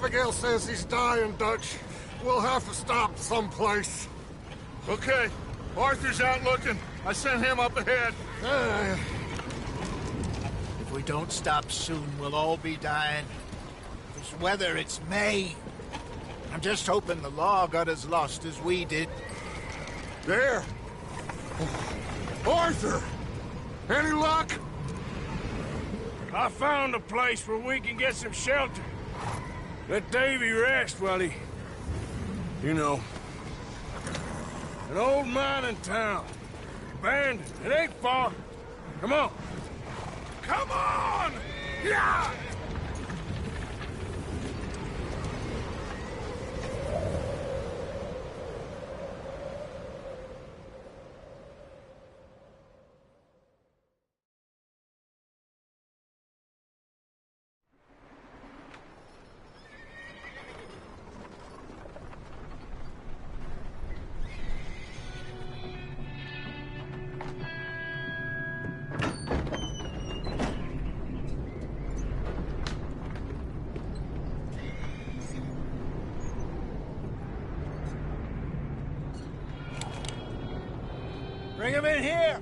Abigail says he's dying, Dutch. We'll have to stop someplace. Okay. Arthur's out looking. I sent him up ahead. If we don't stop soon, we'll all be dying. This weather, it's May. I'm just hoping the law got as lost as we did. There! Arthur! Any luck? I found a place where we can get some shelter. Let Davy rest while he... You know... An old mining town. Abandoned. It ain't far. Come on. Come on! Yeah! Bring him in here!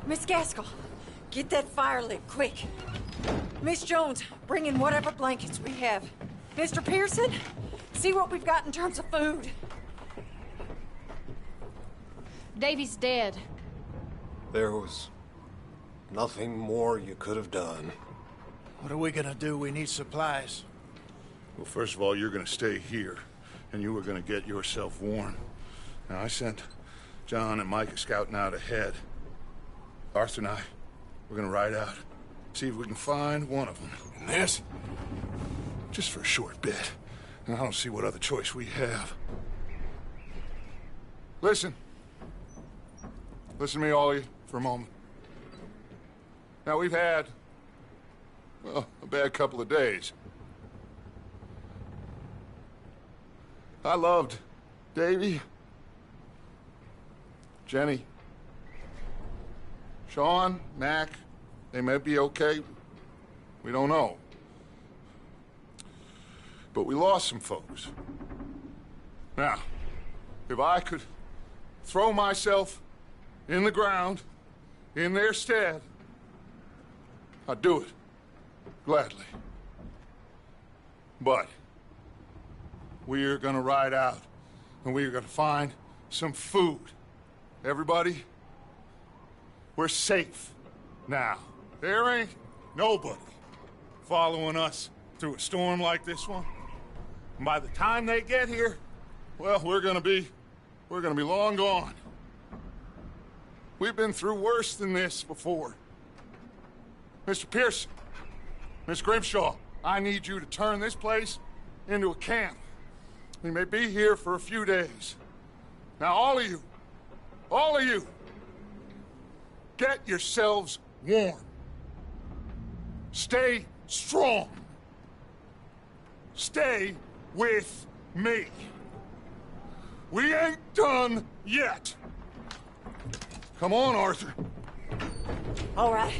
Miss Gaskell, get that fire lit, quick. Miss Jones, bring in whatever blankets we have. Mr. Pearson, see what we've got in terms of food. Davy's dead. There was nothing more you could have done. What are we gonna do? We need supplies. Well, first of all, you're gonna stay here, and you were gonna get yourself warm. Now, I sent John and Micah scouting out ahead. Arthur and I, we're gonna ride out, see if we can find one of them. And this? Just for a short bit. And I don't see what other choice we have. Listen. Listen to me, all of you, for a moment. Now, we've had, well, a bad couple of days. I loved Davy, Jenny, Sean, Mac. They may be okay. We don't know. But we lost some folks. Now, if I could throw myself in the ground, in their stead, I'd do it, gladly. But we're gonna ride out, and we're gonna find some food. Everybody, we're safe now. There ain't nobody following us through a storm like this one. And by the time they get here, well, we're gonna be long gone. We've been through worse than this before. Mr. Pearson, Miss Grimshaw, I need you to turn this place into a camp. We may be here for a few days. Now, all of you, get yourselves warm. Stay strong. Stay with me. We ain't done yet. Come on, Arthur. All right.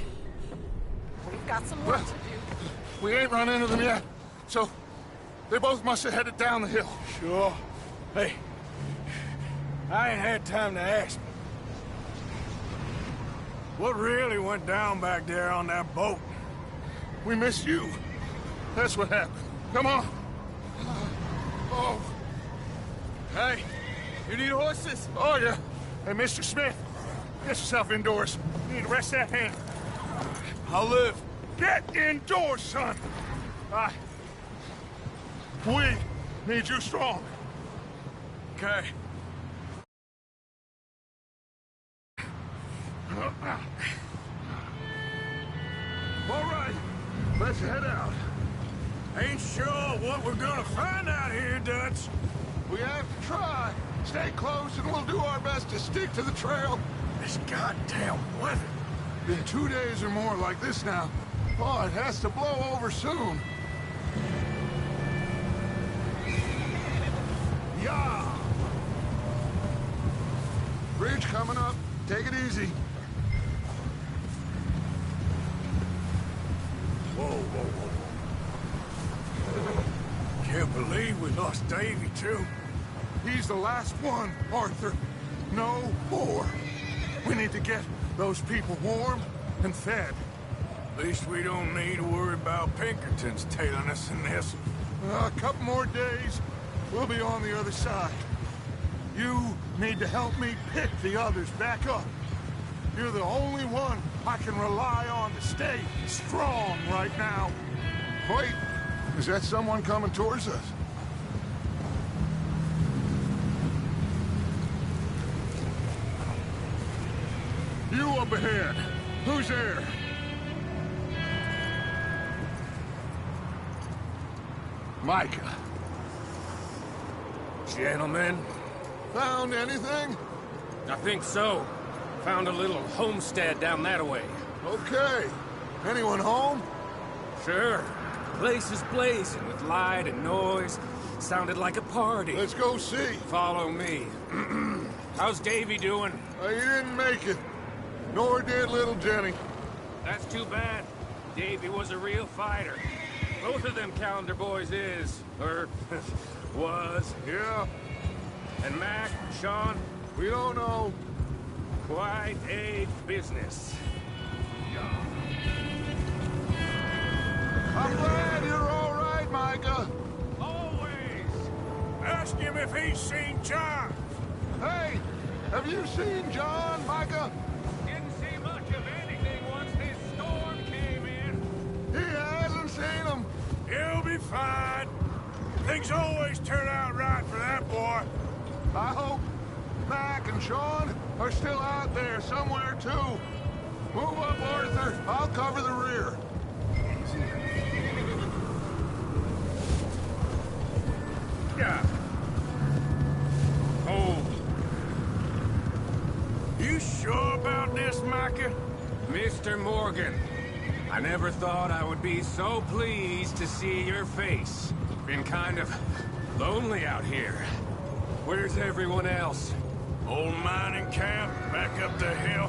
We've got some work to do. We ain't run into them yet, so they both must have headed down the hill. Sure. Hey, I ain't had time to ask. What really went down back there on that boat? We missed you. That's what happened. Come on. Oh. Hey, you need horses? Oh, yeah. Hey, Mr. Smith, get yourself indoors. You need to rest that hand. I'll live. Get indoors, son. We need you strong. Okay. All right, let's head out. Ain't sure what we're gonna find out here, Dutch. We have to try. Stay close and we'll do our best to stick to the trail. This goddamn weather. Been 2 days or more like this now. Oh, it has to blow over soon. Yeah! Bridge coming up. Take it easy. Whoa, whoa, whoa. Can't believe we lost Davy, too. He's the last one, Arthur. No more. We need to get those people warm and fed. At least we don't need to worry about Pinkertons tailing us in this. A couple more days, we'll be on the other side. You need to help me pick the others back up. You're the only one I can rely on to stay strong right now. Wait, is that someone coming towards us? You up ahead. Who's there? Micah. Gentlemen, Found anything? I think so. Found a little homestead down that way. Okay. Anyone home? Sure. Place is blazing with light and noise. Sounded like a party. Let's go see. Follow me. How's Davy doing? He didn't make it. Nor did little Jenny. That's too bad. Davy was a real fighter. Both of them Calendar boys is. Or was. Yeah, And Mac, Sean, we don't know. quite a business. I'm glad you're all right, Micah. Always! Ask him if he's seen John. Hey, have you seen John, Micah? Didn't see much of anything once this storm came in. He hasn't seen him. He'll be fine. Things always turn out right for that boy. I hope Mac and Sean are still out there somewhere, too. Move up, Arthur. I'll cover the rear. Yeah. Oh, You sure about this, Micah? Mr. Morgan, I never thought I would be so pleased to see your face. Been kind of lonely out here. Where's everyone else? Old mining camp back up the hill.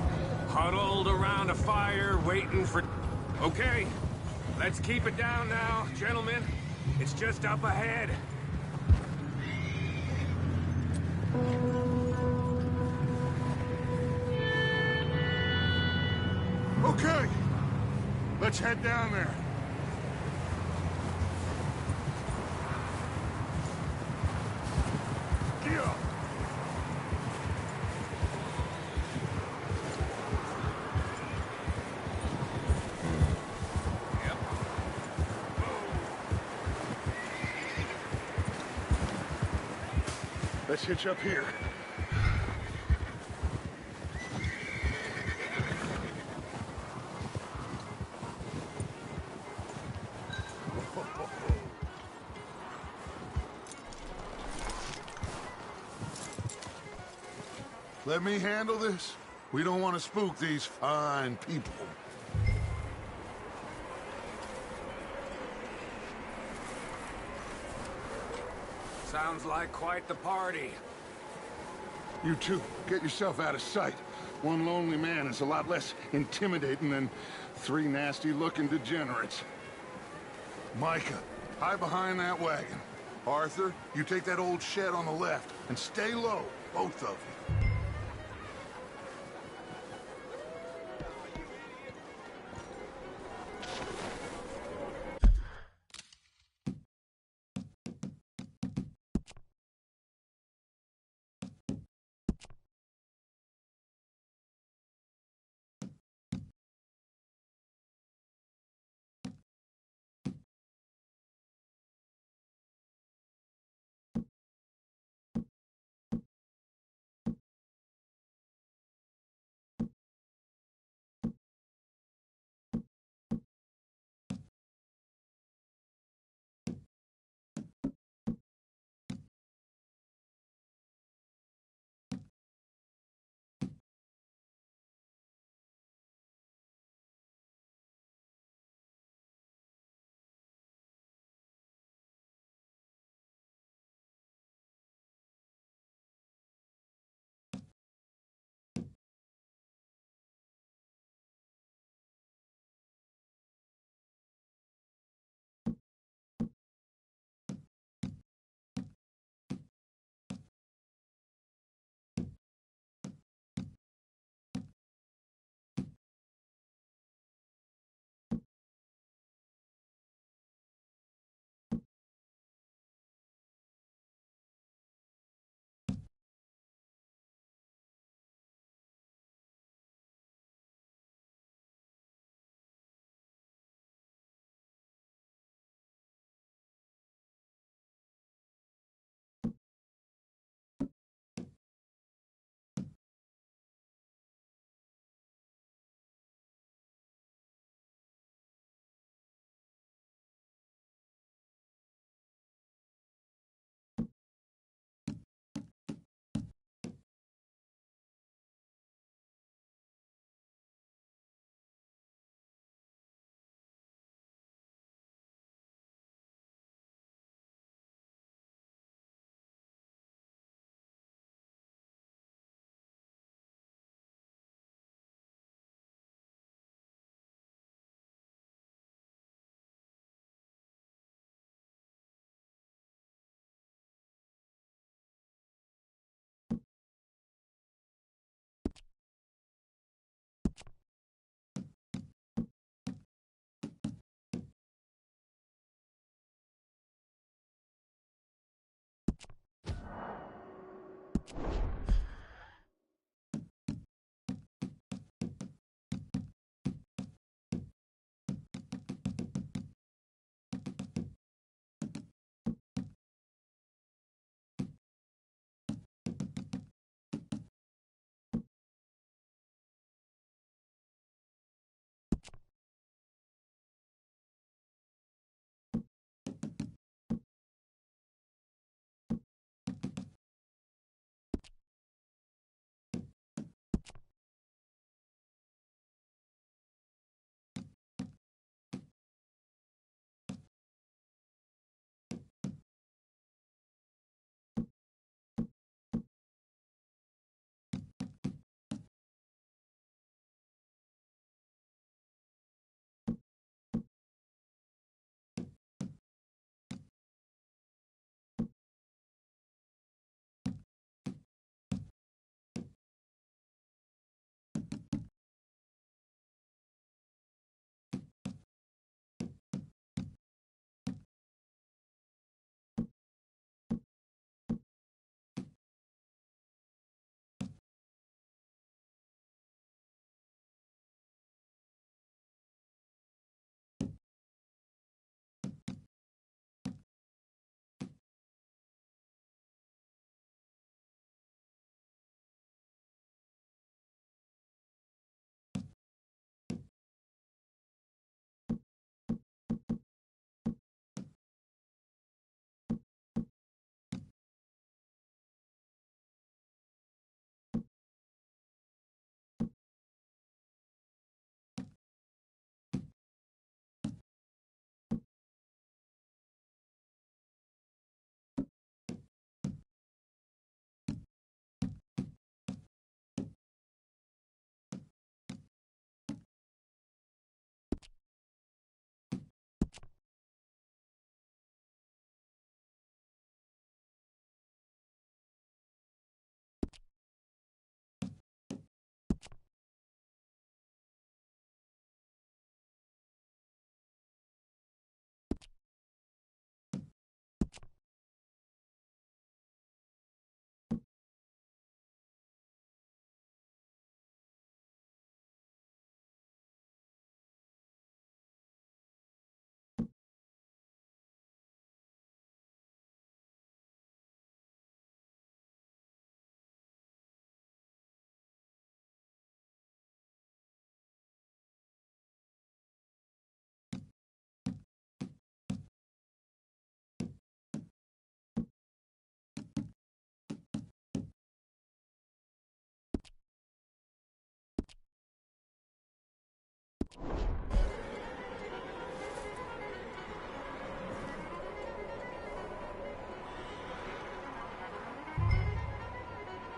Huddled around a fire, waiting for... Okay, let's keep it down now, gentlemen. It's just up ahead. Okay, let's head down there. Yeah. Let's hitch up here. Let me handle this. We don't want to spook these fine people. Sounds like quite the party. You two, get yourself out of sight. One lonely man is a lot less intimidating than three nasty-looking degenerates. Micah, hide behind that wagon. Arthur, you take that old shed on the left, and stay low, both of you.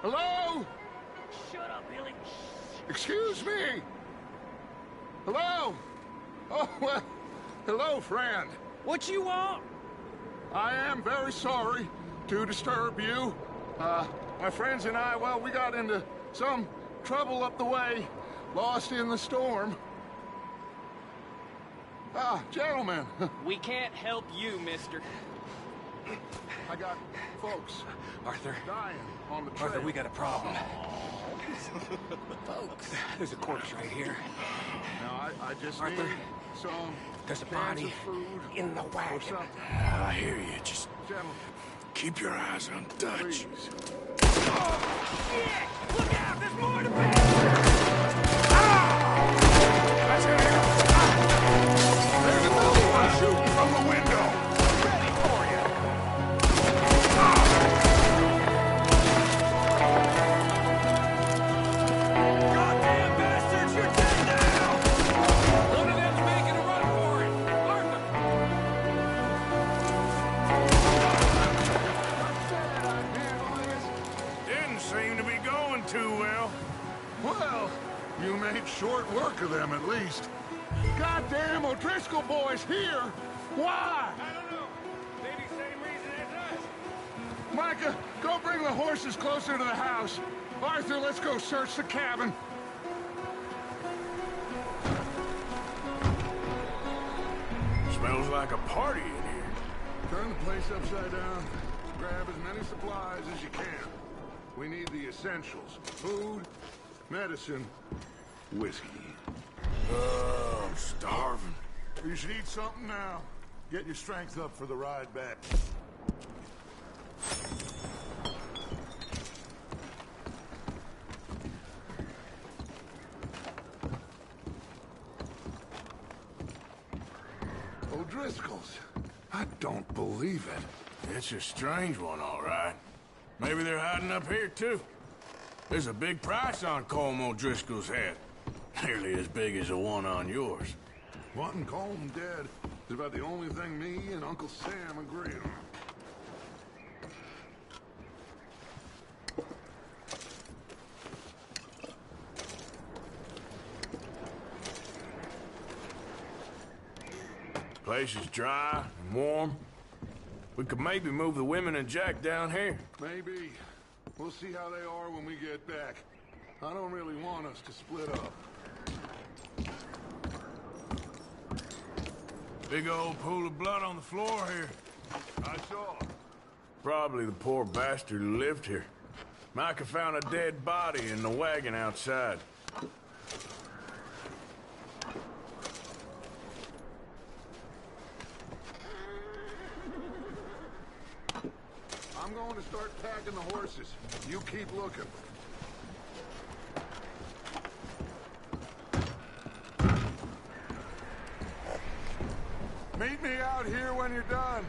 Hello? Shut up, Billy. Excuse me? Hello? Oh, well, hello, friend. What you want? I am very sorry to disturb you. My friends and I, well, we got into some trouble up the way, lost in the storm. Gentlemen. We can't help you, mister. I got folks Arthur. dying on the trail. Arthur, we got a problem. Folks. There's a corpse right here. Now, I just Arthur, need some there's a cans body of food in the or wagon. something. I hear you. Just Gentlemen, keep your eyes on Dutch. please. Shit! Look out! There's more to be! There's another one shooting from the window. Ready for you! Goddamn bastards! You're dead now! One of them's making a run for it. Arthur! Didn't seem to be going too well. Well, you made short work of them at least. Goddamn O'Driscoll boys here! Why? I don't know. Maybe same reason as us. Micah, go bring the horses closer to the house. Arthur, let's go search the cabin. Smells like a party in here. Turn the place upside down. Grab as many supplies as you can. We need the essentials. Food, medicine, whiskey. I'm starving. You should eat something now. Get your strength up for the ride back. O'Driscoll's. I don't believe it. It's a strange one, all right. Maybe they're hiding up here, too. There's a big price on Colm O'Driscoll's head. Nearly as big as the one on yours. Wanting Colm dead is about the only thing me and Uncle Sam agree on. Place is dry and warm. We could maybe move the women and Jack down here. Maybe. We'll see how they are when we get back. I don't really want us to split up. Big old pool of blood on the floor here. I saw. Probably the poor bastard who lived here. Micah found a dead body in the wagon outside. I'm going to start packing the horses. You keep looking. Meet me out here when you're done.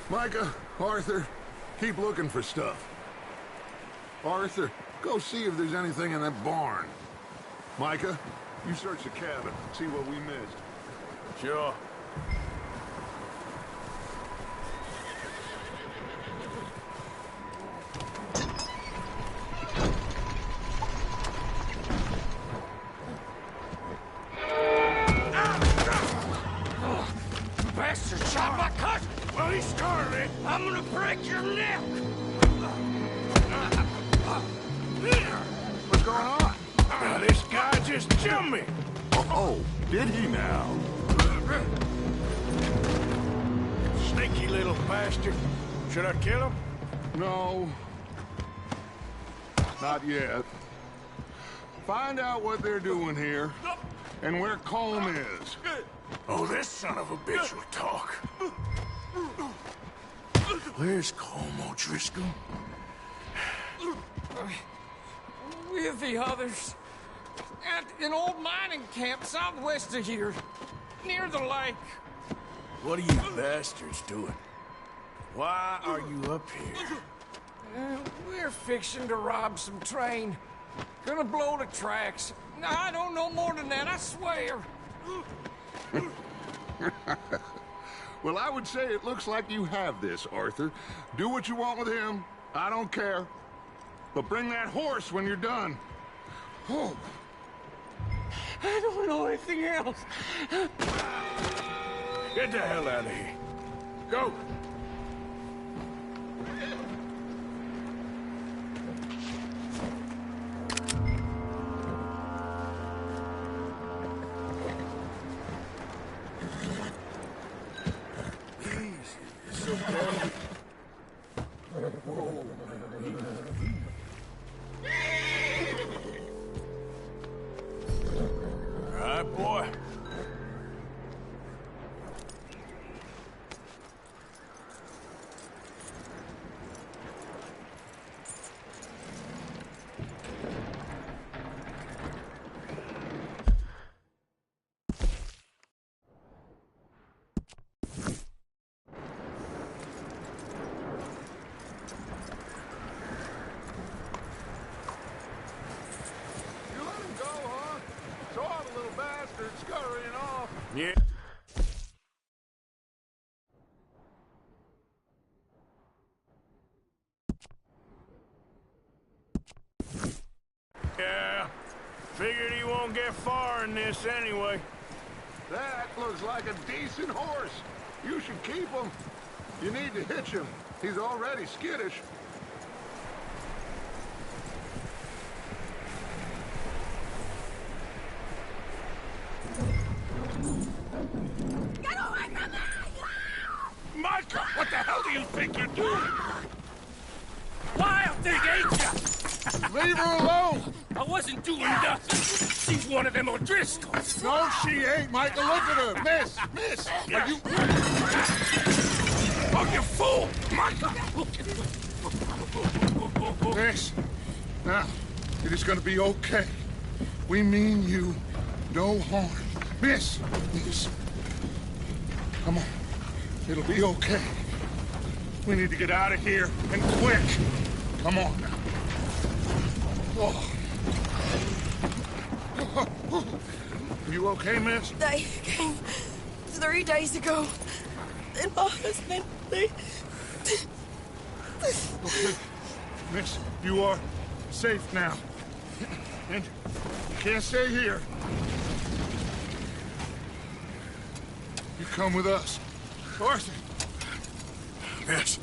Micah, Arthur, keep looking for stuff. Arthur, go see if there's anything in that barn. Micah, you search the cabin, see what we missed. Sure. Bastard shot my cousin! Well, he started it. I'm gonna break your neck! What's going on? jumped me! Oh, did he now? Sneaky little bastard. Should I kill him? No. Not yet. Find out what they're doing here, and where Colm is. Oh, this son of a bitch will talk. Where's Colm O'Driscoll? With the others. At an old mining camp southwest of here. Near the lake. What are you bastards doing? Why are you up here? We're fixing to rob some train. Gonna blow the tracks. I don't know more than that, I swear. Well, I would say it looks like you have this, Arthur. Do what you want with him. I don't care. But bring that horse when you're done. Oh. I don't know anything else. Get the hell out of here. Go! It's okay. Whoa. All right, boy. Scurrying off. Yeah. Yeah. Figured he won't get far in this anyway. That looks like a decent horse. You should keep him. You need to hitch him. He's already skittish. Get away from me! Micah, what the hell do you think you're doing? Wild thing, ain't ya? Leave her alone! I wasn't doing nothing. She's one of them O'Driscolls. No, she ain't, Micah. Look at her. Miss! Miss! Are you... Oh, you fool! Micah! Miss, now, it is gonna be okay. We mean you no harm. Miss! Miss. Come on. It'll be okay. We need to get out of here, and quick. Come on now. Oh. You okay, miss? They came 3 days ago. And my husband, they... Okay. Miss, you are safe now. And you can't stay here. You come with us. Arthur! Miss,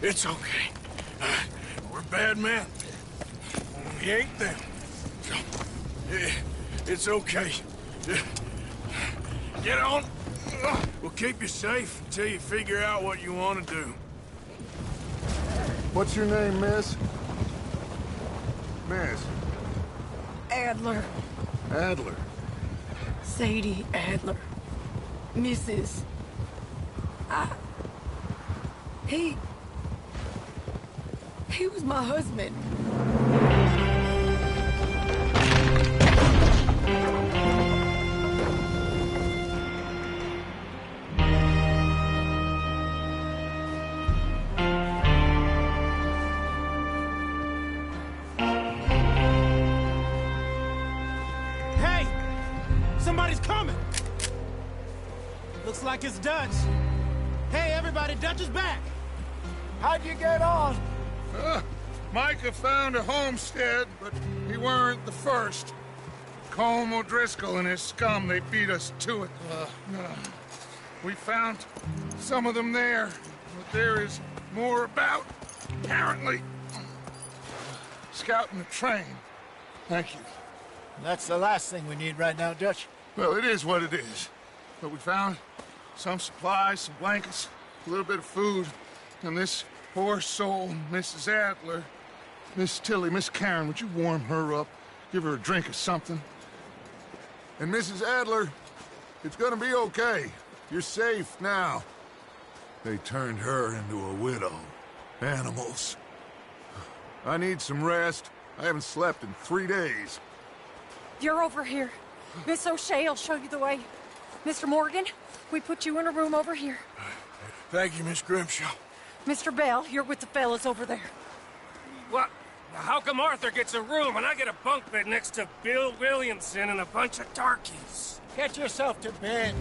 it's okay. We're bad men. We ain't them. It's okay. Get on. We'll keep you safe until you figure out what you want to do. What's your name, miss? Miss? Adler. Adler. Sadie Adler. Mrs. He was my husband. Hey! Somebody's coming! Looks like it's Dutch. Hey, everybody, Dutch is back! How'd you get on? Micah found a homestead, but he weren't the first. Colm O'Driscoll and his scum, they beat us to it. We found some of them there, but there is more about, apparently. Scouting the train. Thank you. That's the last thing we need right now, Dutch. Well, it is what it is. But we found some supplies, some blankets, a little bit of food, and this poor soul, Mrs. Adler, Miss Tilly, Miss Karen, would you warm her up? Give her a drink or something? And Mrs. Adler, it's gonna be okay. You're safe now. They turned her into a widow. Animals. I need some rest. I haven't slept in 3 days. You're over here. Miss O'Shea will show you the way. Mr. Morgan, we put you in a room over here. Thank you, Miss Grimshaw. Mr. Bell, you're with the fellas over there. What? How come Arthur gets a room and I get a bunk bed next to Bill Williamson and a bunch of darkies? Get yourself to bed.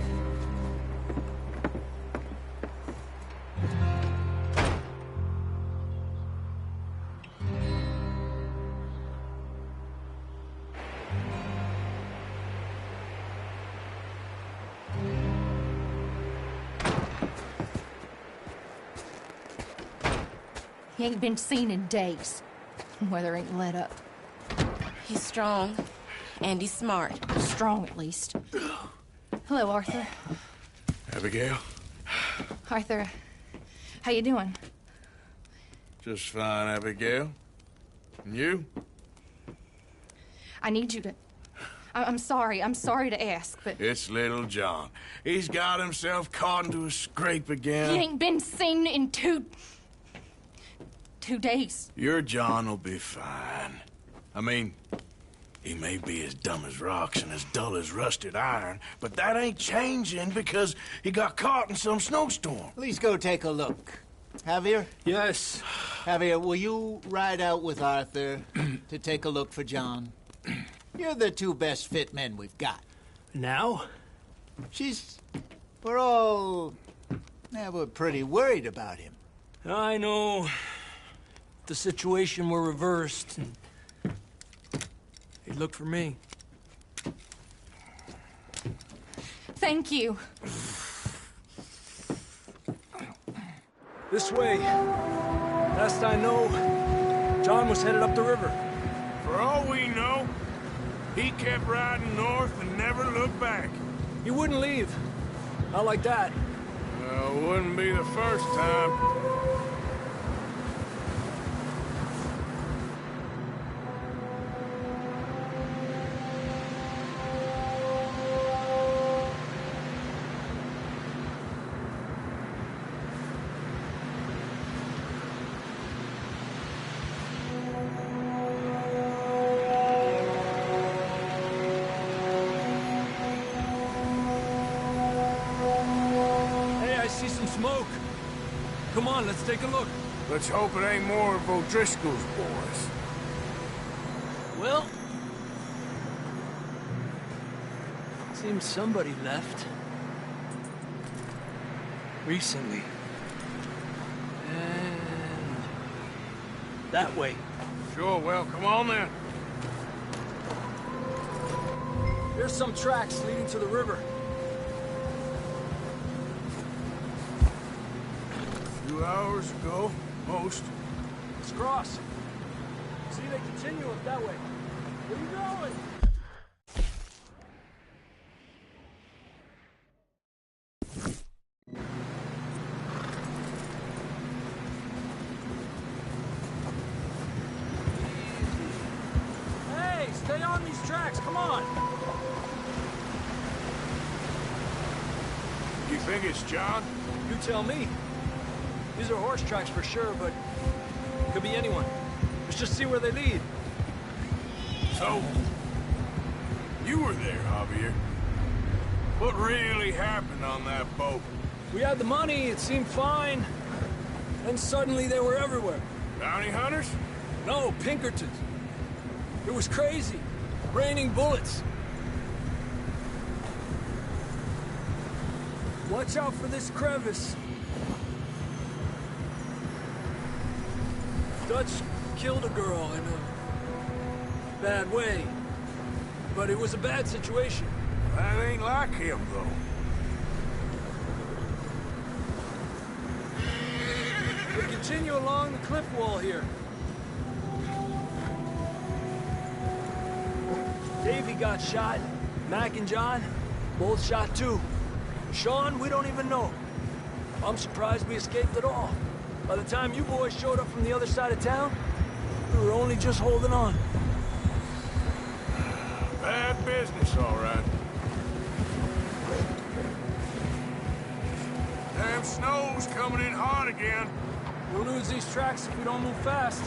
He ain't been seen in days. Weather ain't let up. He's strong, and he's smart. Strong, at least. Hello, Arthur. Abigail? Arthur, how you doing? Just fine, Abigail. And you? I need you to... I'm sorry to ask, but... It's little John. He's got himself caught into a scrape again. He ain't been seen in 2 days. Your John will be fine. I mean, he may be as dumb as rocks and as dull as rusted iron, but that ain't changing because he got caught in some snowstorm. Please go take a look. Javier? Yes. Javier, will you ride out with Arthur to take a look for John? You're the 2 best fit men we've got. Now? We're all... we're pretty worried about him. I know. The situation were reversed, and he'd look for me. Thank you. This way. Last I know, John was headed up the river. For all we know, he kept riding north and never looked back. He wouldn't leave. Not like that. Well, wouldn't be the first time. Smoke. Come on, let's take a look. Let's hope it ain't more of O'Driscoll's boys. Well, seems somebody left. Recently. And that way. Sure, well, come on then. There's some tracks leading to the river. 2 hours ago, most. Let's cross. See, they continue up that way. Where you going? Hey, stay on these tracks, come on! You think it's John? You tell me. These are horse tracks for sure, but could be anyone. Let's just see where they lead. So, you were there, Javier. What really happened on that boat? We had the money, it seemed fine. Then suddenly they were everywhere. Bounty hunters? No, Pinkertons. It was crazy. Raining bullets. Watch out for this crevice. Dutch killed a girl in a bad way. But it was a bad situation. That ain't like him, though. We continue along the cliff wall here. Davy got shot. Mac and John, both shot too. Sean, we don't even know. I'm surprised we escaped at all. By the time you boys showed up from the other side of town, we were only just holding on. Bad business, all right. Damn snow's coming in hard again. We'll lose these tracks if we don't move fast.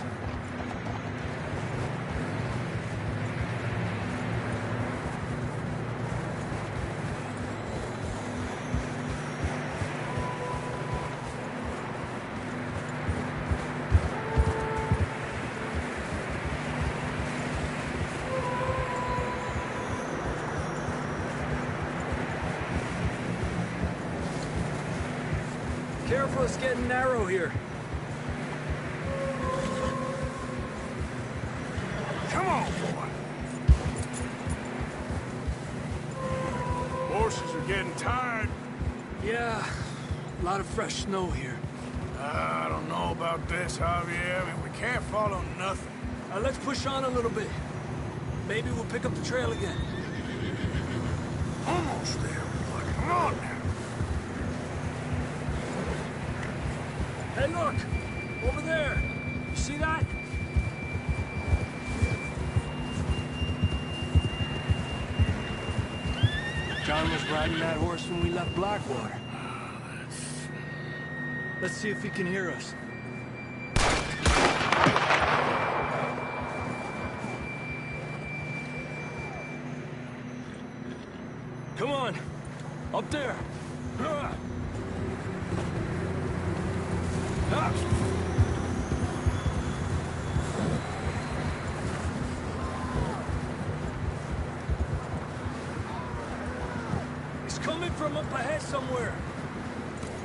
Careful, it's getting narrow here. Come on, boy. Horses are getting tired. Yeah, a lot of fresh snow here. I don't know about this, Javier. I mean, we can't follow nothing. Let's push on a little bit. Maybe we'll pick up the trail again. Almost there, boy. Come on now. Hey, look! Over there! You see that? John was riding that horse when we left Blackwater. Let's see if he can hear us. Come on! Up there! It's coming from up ahead somewhere.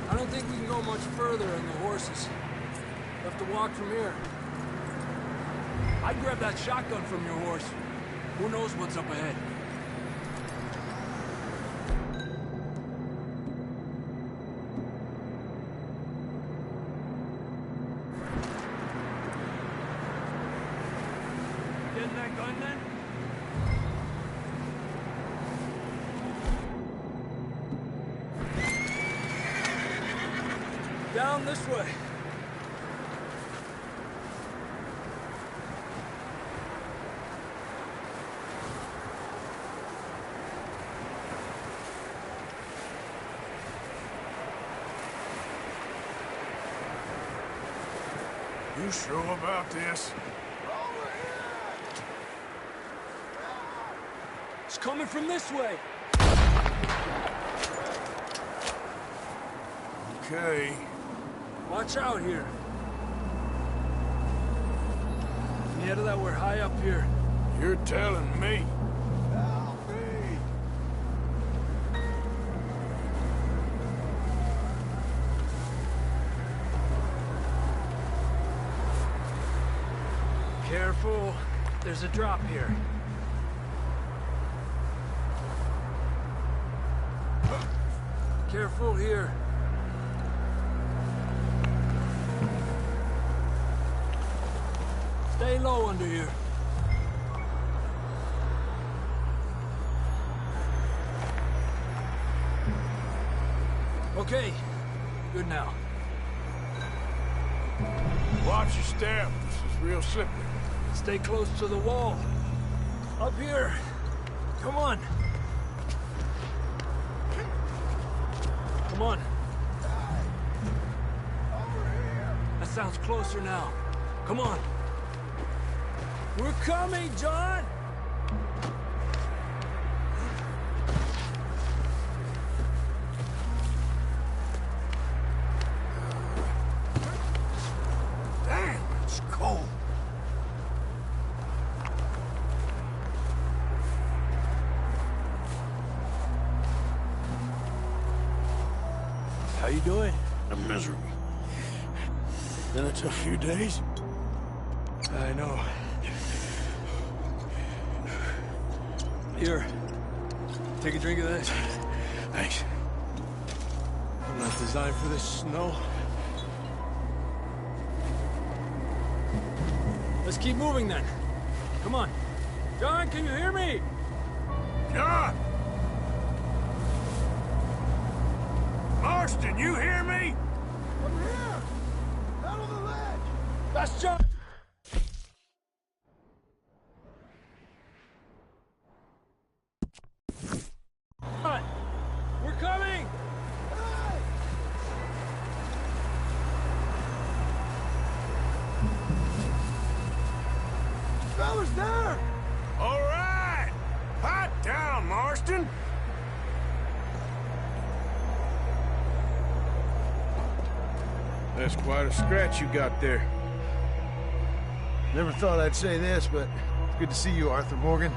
I don't think we can go much further on the horses. We'll have to walk from here. I'd grab that shotgun from your horse. Who knows what's up ahead? Getting that gun then? Down this way. You sure about this? It's coming from this way. Okay. Watch out here. Yeah, that we're high up here. You're telling me. Careful. There's a drop here. Careful here. Stay low under here. Okay. Good now. Watch your step. This is real slippery. Stay close to the wall. Up here. Come on. Come on. That sounds closer now. Come on. We're coming, John! Damn, it's cold. How you doing? I'm miserable. Been a tough few days. I know. Here. Take a drink of this. Thanks. I'm not designed for this snow. Let's keep moving then. Come on. John, can you hear me? John! Marston, you hear me? I'm here! Out on the ledge! That's John! We're coming! Hey! Fella's there! All right! Hot down, Marston! That's quite a scratch you got there. Never thought I'd say this, but it's good to see you, Arthur Morgan.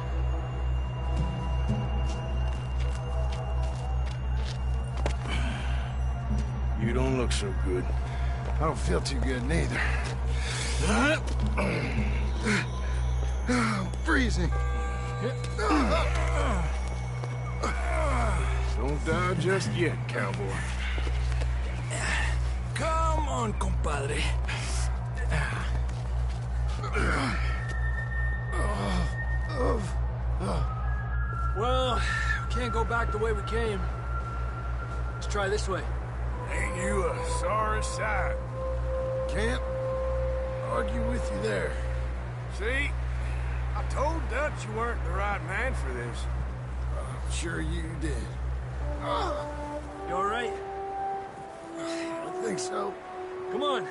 You don't look so good. I don't feel too good, neither. I'm freezing. Don't die just yet, cowboy. Come on, compadre. Well, we can't go back the way we came. Let's try this way. Ain't you a sorry sight? Can't argue with you there. See? I told Dutch you weren't the right man for this. I'm sure you did. You all right? I don't think so. Come on.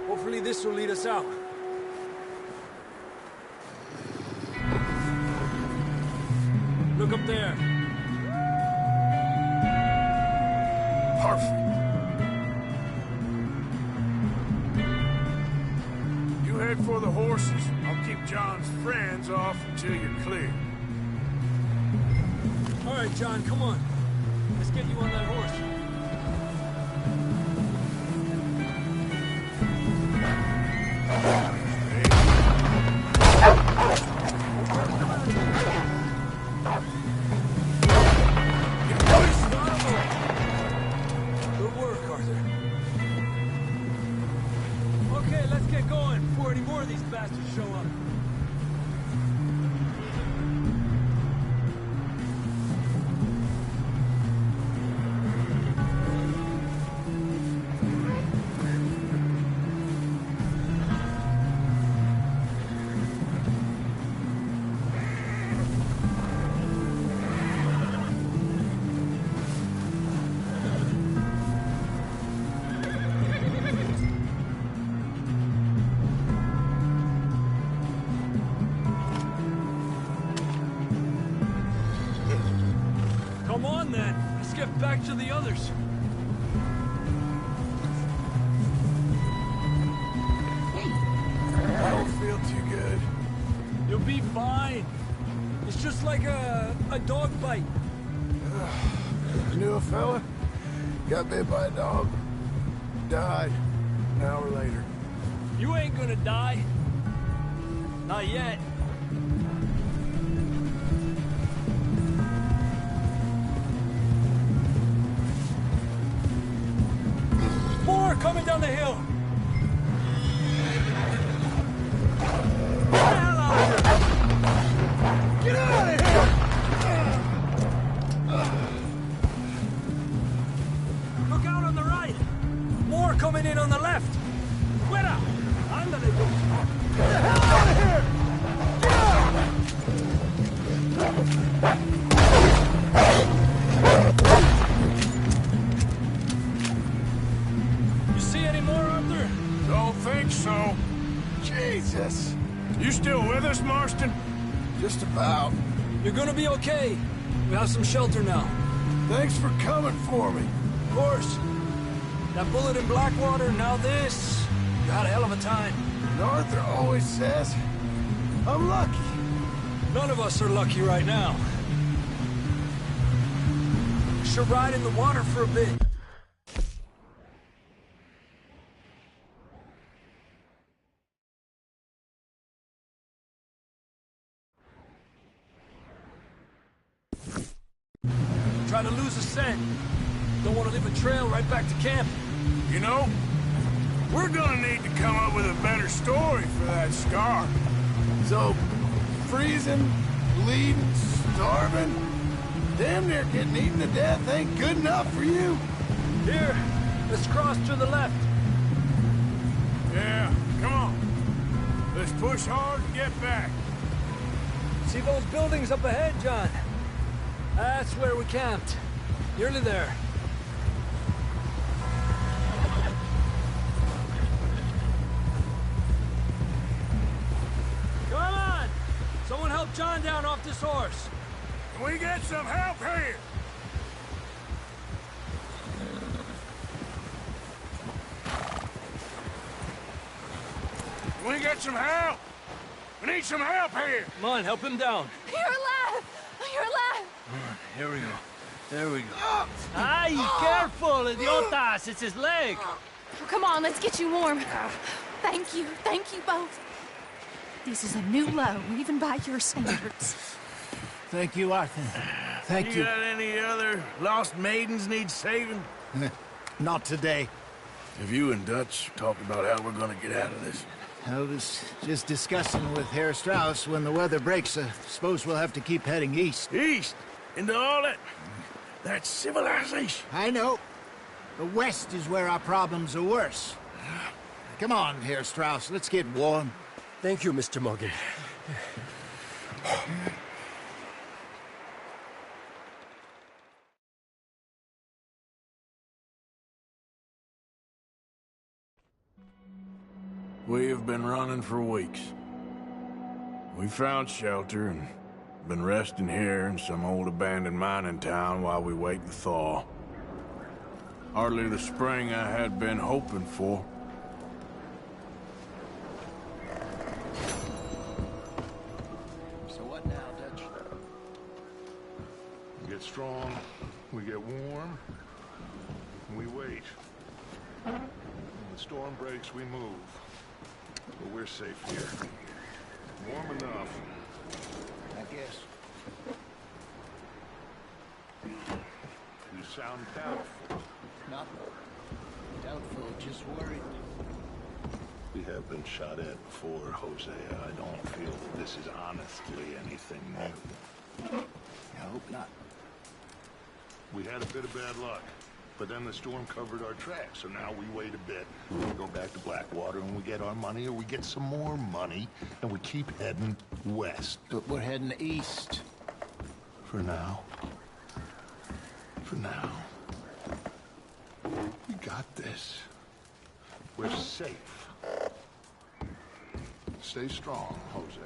Hopefully this will lead us out. Look up there. Perfect. You head for the horses. I'll keep John's friends off until you're clear. All right, John, come on. Let's get you on that horse. Good work, Arthur. Okay, let's get going before any more of these bastards show up. Come on, then. Let's get back to the others. I don't feel too good. You'll be fine. It's just like a dog bite. You knew a fella? Got bit by a dog. Died an hour later. You ain't gonna die. Not yet. More coming down the hill. Get the hell out of here! Get out of here! Look out on the right. More coming in on the left. Fuera! Ándale, tú. Get the hell out of here! You see any more, Arthur? Don't think so. Jesus! You still with us, Marston? Just about. You're gonna be okay. We have some shelter now. Thanks for coming for me. Of course. That bullet in Blackwater, now this. You had a hell of a time. And Arthur always says, I'm lucky. None of us are lucky right now. Should ride in the water for a bit. Trying to lose a scent. Don't want to leave a trail right back to camp. You know, we're gonna need to come up with a better story for that scar. So, freezing, bleeding, starving. Damn near getting eaten to death ain't good enough for you. Here, let's cross to the left. Yeah, come on. Let's push hard and get back. See those buildings up ahead, John? That's where we camped. Nearly there. Come on! Someone help John down off this horse. Can we get some help here? Can we get some help? We need some help here! Come on, help him down. You're alive! You're alive! Here we go. There we go. Ay, careful, idiotas! It's his leg! Come on, let's get you warm. Thank you both. This is a new low, even by your standards. Thank you, Arthur. Thank you. Got any other lost maidens need saving? Not today. Have you and Dutch talked about how we're gonna get out of this? I was just discussing with Herr Strauss when the weather breaks. I suppose we'll have to keep heading east. East? Into all that... That's civilization. I know. The west is where our problems are worse. Come on, Herr Strauss, let's get warm. Thank you, Mr. Morgan. We have been running for weeks. We found shelter and been resting here in some old abandoned mining town while we wait the thaw. Hardly the spring I had been hoping for. So what now, Dutch? We get strong, we get warm, and we wait. When the storm breaks, we move. But we're safe here. Warm enough. I guess. You sound doubtful. Not doubtful, just worried. We have been shot at before, Hosea. I don't feel that this is honestly anything new. I hope not. We had a bit of bad luck, but then the storm covered our tracks, so now we wait a bit. We go back to Blackwater and we get our money, or we get some more money, and we keep heading west. But we're heading east. For now. For now. We got this. We're safe. Stay strong, Hosea.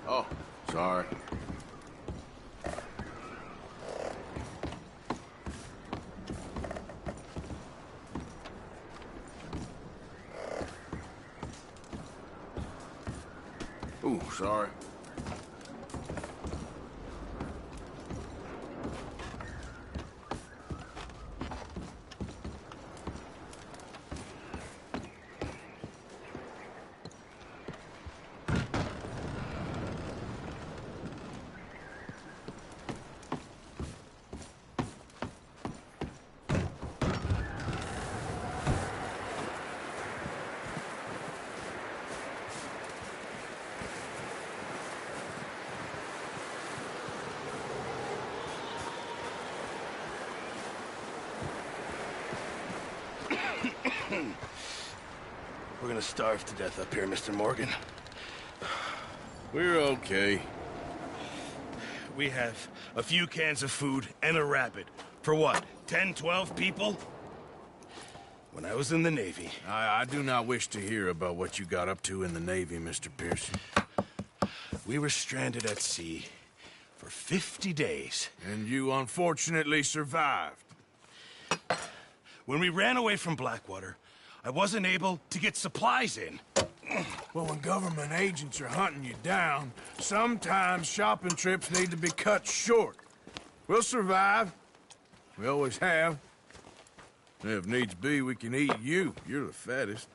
Oh, sorry. Ooh, sorry. We're gonna starve to death up here, Mr. Morgan. We're okay. We have a few cans of food and a rabbit. For what, 10, 12 people? When I was in the Navy... I do not wish to hear about what you got up to in the Navy, Mr. Pearson. We were stranded at sea for 50 days. And you unfortunately survived. When we ran away from Blackwater, I wasn't able to get supplies in. Well, when government agents are hunting you down, sometimes shopping trips need to be cut short. We'll survive. We always have. If needs be, we can eat you. You're the fattest.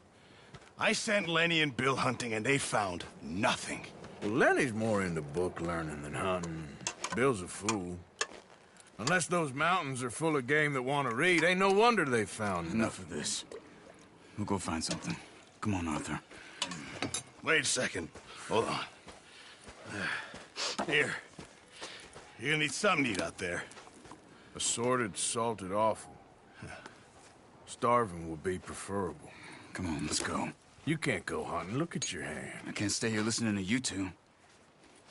I sent Lenny and Bill hunting, and they found nothing. Well, Lenny's more into book learning than hunting. Bill's a fool. Unless those mountains are full of game that want to read, ain't no wonder they found Enough of this. We'll go find something. Come on, Arthur. Wait a second. Hold on. Here. You're gonna need something to eat out there. Assorted, salted offal. Starving would be preferable. Come on, let's go. You can't go hunting. Look at your hand. I can't stay here listening to you two.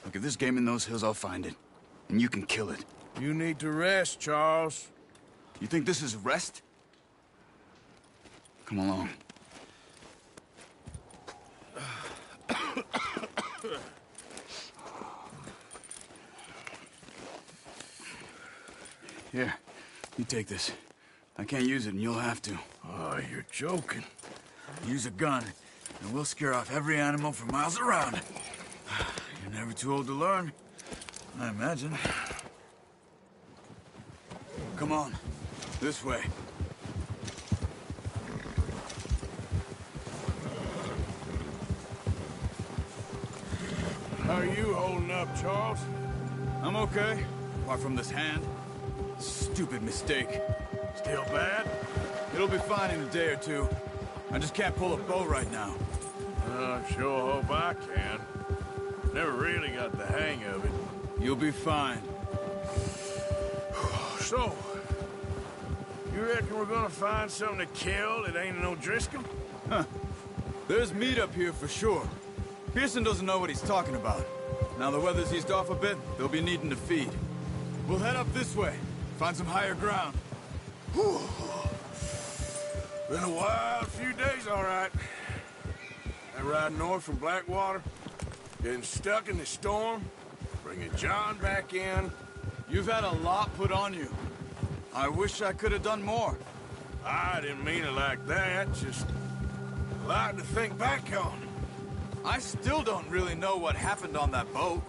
Look, if there's game in those hills, I'll find it. And you can kill it. You need to rest, Charles. You think this is rest? Come along. Here, you take this. I can't use it, and you'll have to. Oh, you're joking. Use a gun, and we'll scare off every animal for miles around. You're never too old to learn, I imagine. Come on, this way. How are you holding up, Charles? I'm okay, apart from this hand. Stupid mistake. Still bad? It'll be fine in a day or two. I just can't pull a bow right now. I sure hope I can. Never really got the hang of it. You'll be fine. So, you reckon we're gonna find something to kill that ain't no Driscoll? Huh. There's meat up here for sure. Pearson doesn't know what he's talking about. Now the weather's eased off a bit, they'll be needing to feed. We'll head up this way, find some higher ground. Whew. Been a wild few days, all right. I ride north from Blackwater, getting stuck in the storm, bringing John back in. You've had a lot put on you. I wish I could have done more. I didn't mean it like that, just a lot to think back on. I still don't really know what happened on that boat.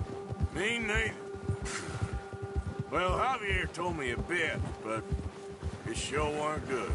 Me neither. Well, Javier told me a bit, but it sure weren't good.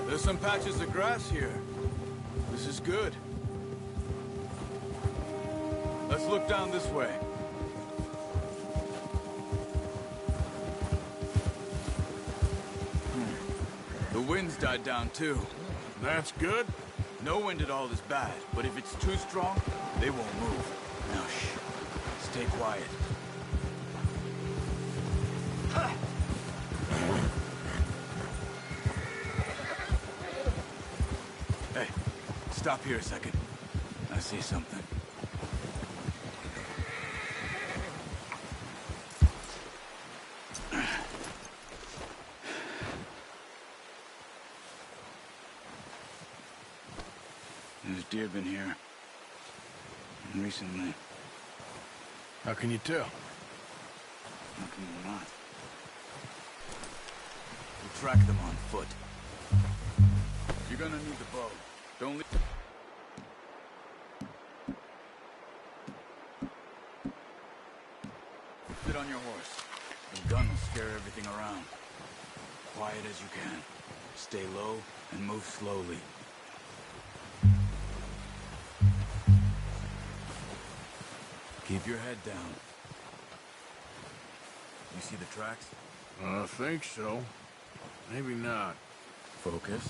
There's some patches of grass here. This is good. Let's look down this way. The wind's died down too. That's good. No wind at all is bad, but if it's too strong, they won't move. Now shh. Stay quiet. Hey, stop here a second. I see something. There's deer been here. Recently. How can you tell? How can you not? We'll track them on foot. You're gonna need the bow. Don't leave. Sit on your horse. The gun will scare everything around. Quiet as you can. Stay low and move slowly. Keep your head down. You see the tracks? I think so. Maybe not. Focus.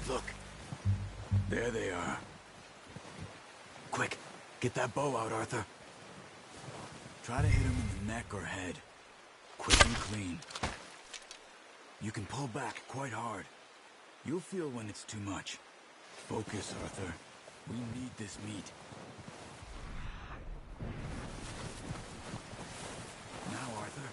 Look. There they are. Quick, get that bow out, Arthur. Try to hit him in the neck or head. Quick and clean. You can pull back quite hard. You'll feel when it's too much. Focus, Arthur. We need this meat. Now, Arthur.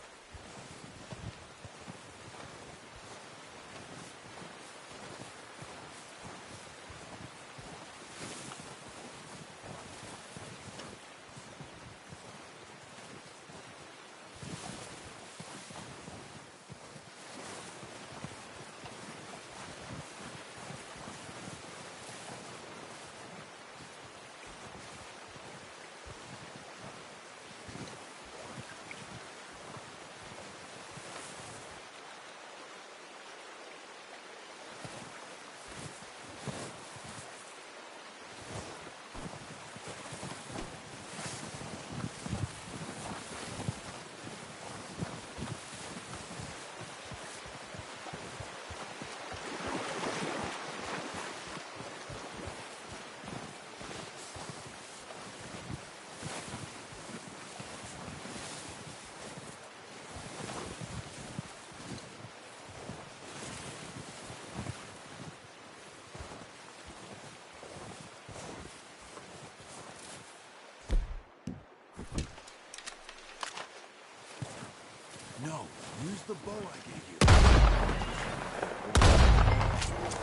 No, use the bow I gave you.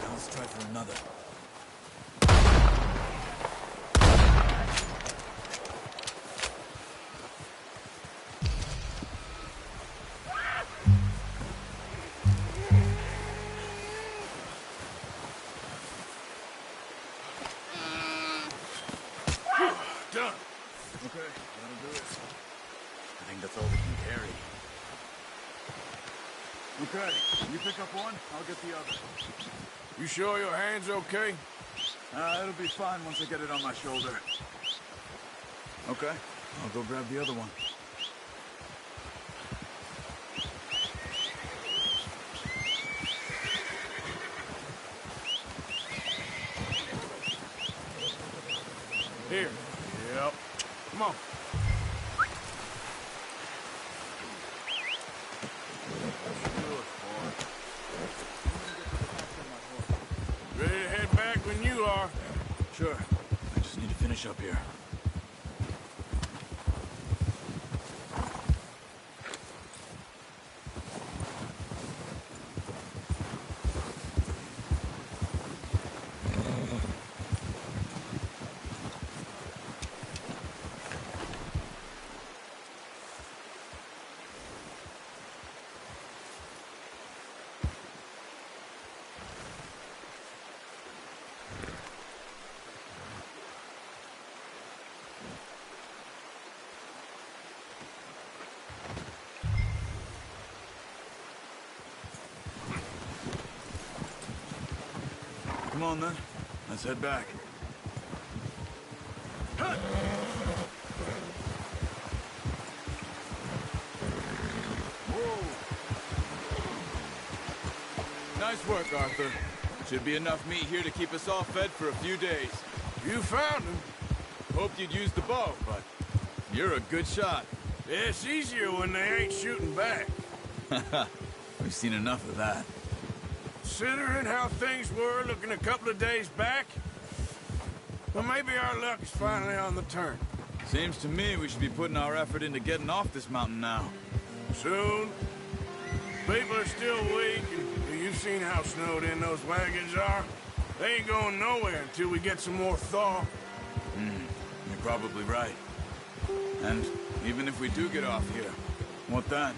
Now let's try for another. Done. Okay, that'll do it. I think that's all we can carry. Okay, you pick up one, I'll get the other. You sure your hand's okay? It'll be fine once I get it on my shoulder. Okay, I'll go grab the other one. Here. Yep. Come on. Ready to head back when you are. Sure. I just need to finish up here. Come on, then. Let's head back. Whoa! Nice work, Arthur. Should be enough meat here to keep us all fed for a few days. You found him. Hoped you'd use the bow, but you're a good shot. It's easier when they ain't shooting back. We've seen enough of that. Considering how things were looking a couple of days back, well, maybe our luck is finally on the turn. Seems to me we should be putting our effort into getting off this mountain now. Soon. People are still weak, and you've seen how snowed in those wagons are. They ain't going nowhere until we get some more thaw. You're probably right. And even if we do get off here, what then?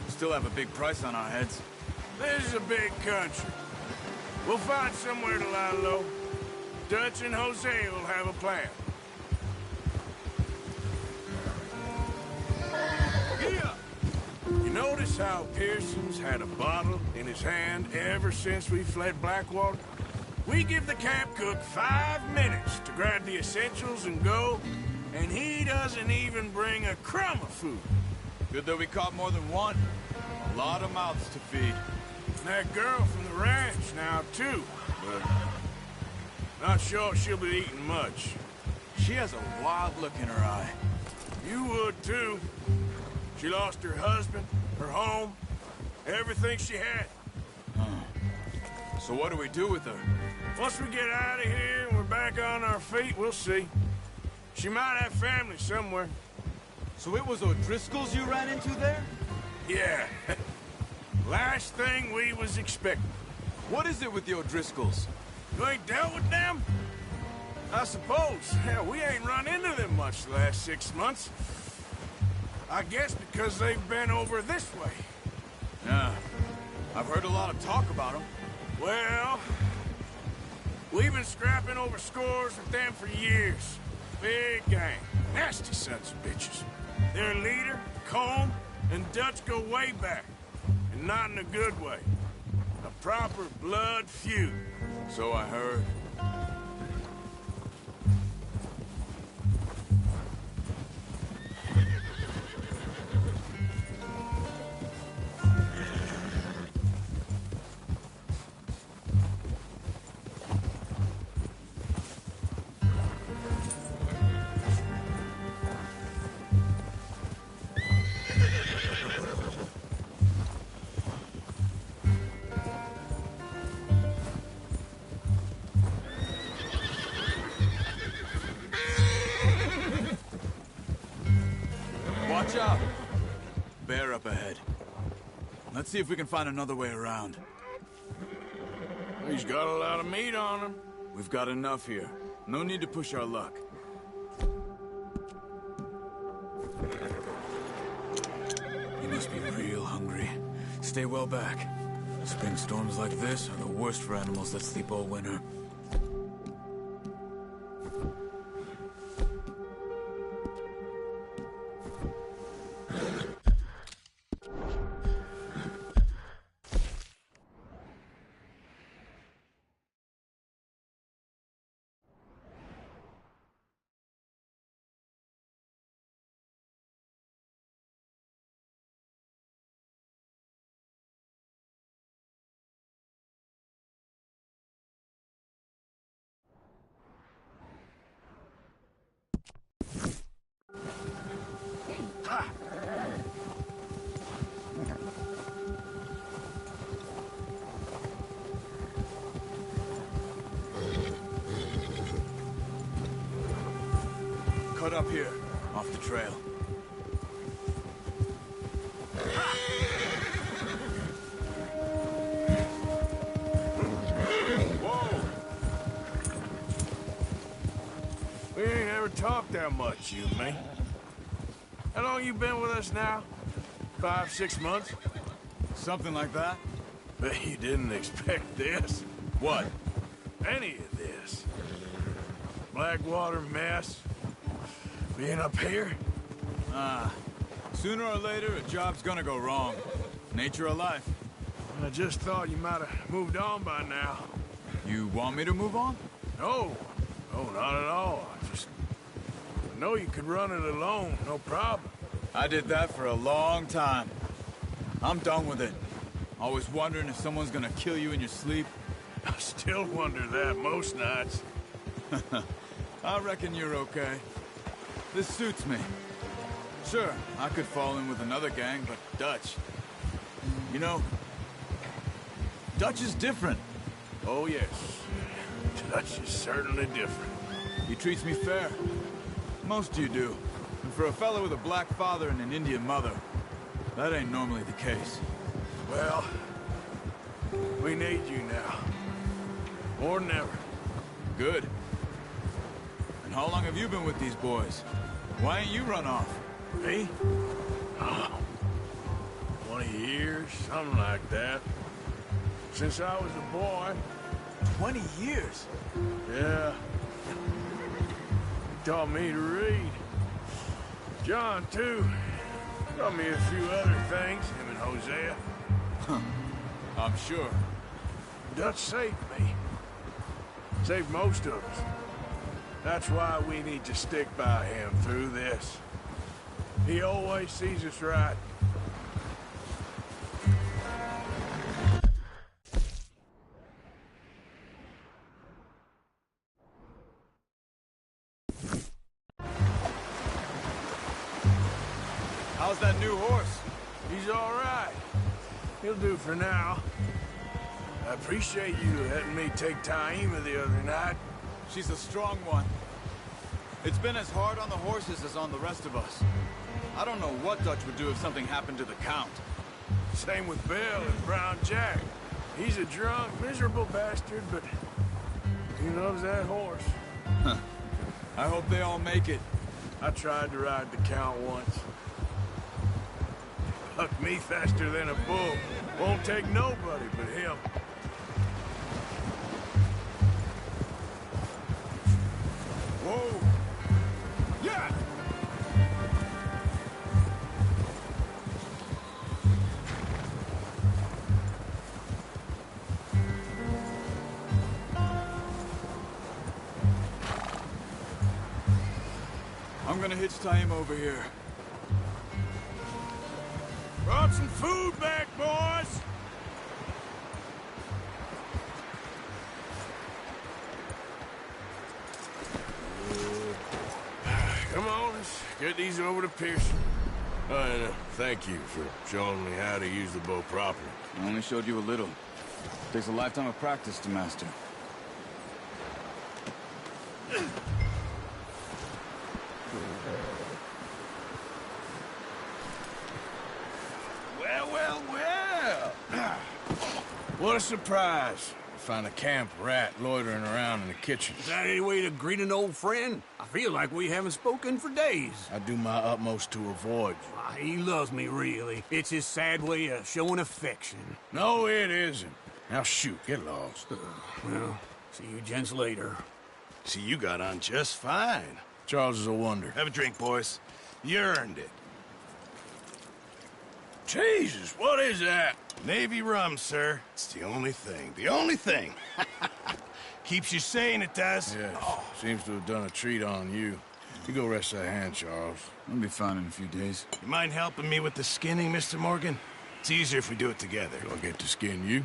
We still have a big price on our heads. This is a big country. We'll find somewhere to lie low. Dutch and Hosea will have a plan. You notice how Pearson's had a bottle in his hand ever since we fled Blackwater? We give the camp cook 5 minutes to grab the essentials and go, and he doesn't even bring a crumb of food. Good that we caught more than one. A lot of mouths to feed. And that girl from the ranch now, too. But not sure she'll be eating much. She has a wild look in her eye. You would, too. She lost her husband, her home, everything she had. So what do we do with her? Once we get out of here and we're back on our feet, we'll see. She might have family somewhere. So it was O'Driscoll's you ran into there? Yeah. Last thing we was expecting. What is it with the O'Driscolls? You ain't dealt with them? I suppose. Hell, we ain't run into them much the last 6 months. I guess because they've been over this way. Yeah. I've heard a lot of talk about them. Well, we've been scrapping over scores with them for years. Big gang. Nasty sons of bitches. Their leader, Colm, and Dutch go way back. And not in a good way. A proper blood feud. So I heard. Watch out! Bear up ahead. Let's see if we can find another way around. He's got a lot of meat on him. We've got enough here. No need to push our luck. You must be real hungry. Stay well back. Spring storms like this are the worst for animals that sleep all winter. Cut up here, off the trail. Whoa! We ain't ever talked that much, you and me. How long you been with us now? 5, 6 months? Something like that? Bet you didn't expect this. What? Any of this. Blackwater mess. Being up here? Sooner or later, a job's gonna go wrong. Nature of life. I just thought you might have moved on by now. You want me to move on? No. No, not at all. I know you could run it alone, no problem. I did that for a long time. I'm done with it. Always wondering if someone's gonna kill you in your sleep. I still wonder that most nights. I reckon you're okay. This suits me. Sure, I could fall in with another gang, but Dutch... You know, Dutch is different. Oh, yes. Dutch is certainly different. He treats me fair. Most of you do. And for a fellow with a black father and an Indian mother, that ain't normally the case. Well, we need you now. More than ever. Good. And how long have you been with these boys? Why ain't you run off? Me? Oh, 20 years, something like that. Since I was a boy. 20 years? Yeah. He taught me to read. John, too. Taught me a few other things, him and Hosea. Huh. I'm sure. Dutch saved me. Saved most of us. That's why we need to stick by him through this. He always sees us right. How's that new horse? He's all right. He'll do for now. I appreciate you letting me take Taima the other night. She's a strong one. It's been as hard on the horses as on the rest of us. I don't know what Dutch would do if something happened to the Count. Same with Bill and Brown Jack. He's a drunk, miserable bastard, but he loves that horse. Huh. I hope they all make it. I tried to ride the Count once. Bucked me faster than a bull. Won't take nobody but him. Whoa! Yeah! I'm gonna hitch Taima over here. Brought some food back, boys! Come on, let's get these over to Pearson. And thank you for showing me how to use the bow properly. I only showed you a little. Takes a lifetime of practice to master. Well. What a surprise. Find a camp rat loitering around in the kitchen. Is that any way to greet an old friend? I feel like we haven't spoken for days. I do my utmost to avoid you. He loves me, really. It's his sad way of showing affection. No, it isn't. Now shoot, get lost. Well, see you gents later. See, you got on just fine. Charles is a wonder. Have a drink, boys. You earned it. Jesus, what is that? Navy rum, sir. It's the only thing. The only thing. Keeps you sane, it does. Yes. Seems to have done a treat on you. You go rest that hand, Charles. I'll be fine in a few days. You mind helping me with the skinning, Mr. Morgan? It's easier if we do it together. Do I get to skin you?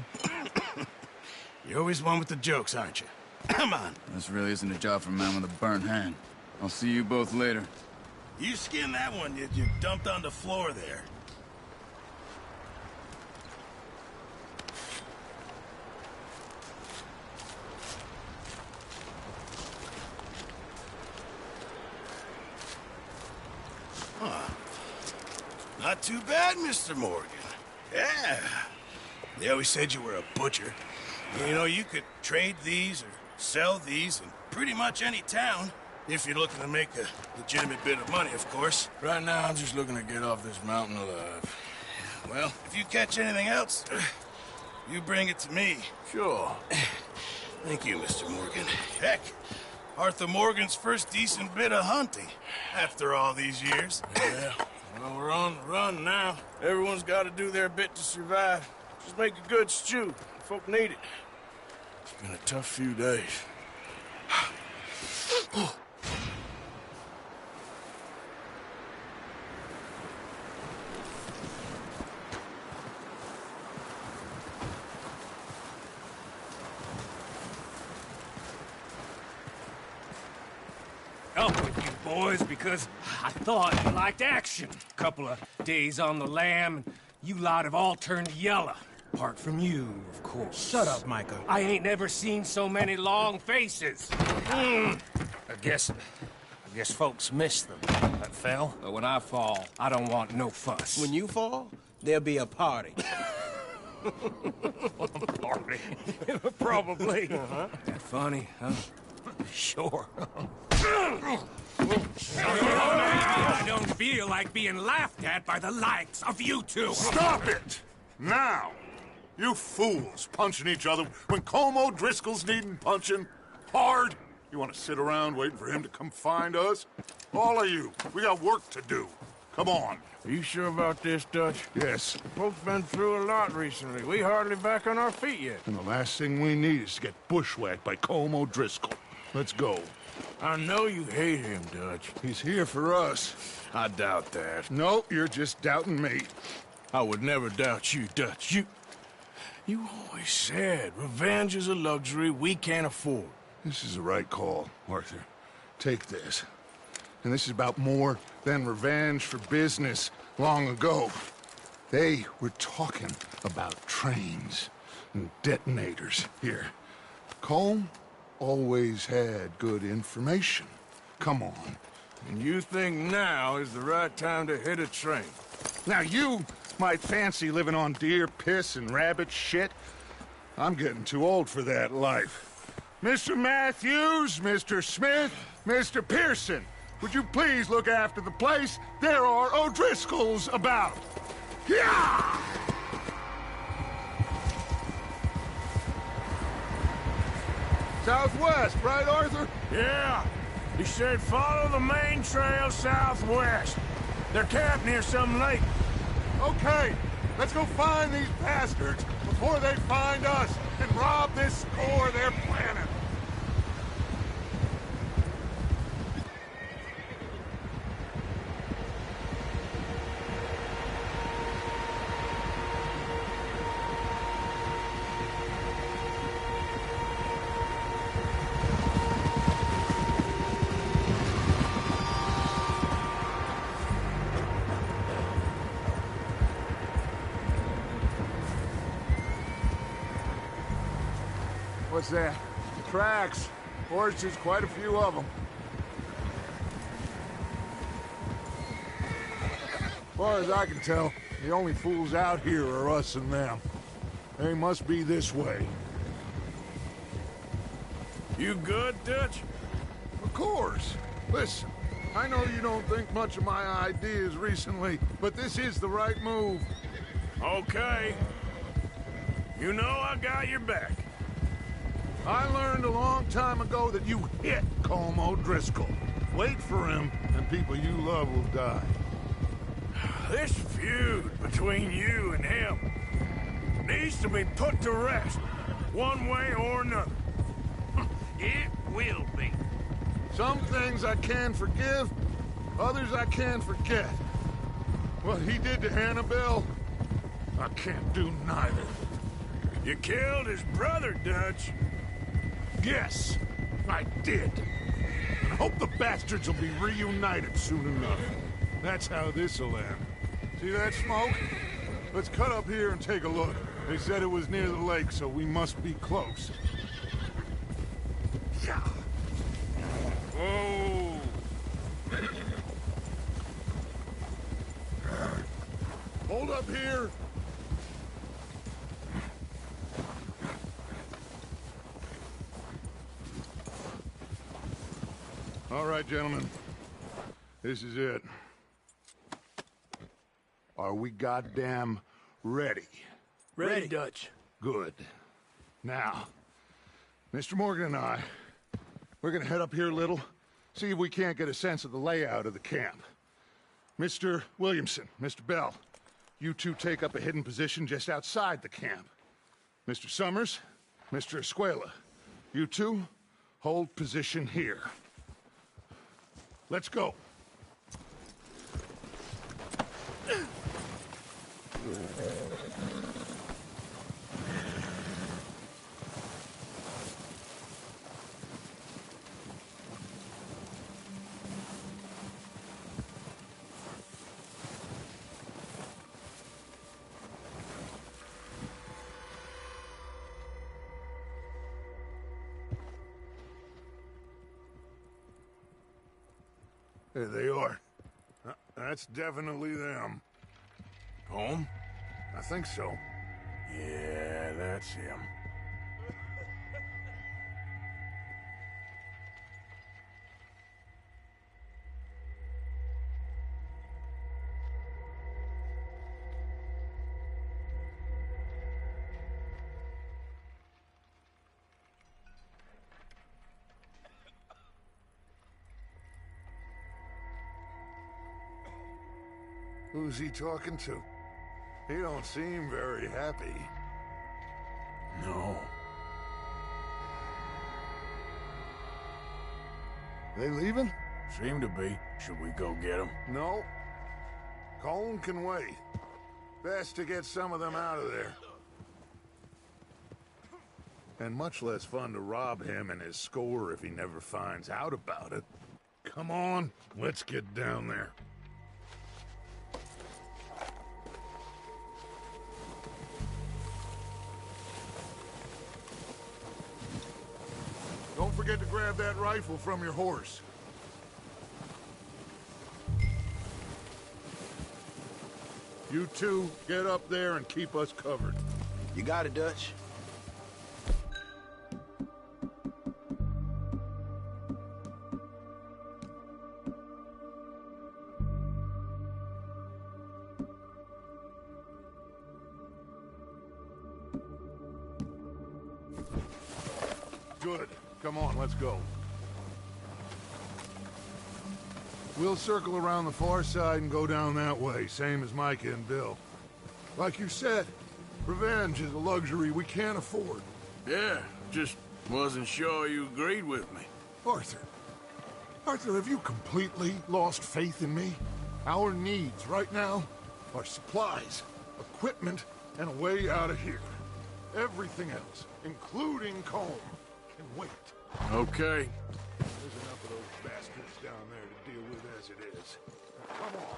You're always one with the jokes, aren't you? Come on. This really isn't a job for a man with a burnt hand. I'll see you both later. You skinned that one you dumped on the floor there. Huh. Not too bad, Mr. Morgan. Yeah. They always said you were a butcher. You know, you could trade these or sell these in pretty much any town. If you're looking to make a legitimate bit of money, of course. Right now, I'm just looking to get off this mountain alive. Well, if you catch anything else, you bring it to me. Sure. Thank you, Mr. Morgan. Heck, Arthur Morgan's first decent bit of hunting after all these years. Yeah, well, we're on the run now. Everyone's got to do their bit to survive. Just make a good stew. Folk need it. It's been a tough few days. Up with you boys because I thought you liked action. Couple of days on the lam, and you lot have all turned yellow. Apart from you, of course. Shut up, Micah. I ain't never seen so many long faces. I guess folks miss them. That fell. But when I fall, I don't want no fuss. When you fall, there'll be a party. A party? Probably. That funny, huh? Sure. I don't feel like being laughed at by the likes of you two. Stop it! Now! You fools punching each other when Colm O'Driscoll's needing punching. Hard! You want to sit around waiting for him to come find us? All of you, we got work to do. Come on. Are you sure about this, Dutch? Yes. Folks been through a lot recently. We hardly back on our feet yet. And the last thing we need is to get bushwhacked by Colm O'Driscoll. Let's go. I know you hate him, Dutch. He's here for us. I doubt that. No, you're just doubting me. I would never doubt you, Dutch. You always said revenge is a luxury we can't afford. This is the right call, Arthur. Take this. And this is about more than revenge for business. long ago. They were talking about trains and detonators here. Colm always had good information. Come on. And you think now is the right time to hit a train? Now you might fancy living on deer piss and rabbit shit. I'm getting too old for that life. Mr. Matthews, Mr. Smith, Mr. Pearson, would you please look after the place? There are O'Driscolls about. Yeah! Southwest, right, Arthur? Yeah. He said follow the main trail southwest. They're camped near some lake. Okay, let's go find these bastards before they find us and rob this score they're planning. What's that? Tracks. Horses, quite a few of them. As far as I can tell, the only fools out here are us and them. They must be this way. You good, Dutch? Of course. Listen, I know you don't think much of my ideas recently, but this is the right move. Okay. You know I got your back. I learned a long time ago that you hit Colm O'Driscoll. Wait for him, and people you love will die. This feud between you and him needs to be put to rest, one way or another. It will be. Some things I can forgive, others I can forget. What he did to Annabelle, I can't do neither. You killed his brother, Dutch. Yes, I did. I hope the bastards will be reunited soon enough. That's how this'll end. See that smoke? Let's cut up here and take a look. They said it was near the lake, so we must be close. Yeah. Whoa! Hold up here. All right, gentlemen. This is it. Are we goddamn ready? Ready, Dutch. Good. Now, Mr. Morgan and I, we're gonna head up here a little, see if we can't get a sense of the layout of the camp. Mr. Williamson, Mr. Bell, you two take up a hidden position just outside the camp. Mr. Summers, Mr. Escuela, you two hold position here. Let's go. There they are. That's definitely them. Home? I think so. Yeah, that's him. Who's he talking to? He don't seem very happy. No. They leaving? Seem to be. Should we go get them? No. Colm can wait. Best to get some of them out of there. And much less fun to rob him and his score if he never finds out about it. Come on, let's get down there. forget to grab that rifle from your horse. You two, get up there and keep us covered. You got it, Dutch. Good. Come on, let's go. We'll circle around the far side and go down that way, same as Micah and Bill. Like you said, revenge is a luxury we can't afford. Yeah, just wasn't sure you agreed with me. Arthur. Arthur, have you completely lost faith in me? Our needs right now are supplies, equipment, and a way out of here. Everything else, including Colm, can wait. Okay. There's enough of those bastards down there to deal with as it is. Now, come on.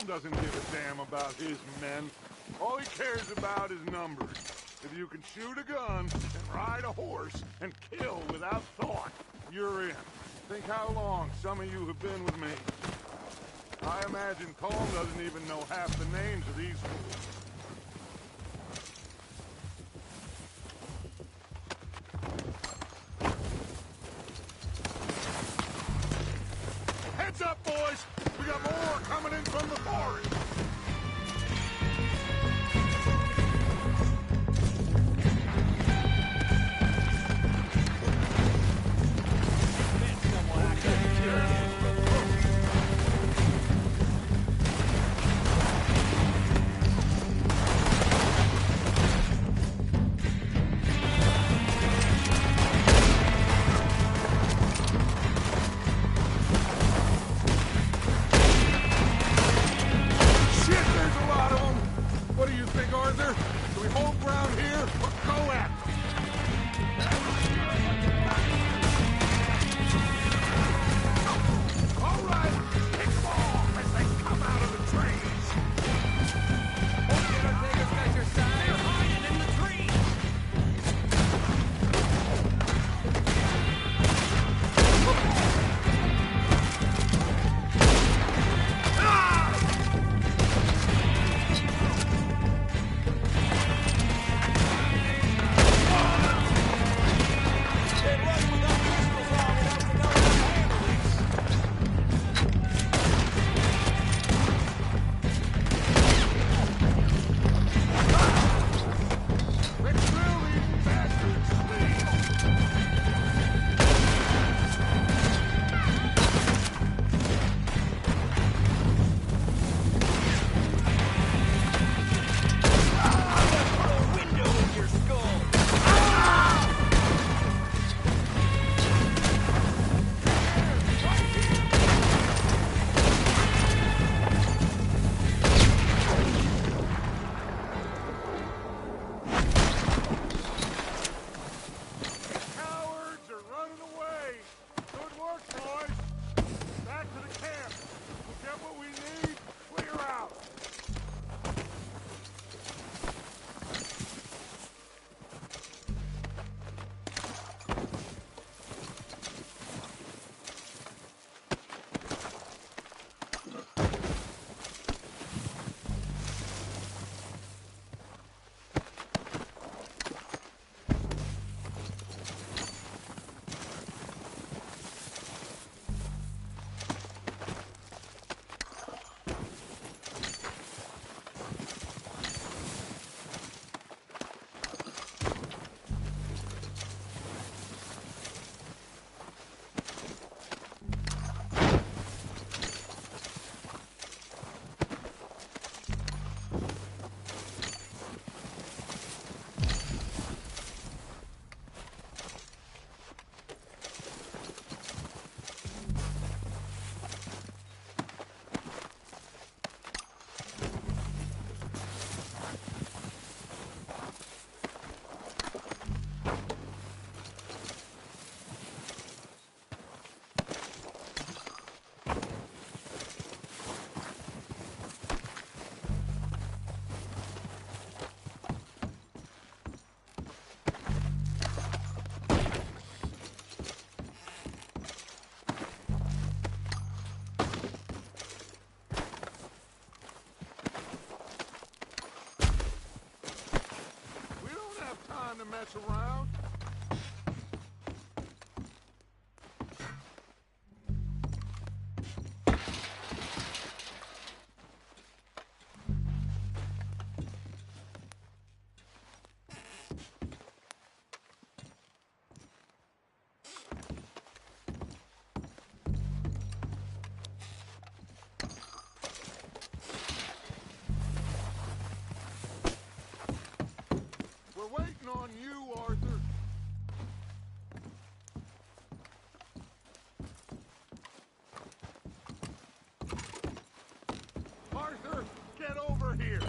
Doesn't give a damn about his men. All he cares about is numbers. If you can shoot a gun and ride a horse and kill without thought, you're in. Think how long some of you have been with me. I imagine Colm doesn't even know half the names of these fools. Heads up, boys! We got more coming in from the forest! gonna mess around. We're waiting on you, Arthur. Arthur, get over here.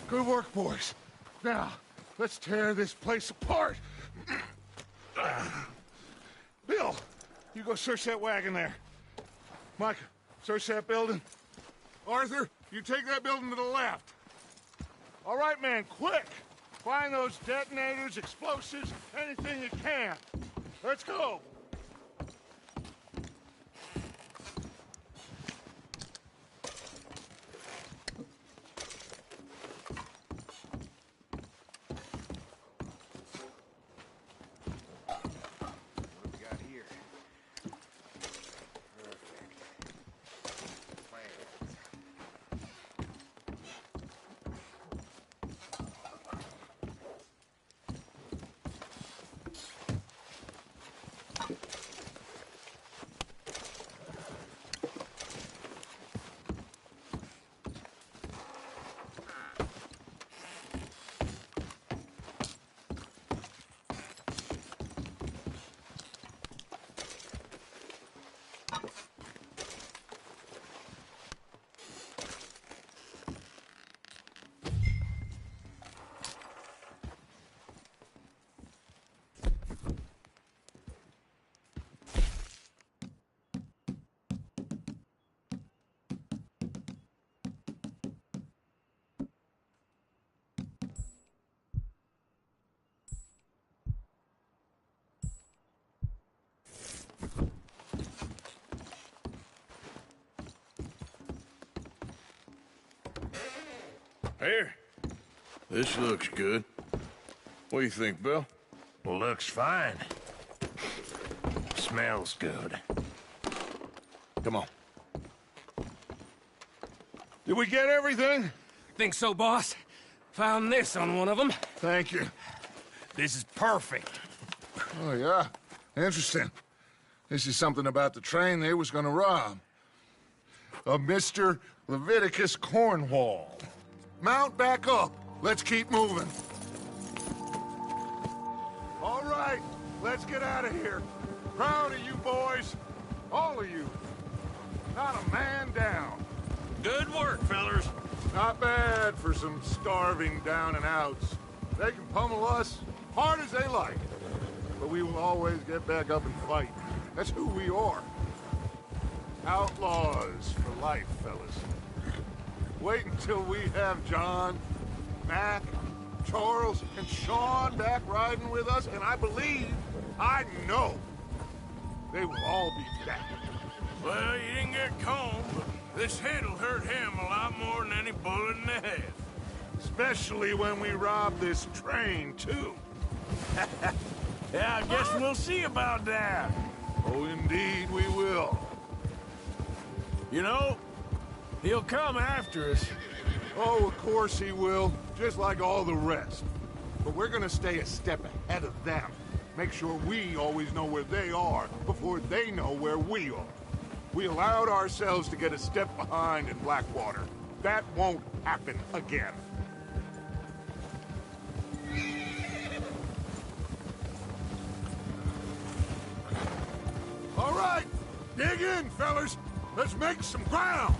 Good work, boys. Now, let's tear this place apart. Bill, you go search that wagon there. Mike, search that building. Arthur, you take that building to the left. All right, man, quick. Find those detonators, explosives, anything you can. Let's go. Here. This looks good. What do you think, Bill? Looks fine. Smells good. Come on. Did we get everything? Think so, boss. Found this on one of them. Thank you. This is perfect. Oh, yeah? Interesting. This is something about the train they was gonna rob. Of Mr. Leviticus Cornwall. Mount back up. Let's keep moving. All right, let's get out of here. Proud of you boys. All of you. Not a man down. Good work, fellers. Not bad for some starving down and outs. They can pummel us hard as they like. But we will always get back up and fight. That's who we are. Outlaws for life, fellas. Wait until we have John, Mac, Charles, and Sean back riding with us, and I know, they will all be back. Well, you didn't get Colm, but this hit'll hurt him a lot more than any bullet in the head. Especially when we rob this train, too. Yeah, I guess we'll see about that. Oh, indeed we will. You know, he'll come after us. Oh, of course he will, just like all the rest. But we're gonna stay a step ahead of them. Make sure we always know where they are before they know where we are. We allowed ourselves to get a step behind in Blackwater. That won't happen again. All right, dig in, fellas. Let's make some ground.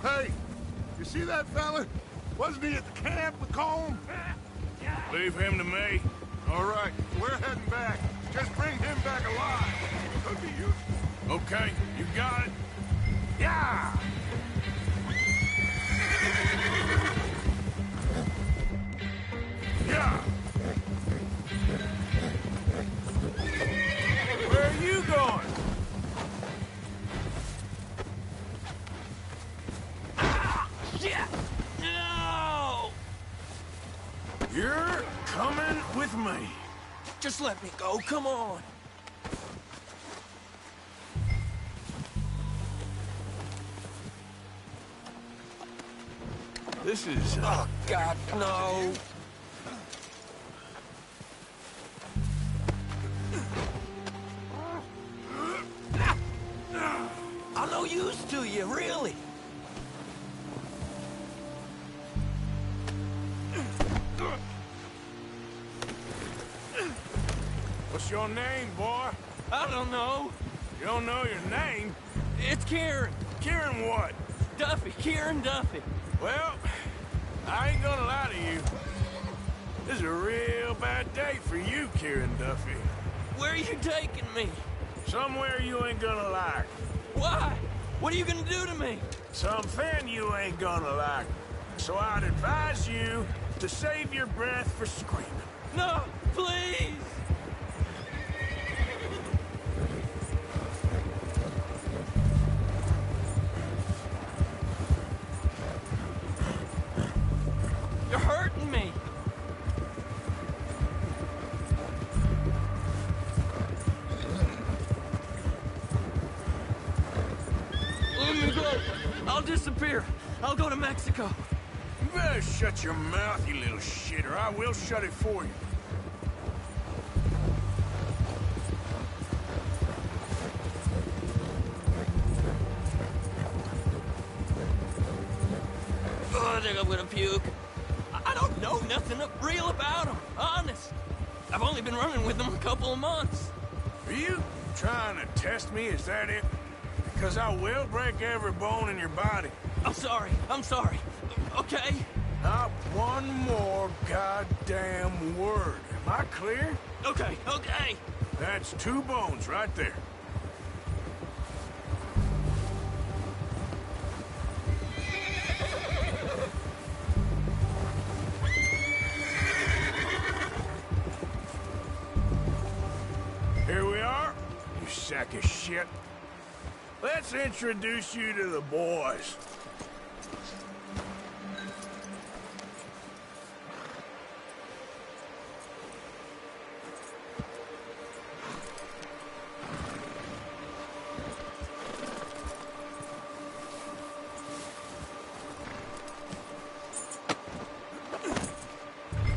Hey, you see that fella? Wasn't he at the camp with Colm? Leave him to me. All right, we're heading back. Just bring him back alive. Could be useful. Okay, you got it. Yeah! Yeah! Where are you going? Shit! No! You're coming with me. Just let me go, come on. This is... Oh, God, no. I'm no use to you, really. What's your name, boy? I don't know. You don't know your name? It's Kieran. Kieran what? Duffy, Kieran Duffy. Well, I ain't gonna lie to you. This is a real bad day for you, Kieran Duffy. Where are you taking me? Somewhere you ain't gonna like. Why? What are you gonna do to me? Something you ain't gonna like. So I'd advise you to save your breath for screaming. No, please! You're hurting me! Let me go! I'll disappear! I'll go to Mexico! You better shut your mouth, you little shit, or I will shut it for you. Oh, I think I'm gonna puke. I don't know nothing real about him, honest. I've only been running with him a couple of months. Are you trying to test me? Is that it? Because I will break every bone in your body. I'm sorry. Okay? Not one more goddamn word. Am I clear? Okay. That's 2 bones right there. Here we are, you sack of shit. Let's introduce you to the boys.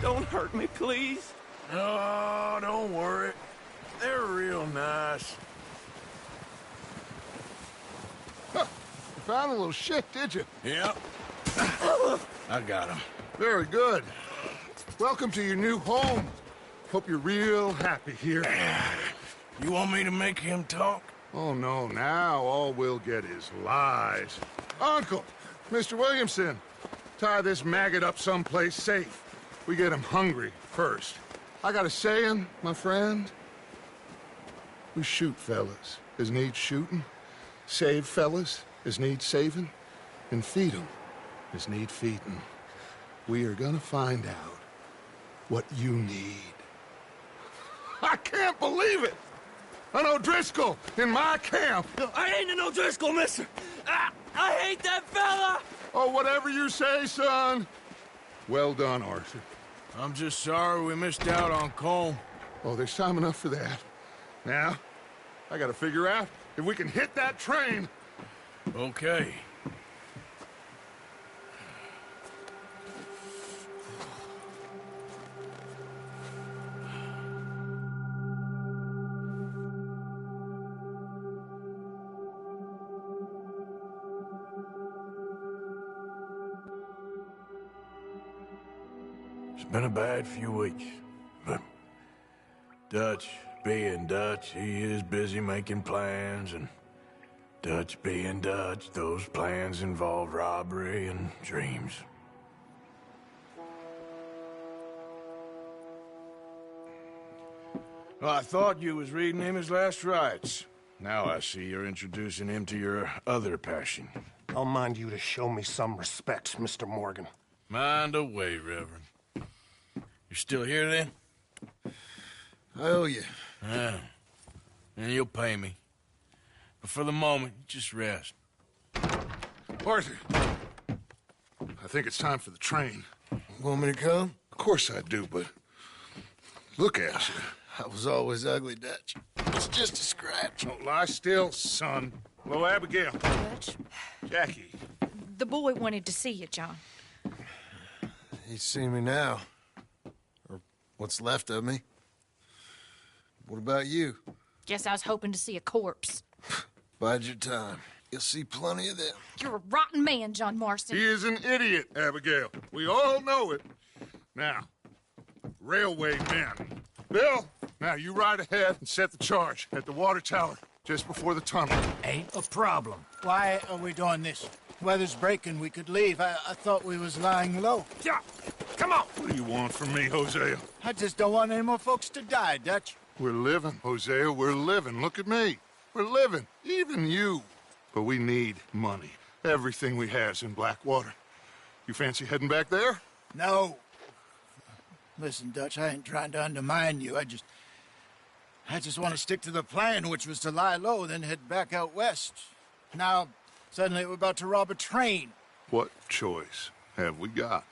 Don't hurt me, please. No, don't worry. They're real nice. Huh. You found a little shit, did you? Yep. I got him. Very good. Welcome to your new home. Hope you're real happy here. You want me to make him talk? Oh, no. Now all we'll get is lies. Uncle, Mr. Williamson, tie this maggot up someplace safe. We get him hungry first. I got a saying, my friend. We shoot fellas as need shooting, save fellas as need saving, and feed them as need feeding. We are gonna find out what you need. I can't believe it! An O'Driscoll in my camp! I ain't an O'Driscoll, mister! I hate that fella! Oh, whatever you say, son. Well done, Arthur. I'm just sorry we missed out on Colm. Oh, there's time enough for that. Now, I gotta figure out if we can hit that train. Okay. It's been a bad few weeks, but Dutch being Dutch, he is busy making plans, and Dutch being Dutch, those plans involve robbery and dreams. Well, I thought you was reading him his last rites. Now I see you're introducing him to your other passion. I'll mind you to show me some respect, Mr. Morgan. Mind away, Reverend. You still here, then? I owe you. Yeah. And you'll pay me. But for the moment, just rest. Arthur, I think it's time for the train. Want me to come? Of course I do, but look at you. I was always ugly, Dutch. It's just a scratch. Don't lie still, son. Hello, Abigail. Dutch, Jackie. the boy wanted to see you, John. He's seen me now. Or what's left of me. What about you? Guess I was hoping to see a corpse. Bide your time. You'll see plenty of them. You're a rotten man, John Marston. He is an idiot, Abigail. We all know it. Now, railway men. Bill, now you ride ahead and set the charge at the water tower just before the tunnel. Ain't a problem. Why are we doing this? Weather's breaking. We could leave. I thought we was lying low. Yeah, come on. What do you want from me, Hosea? I just don't want any more folks to die, Dutch. We're living, Hosea. We're living. Look at me. We're living. Even you. But we need money. Everything we has in Blackwater. You fancy heading back there? No. Listen, Dutch, I ain't trying to undermine you. I just want to stick to the plan, which was to lie low, then head back out west. Now, suddenly we're about to rob a train. What choice have we got?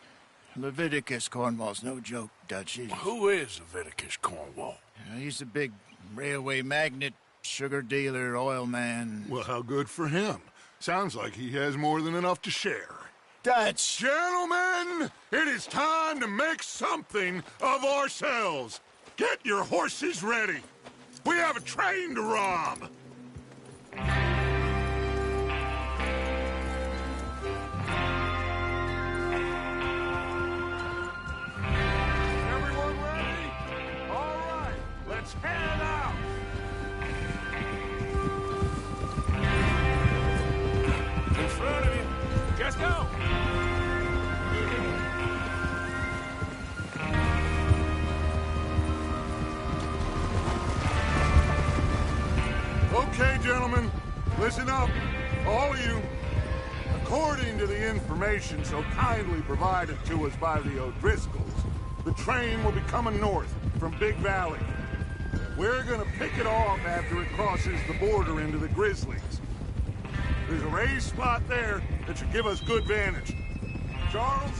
Leviticus Cornwall's no joke, Dutch. Who is Leviticus Cornwall? He's a big railway magnate, sugar dealer, oil man. Well, how good for him. Sounds like he has more than enough to share. Dutch! Gentlemen, it is time to make something of ourselves. Get your horses ready. We have a train to rob. Everyone ready? All right, let's head out. In front of you. Just go. Okay, gentlemen, listen up, all of you. According to the information so kindly provided to us by the O'Driscolls, the train will be coming north from Big Valley. We're gonna pick it off after it crosses the border into the Grizzlies. There's a raised spot there that should give us good vantage. Charles,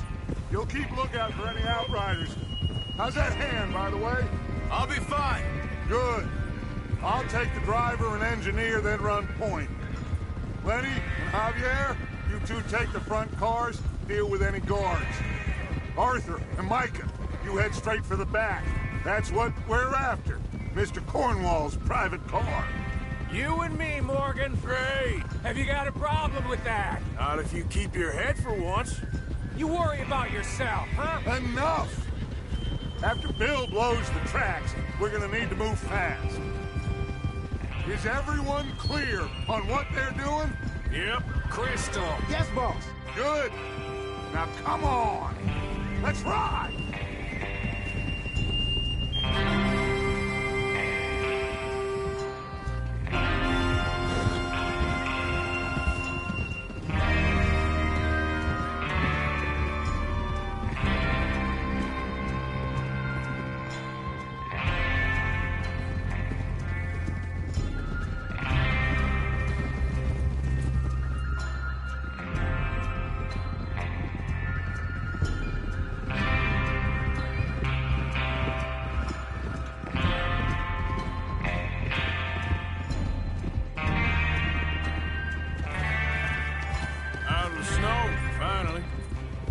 you'll keep lookout for any outriders. How's that hand, by the way? I'll be fine. Good. I'll take the driver and engineer, then run point. Lenny and Javier, you two take the front cars, deal with any guards. Arthur and Micah, you head straight for the back. That's what we're after. Mr. Cornwall's private car. You and me, Morgan. Great. Have you got a problem with that? Not if you keep your head for once. You worry about yourself, huh? Enough! After Bill blows the tracks, we're gonna need to move fast. Is everyone clear on what they're doing? Yep. Crystal. Yes, boss. Good. Now come on. Let's ride!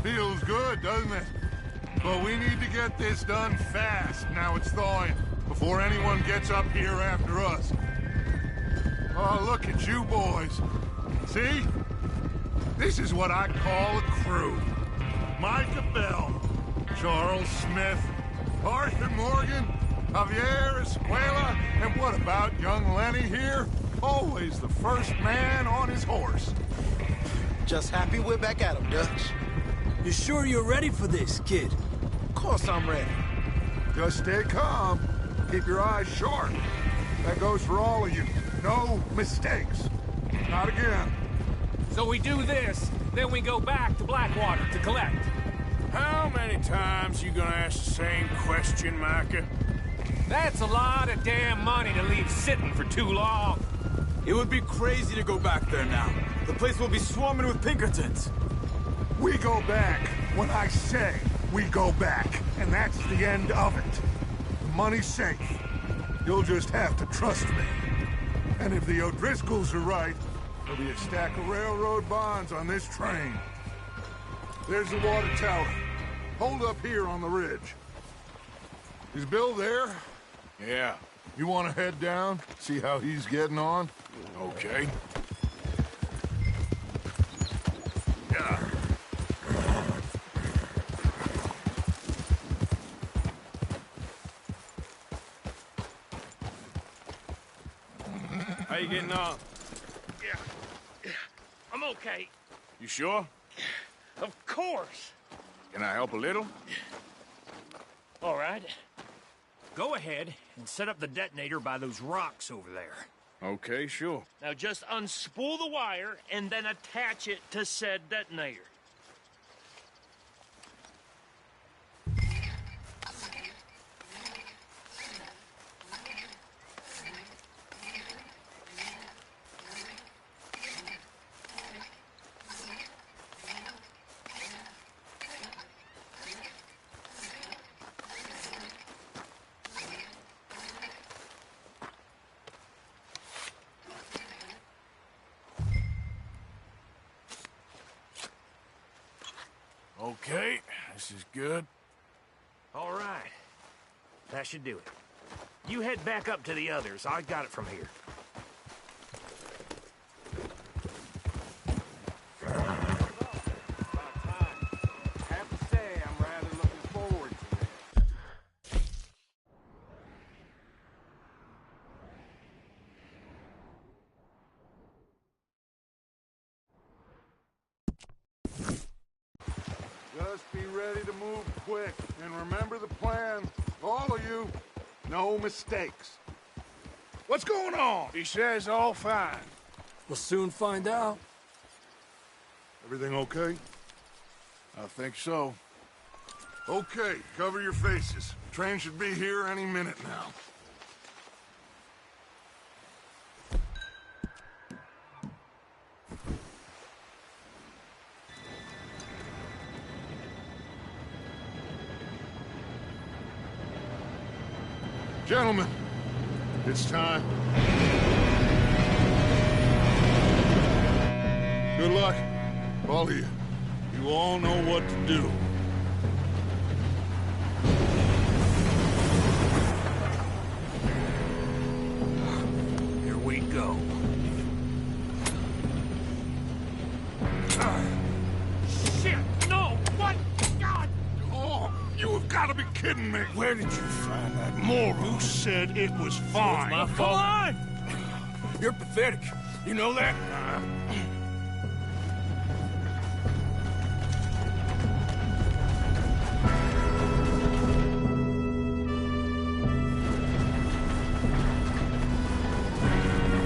Feels good, doesn't it? But we need to get this done fast, now it's thawing, before anyone gets up here after us. Oh, look at you boys. See? This is what I call a crew. Micah Bell, Charles Smith, Arthur Morgan, Javier Escuela, and what about young Lenny here? Always the first man on his horse. Just happy we're back at him, Dutch. You sure you're ready for this, kid? Of course I'm ready. Just stay calm. Keep your eyes sharp. That goes for all of you. No mistakes. Not again. So we do this, then we go back to Blackwater to collect. How many times you gonna ask the same question, Micah? That's a lot of damn money to leave sitting for too long. It would be crazy to go back there now. The place will be swarming with Pinkertons. We go back when I say we go back, and that's the end of it. The money's safe. You'll just have to trust me. And if the O'Driscolls are right, there'll be a stack of railroad bonds on this train. There's the water tower. Hold up here on the ridge. Is Bill there? Yeah. You want to head down, see how he's getting on? Okay. How you getting on? Yeah. I'm okay. You sure? Of course. Can I help a little? All right. Go ahead and set up the detonator by those rocks over there. Okay, sure. Now just unspool the wire and then attach it to said detonator. Okay, this is good. All right. That should do it. You head back up to the others. I got it from here. Just be ready to move quick. And remember the plan. All of you, no mistakes. What's going on? He says all fine. We'll soon find out. Everything okay? I think so. Okay, cover your faces. Train should be here any minute now. Gentlemen, it's time. Good luck, all of you. You all know what to do. be kidding me. Where did you find that moron? Who said it was fine? My Come fault. on! You're pathetic. You know that?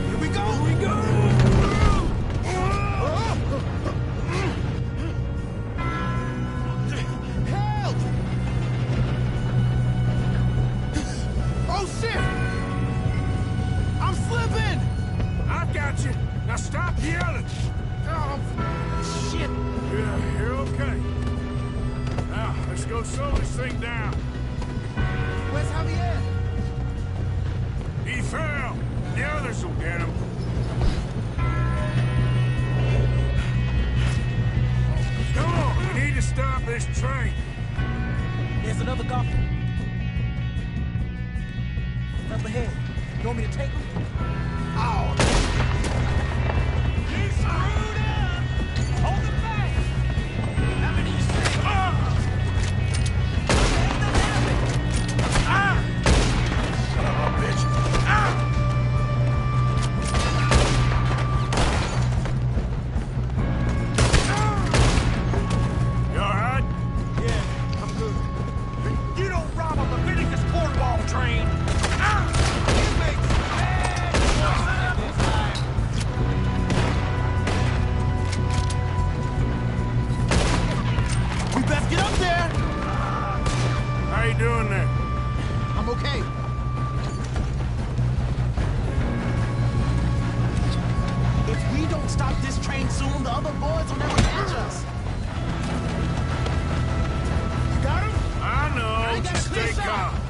Here we go! Here we go! Help! Oh, shit! I'm slipping! I've got you. Now stop yelling. Oh, shit! Yeah, you're okay. Now, let's go slow this thing down. Where's Javier? He fell. The others will get him. Come on, we need to stop this train. There's another coffin. Up ahead. You want me to take him? Oh! You screwed up! Hold it back! How many you say? Son of a bitch! You all right? Yeah, I'm good. You don't rob a Leviticus cornball train! We best get up there! How you doing there? I'm okay. If we don't stop this train soon, the other boys will never catch us. You got him? I know. ain't got a Just clear stay shot. calm.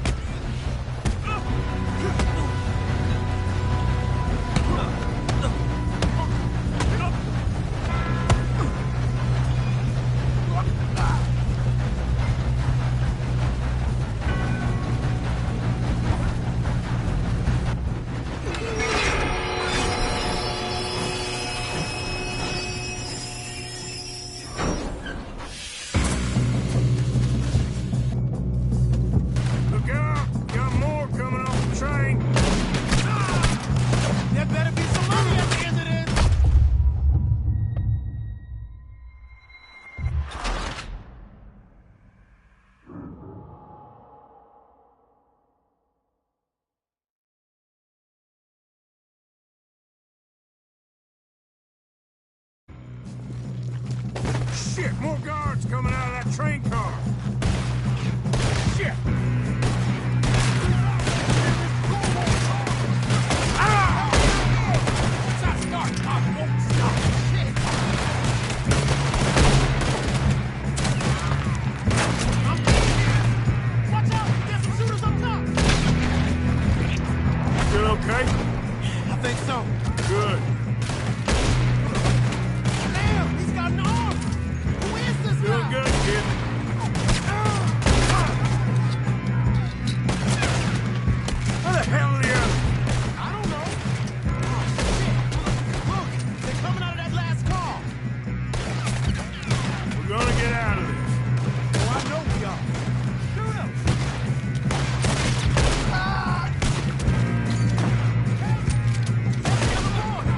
Look out! Got more coming off the train. There better be some money at the end of this. Shit, more guards coming out of that train car. Shit! Watch out! There's some shooters up top! Still okay? I think so. Good. Damn! He's got an arm! Who is this Doing guy? good, kid. Where the hell are the others? I don't know. Oh, shit. Look, they're coming out of that last car. We're gonna get out of this. Oh, I know we are. Shoot him! Ah! That's the other boys.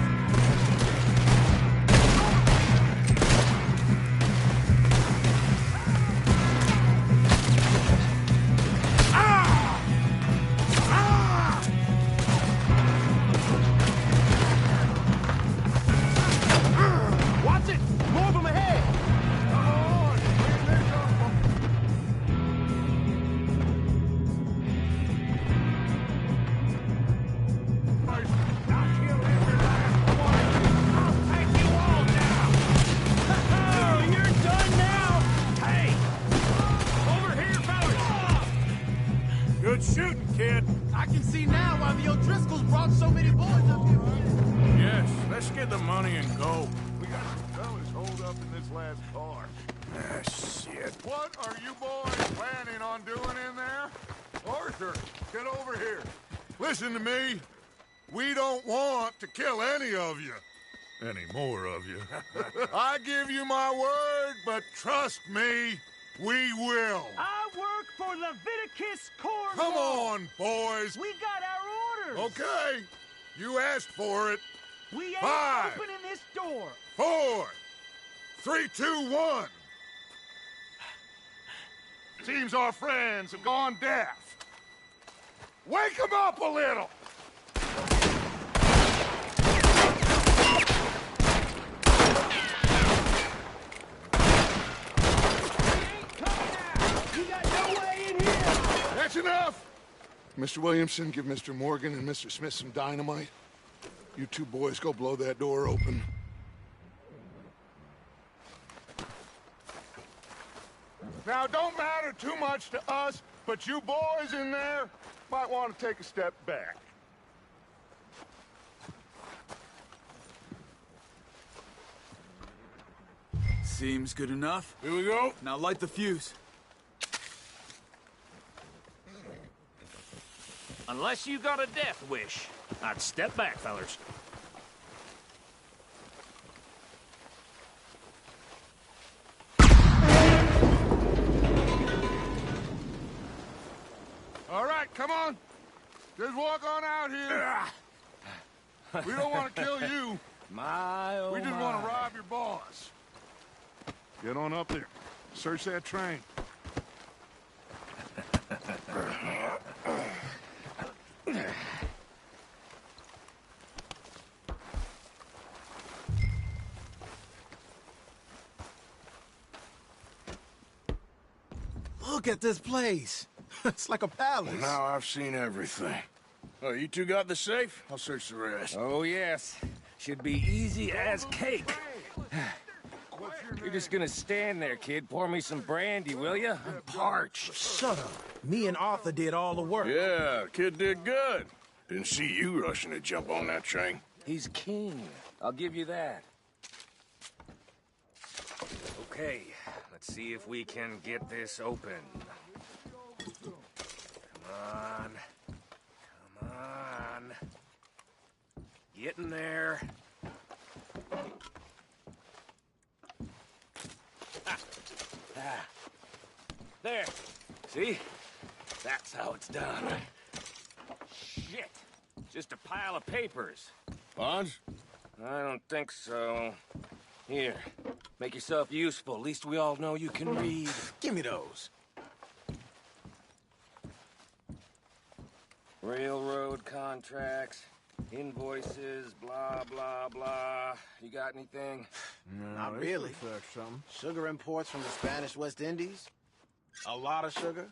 Watch it! More of them ahead! Good shooting, kid. I can see now why the O'Driscolls brought so many boys up here. Yes, let's get the money and go. We got some fellas holed up in this last car. Ah, shit. What are you boys planning on doing in there? Arthur, get over here. Listen to me. We don't want to kill any of you. Any more of you. I give you my word, but trust me, we will. I work for Leviticus Cornwall! Come on, boys! We got our orders! Okay, you asked for it. We ain't 5, opening this door! 4, 3, 2, 1. Seems our friends have gone deaf. Wake them up a little! That's enough! Mr. Williamson, give Mr. Morgan and Mr. Smith some dynamite. You two boys go blow that door open. Now, it don't matter too much to us, but you boys in there might want to take a step back. Seems good enough. Here we go. Now light the fuse. Unless you got a death wish, I'd step back, fellers. All right, come on. Just walk on out here. We don't want to kill you. My, oh We just my. want to rob your boss. Get on up there. Search that train. Look at this place. It's like a palace. Well, now I've seen everything. Oh, you two got the safe? I'll search the rest. Oh, yes. Should be easy as cake. You're just gonna stand there, kid. Pour me some brandy, will you? I'm parched. Shut up. Me and Arthur did all the work. Yeah, kid did good. Didn't see you rushing to jump on that train. He's keen. I'll give you that. Okay, let's see if we can get this open. Come on. Come on. Get in there. There. See? That's how it's done. Shit. Just a pile of papers. Bonds? I don't think so. Here. Make yourself useful. At least we all know you can read. Give me those. Railroad contracts, invoices, blah, blah, blah. You got anything? Not really. Sugar imports from the Spanish West Indies. A lot of sugar.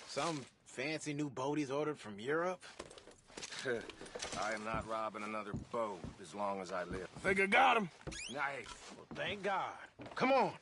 Some fancy new boat he's ordered from Europe. I am not robbing another boat as long as I live. I think I got him. Nice. Well, thank God. Come on.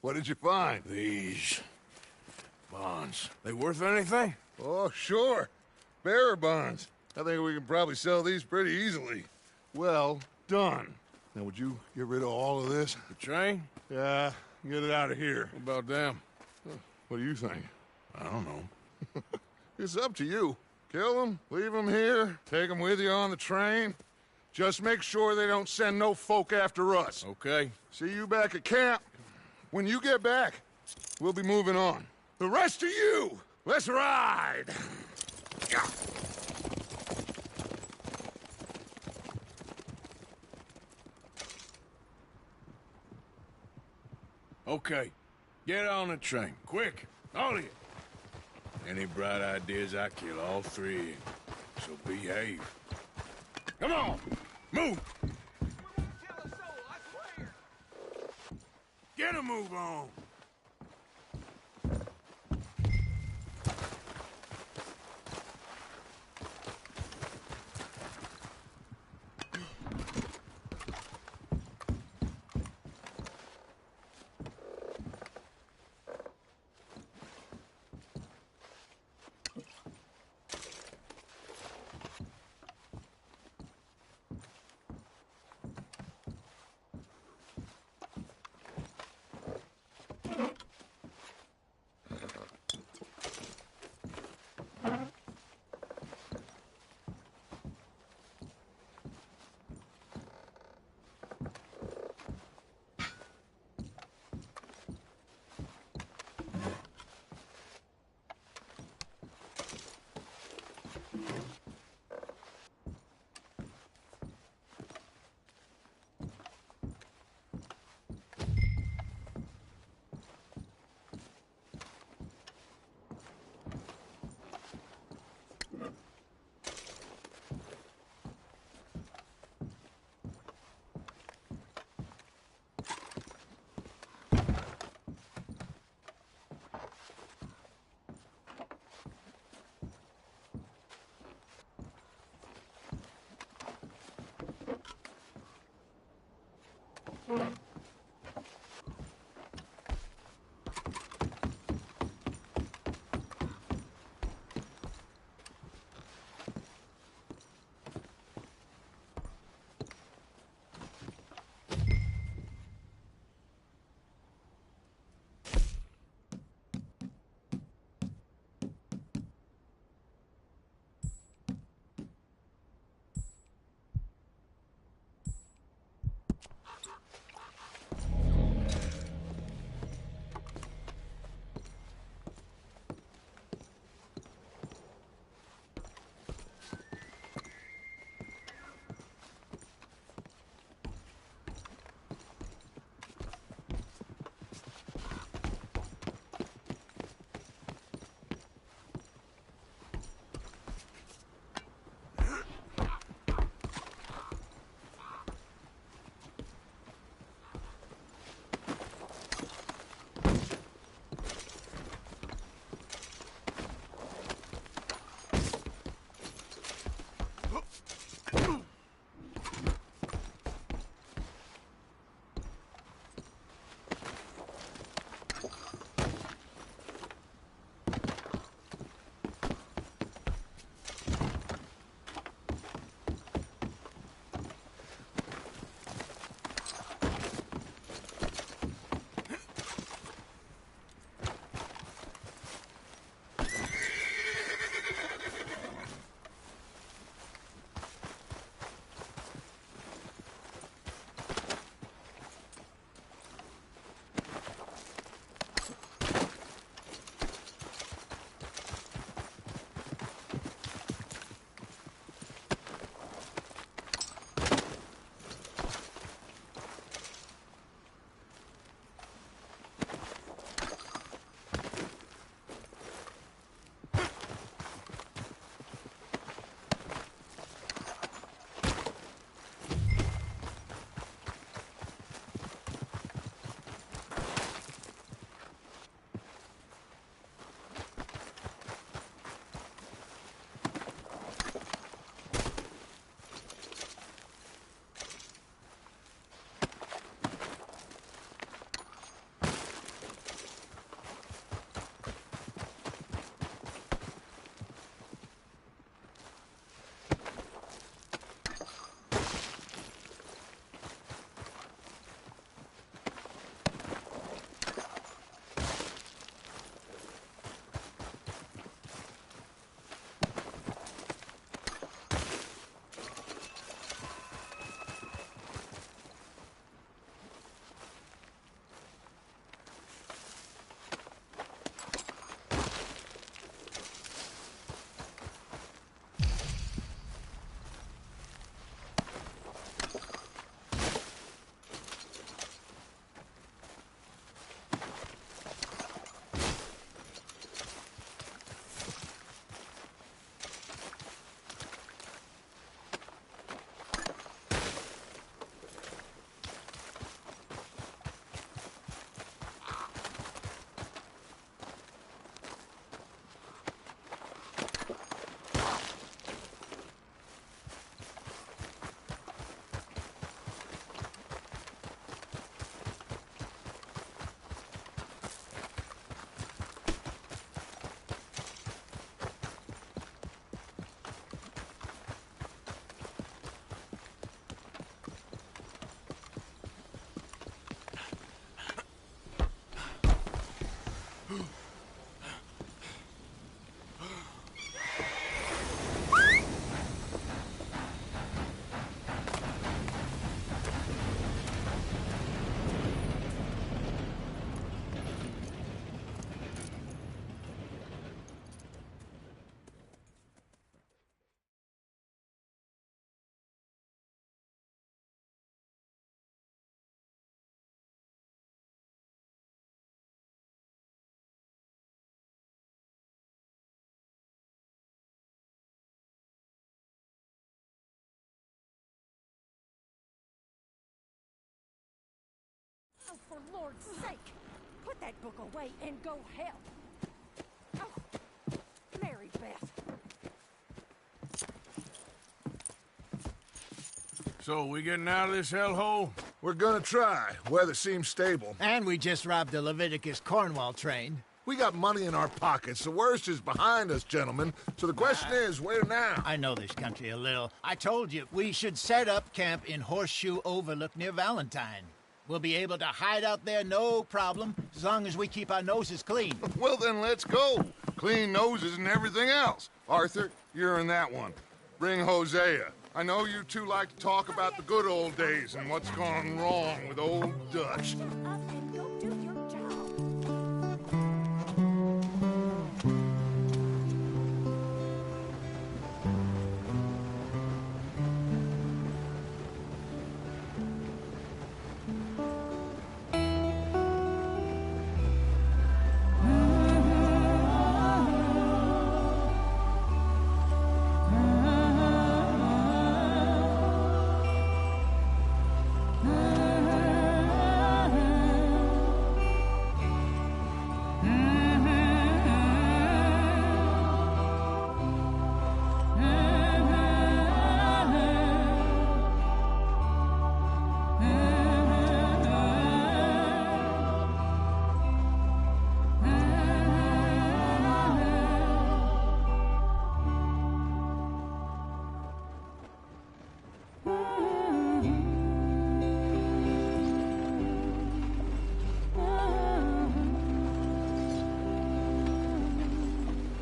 What did you find? These bonds. They worth anything? Oh, sure. Bearer bonds. I think we can probably sell these pretty easily. Well done. Now, would you get rid of all of this? The train? Yeah, get it out of here. What about them? What do you think? I don't know. It's up to you. Kill them, leave them here, take them with you on the train. Just make sure they don't send no folk after us. Okay. See you back at camp. When you get back, we'll be moving on. The rest of you, let's ride! Okay. Get on the train. Quick. All of you. Any bright ideas, I kill all three of you. So behave. Come on! Move! Get a move on! Oh, for Lord's sake! Put that book away and go help! Oh, Mary Beth. So, we getting out of this hellhole? We're gonna try. Weather seems stable. And we just robbed the Leviticus Cornwall train. We got money in our pockets. The worst is behind us, gentlemen. So the question is, where now? I know this country a little. I told you, we should set up camp in Horseshoe Overlook near Valentine. We'll be able to hide out there, no problem, as long as we keep our noses clean. Well, then let's go. Clean noses and everything else. Arthur, you're in that one. Bring Hosea. I know you two like to talk about the good old days and what's gone wrong with old Dutch.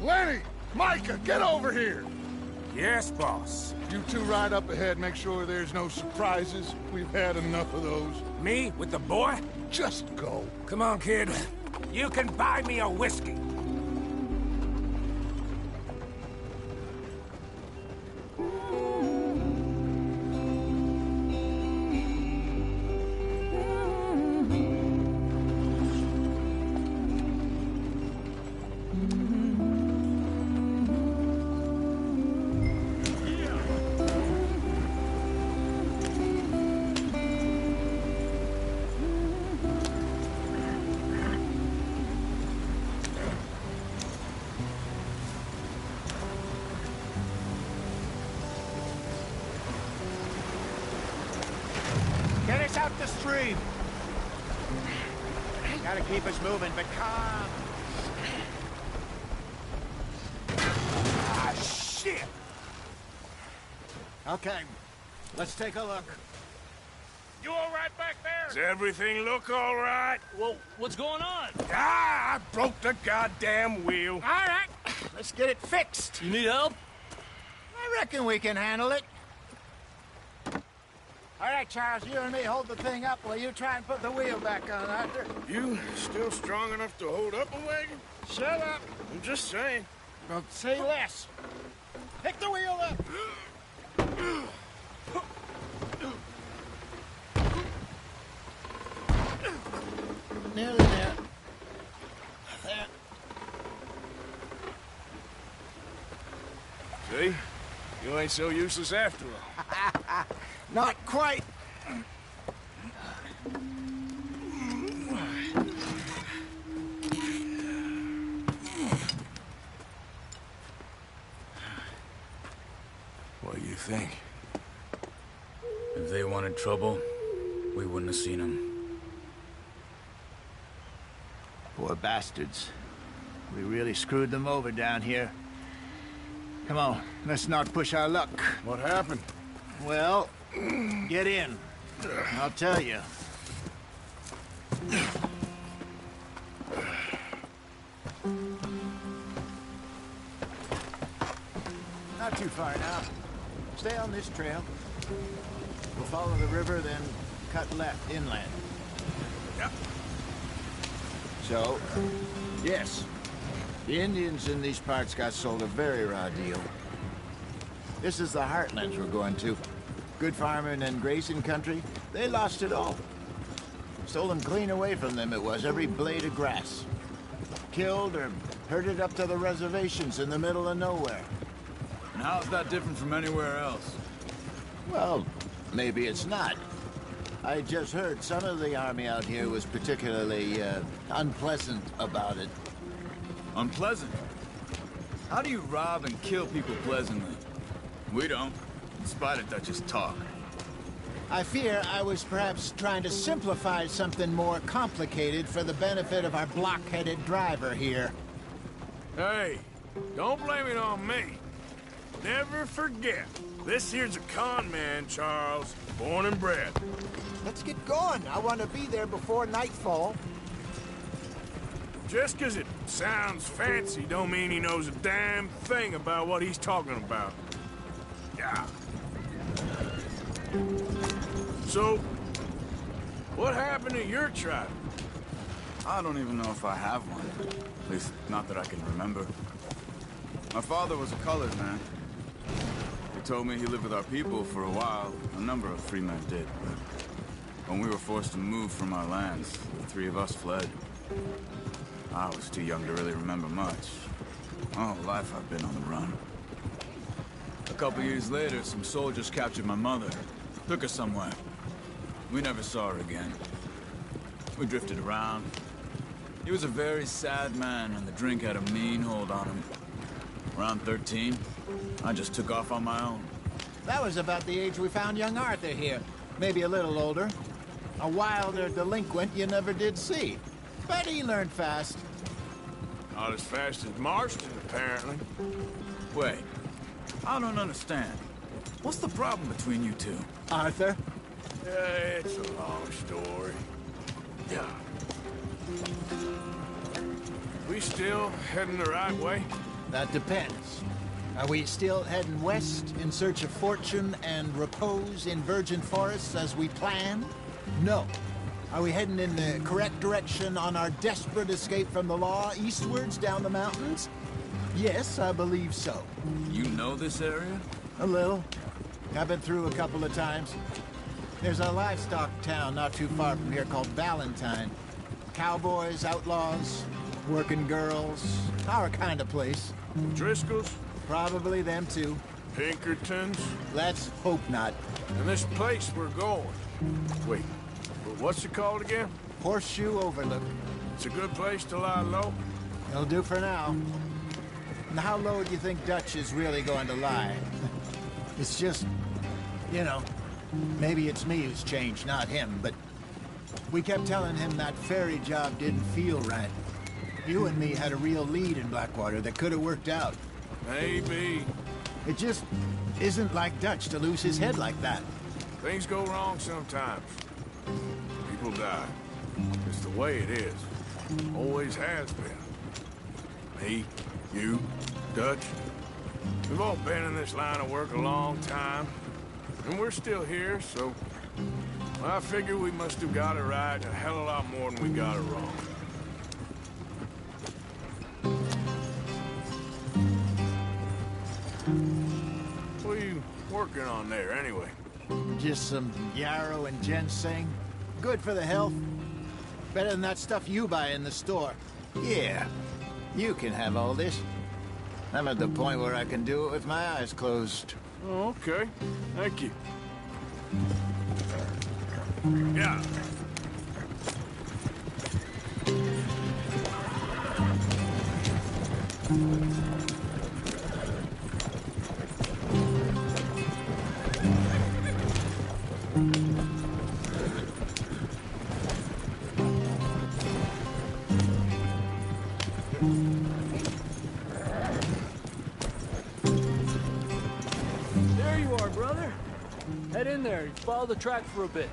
Lenny! Micah, get over here! Yes, boss. You two ride up ahead, make sure there's no surprises. We've had enough of those. Me? With the boy? Just go. Come on, kid. You can buy me a whiskey. Get us out the stream. Gotta keep us moving, but calm. Ah, shit! Okay, let's take a look. You all right back there? Does everything look all right? Well, what's going on? Ah, I broke the goddamn wheel. All right, let's get it fixed. You need help? I reckon we can handle it. All right, Charles, you and me hold the thing up while you try and put the wheel back on, Arthur. You still strong enough to hold up a wagon? Shut up. I'm just saying. Don't say less. Pick the wheel up. Nearly there. There. See? You ain't so useless after all. Not quite. What do you think? If they wanted trouble, we wouldn't have seen them. Poor bastards. We really screwed them over down here. Come on, let's not push our luck. What happened? Well, get in. I'll tell you. Not too far now. Stay on this trail. We'll follow the river, then cut left inland. Yep. So, yes, the Indians in these parts got sold a very raw deal. This is the heartlands we're going to. Good farming and grazing country, they lost it all. Stolen clean away from them it was, every blade of grass. Killed or herded up to the reservations in the middle of nowhere. And how's that different from anywhere else? Well, maybe it's not. I just heard some of the army out here was particularly, unpleasant about it. Unpleasant? How do you rob and kill people pleasantly? We don't, in spite of Dutch's talk. I fear I was perhaps trying to simplify something more complicated for the benefit of our block-headed driver here. Hey, don't blame it on me. Never forget, this here's a con man, Charles, born and bred. Let's get going. I want to be there before nightfall. Just 'cause it sounds fancy don't mean he knows a damn thing about what he's talking about. Yeah. So, what happened to your tribe? I don't even know if I have one. At least, not that I can remember. My father was a colored man. He told me he lived with our people for a while. A number of free men did, but when we were forced to move from our lands, the three of us fled. I was too young to really remember much. My whole life I've been on the run. A couple years later, some soldiers captured my mother. Took her somewhere. We never saw her again. We drifted around. He was a very sad man, and the drink had a mean hold on him. Around 13, I just took off on my own. That was about the age we found young Arthur here. Maybe a little older. A wilder delinquent you never did see. But he learned fast. Not as fast as Marston, apparently. Wait, I don't understand. What's the problem between you two? Arthur? Yeah, it's a long story. Yeah. We still heading the right way? That depends. Are we still heading west in search of fortune and repose in virgin forests as we planned? No. Are we heading in the correct direction on our desperate escape from the law eastwards down the mountains? Yes, I believe so. You know this area? A little. I've been through a couple of times. There's a livestock town not too far from here called Valentine. Cowboys, outlaws, working girls, our kind of place. Driscolls? Probably them too. Pinkertons? Let's hope not. And this place we're going. Wait, what's it called again? Horseshoe Overlook. It's a good place to lie low? It'll do for now. And how low do you think Dutch is really going to lie? It's just, you know, maybe it's me who's changed, not him, but we kept telling him that ferry job didn't feel right. You and me had a real lead in Blackwater that could have worked out. Maybe. It just isn't like Dutch to lose his head like that. Things go wrong sometimes. People die. It's the way it is. Always has been. Me, you, Dutch. We've all been in this line of work a long time. And we're still here, so I figure we must have got it right a hell of a lot more than we got it wrong. What are you working on there, anyway? Just some yarrow and ginseng. Good for the health. Better than that stuff you buy in the store. Yeah, you can have all this. I'm at the point where I can do it with my eyes closed. Oh, okay. Thank you. Yeah. There you are, brother. Head in there. Follow the track for a bit.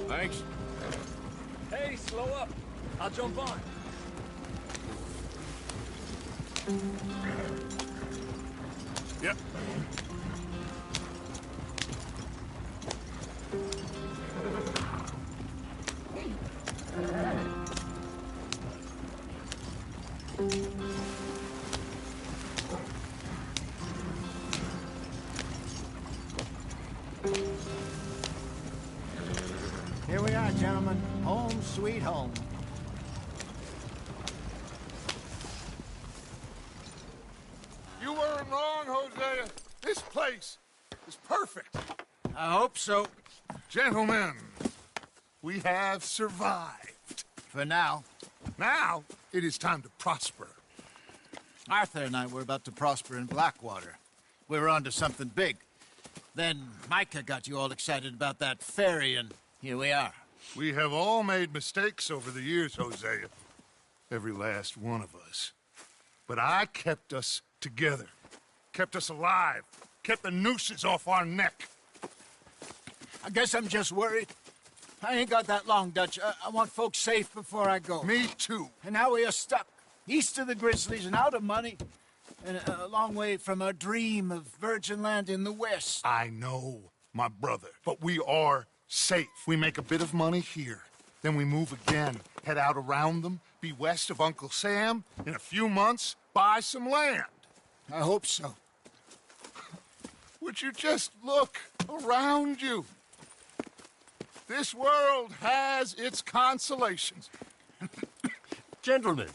Thanks. Hey, slow up. I'll jump on. Yep. Here we are, gentlemen. Home sweet home. You weren't wrong, Hosea. This place is perfect. I hope so. Gentlemen, we have survived. For now. Now, it is time to prosper. Arthur and I were about to prosper in Blackwater. We were onto something big. Then Micah got you all excited about that ferry, and here we are. We have all made mistakes over the years, Hosea. Every last one of us. But I kept us together. Kept us alive. Kept the nooses off our neck. I guess I'm just worried. I ain't got that long, Dutch. I want folks safe before I go. Me too. And now we are stuck, east of the Grizzlies and out of money, and a long way from our dream of virgin land in the west. I know, my brother, but we are safe. We make a bit of money here. Then we move again, head out around them, be west of Uncle Sam, in a few months, buy some land. I hope so. Would you just look around you? This world has its consolations. Gentlemen,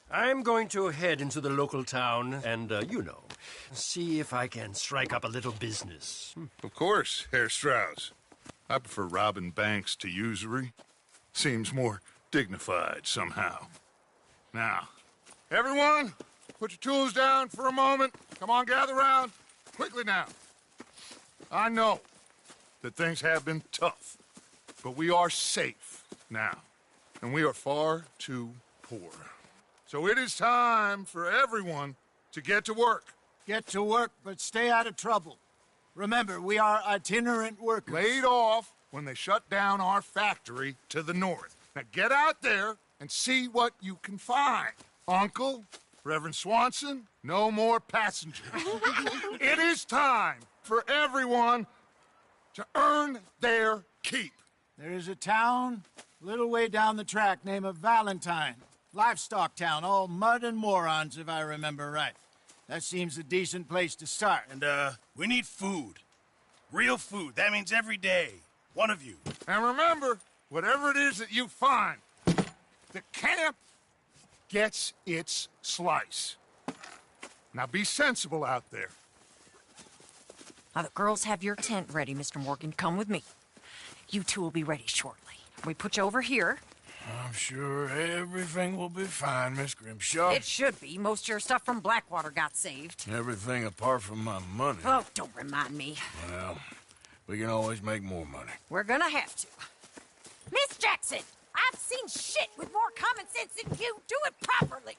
I'm going to head into the local town and, see if I can strike up a little business. Of course, Herr Strauss. I prefer robbing banks to usury. Seems more dignified somehow. Now, everyone, put your tools down for a moment. Come on, gather round. Quickly now. I know that things have been tough, but we are safe now, and we are far too poor. So it is time for everyone to get to work. Get to work, but stay out of trouble. Remember, we are itinerant workers. Laid off when they shut down our factory to the north. Now get out there and see what you can find. Uncle, Reverend Swanson, no more passengers. It is time for everyone to earn their keep. There is a town a little way down the track named Valentine. Livestock town, all mud and morons, if I remember right. That seems a decent place to start. And, we need food. Real food. That means every day. One of you. And remember, whatever it is that you find, the camp gets its slice. Now be sensible out there. Now, the girls have your tent ready, Mr. Morgan. Come with me. You two will be ready shortly. We put you over here. I'm sure everything will be fine, Miss Grimshaw. It should be. Most of your stuff from Blackwater got saved. Everything apart from my money. Oh, don't remind me. Well, we can always make more money. We're gonna have to. Miss Jackson, I've seen shit with more common sense than you. Do it properly.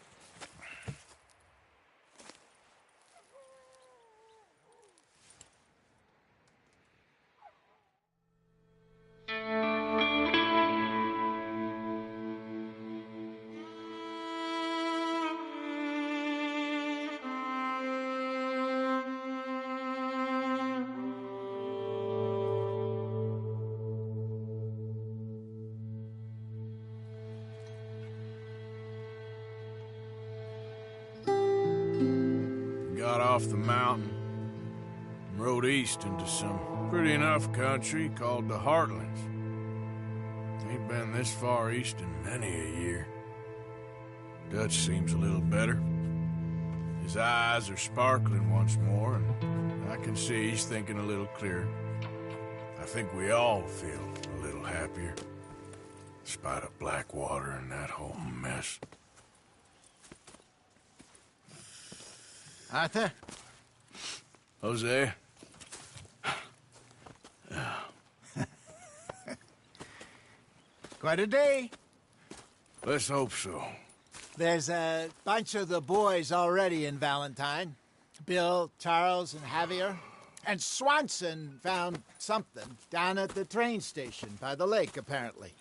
Got off the mountain and rode east into some pretty enough country called the Heartlands. Ain't been this far east in many a year. Dutch seems a little better. His eyes are sparkling once more, and I can see he's thinking a little clearer. I think we all feel a little happier, in spite of Blackwater and that whole mess. Arthur? Jose? Quite a day. Let's hope so. There's a bunch of the boys already in Valentine. Bill, Charles, and Javier. And Swanson found something down at the train station by the lake, apparently.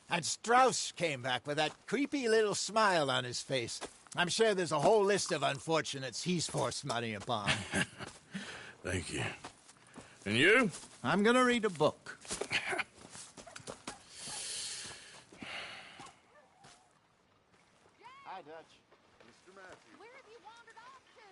And Strauss came back with that creepy little smile on his face. I'm sure there's a whole list of unfortunates he's forced money upon. Thank you. And you? I'm gonna read a book. Hi, Dutch. Mr. Matthews. Where have you wandered off to?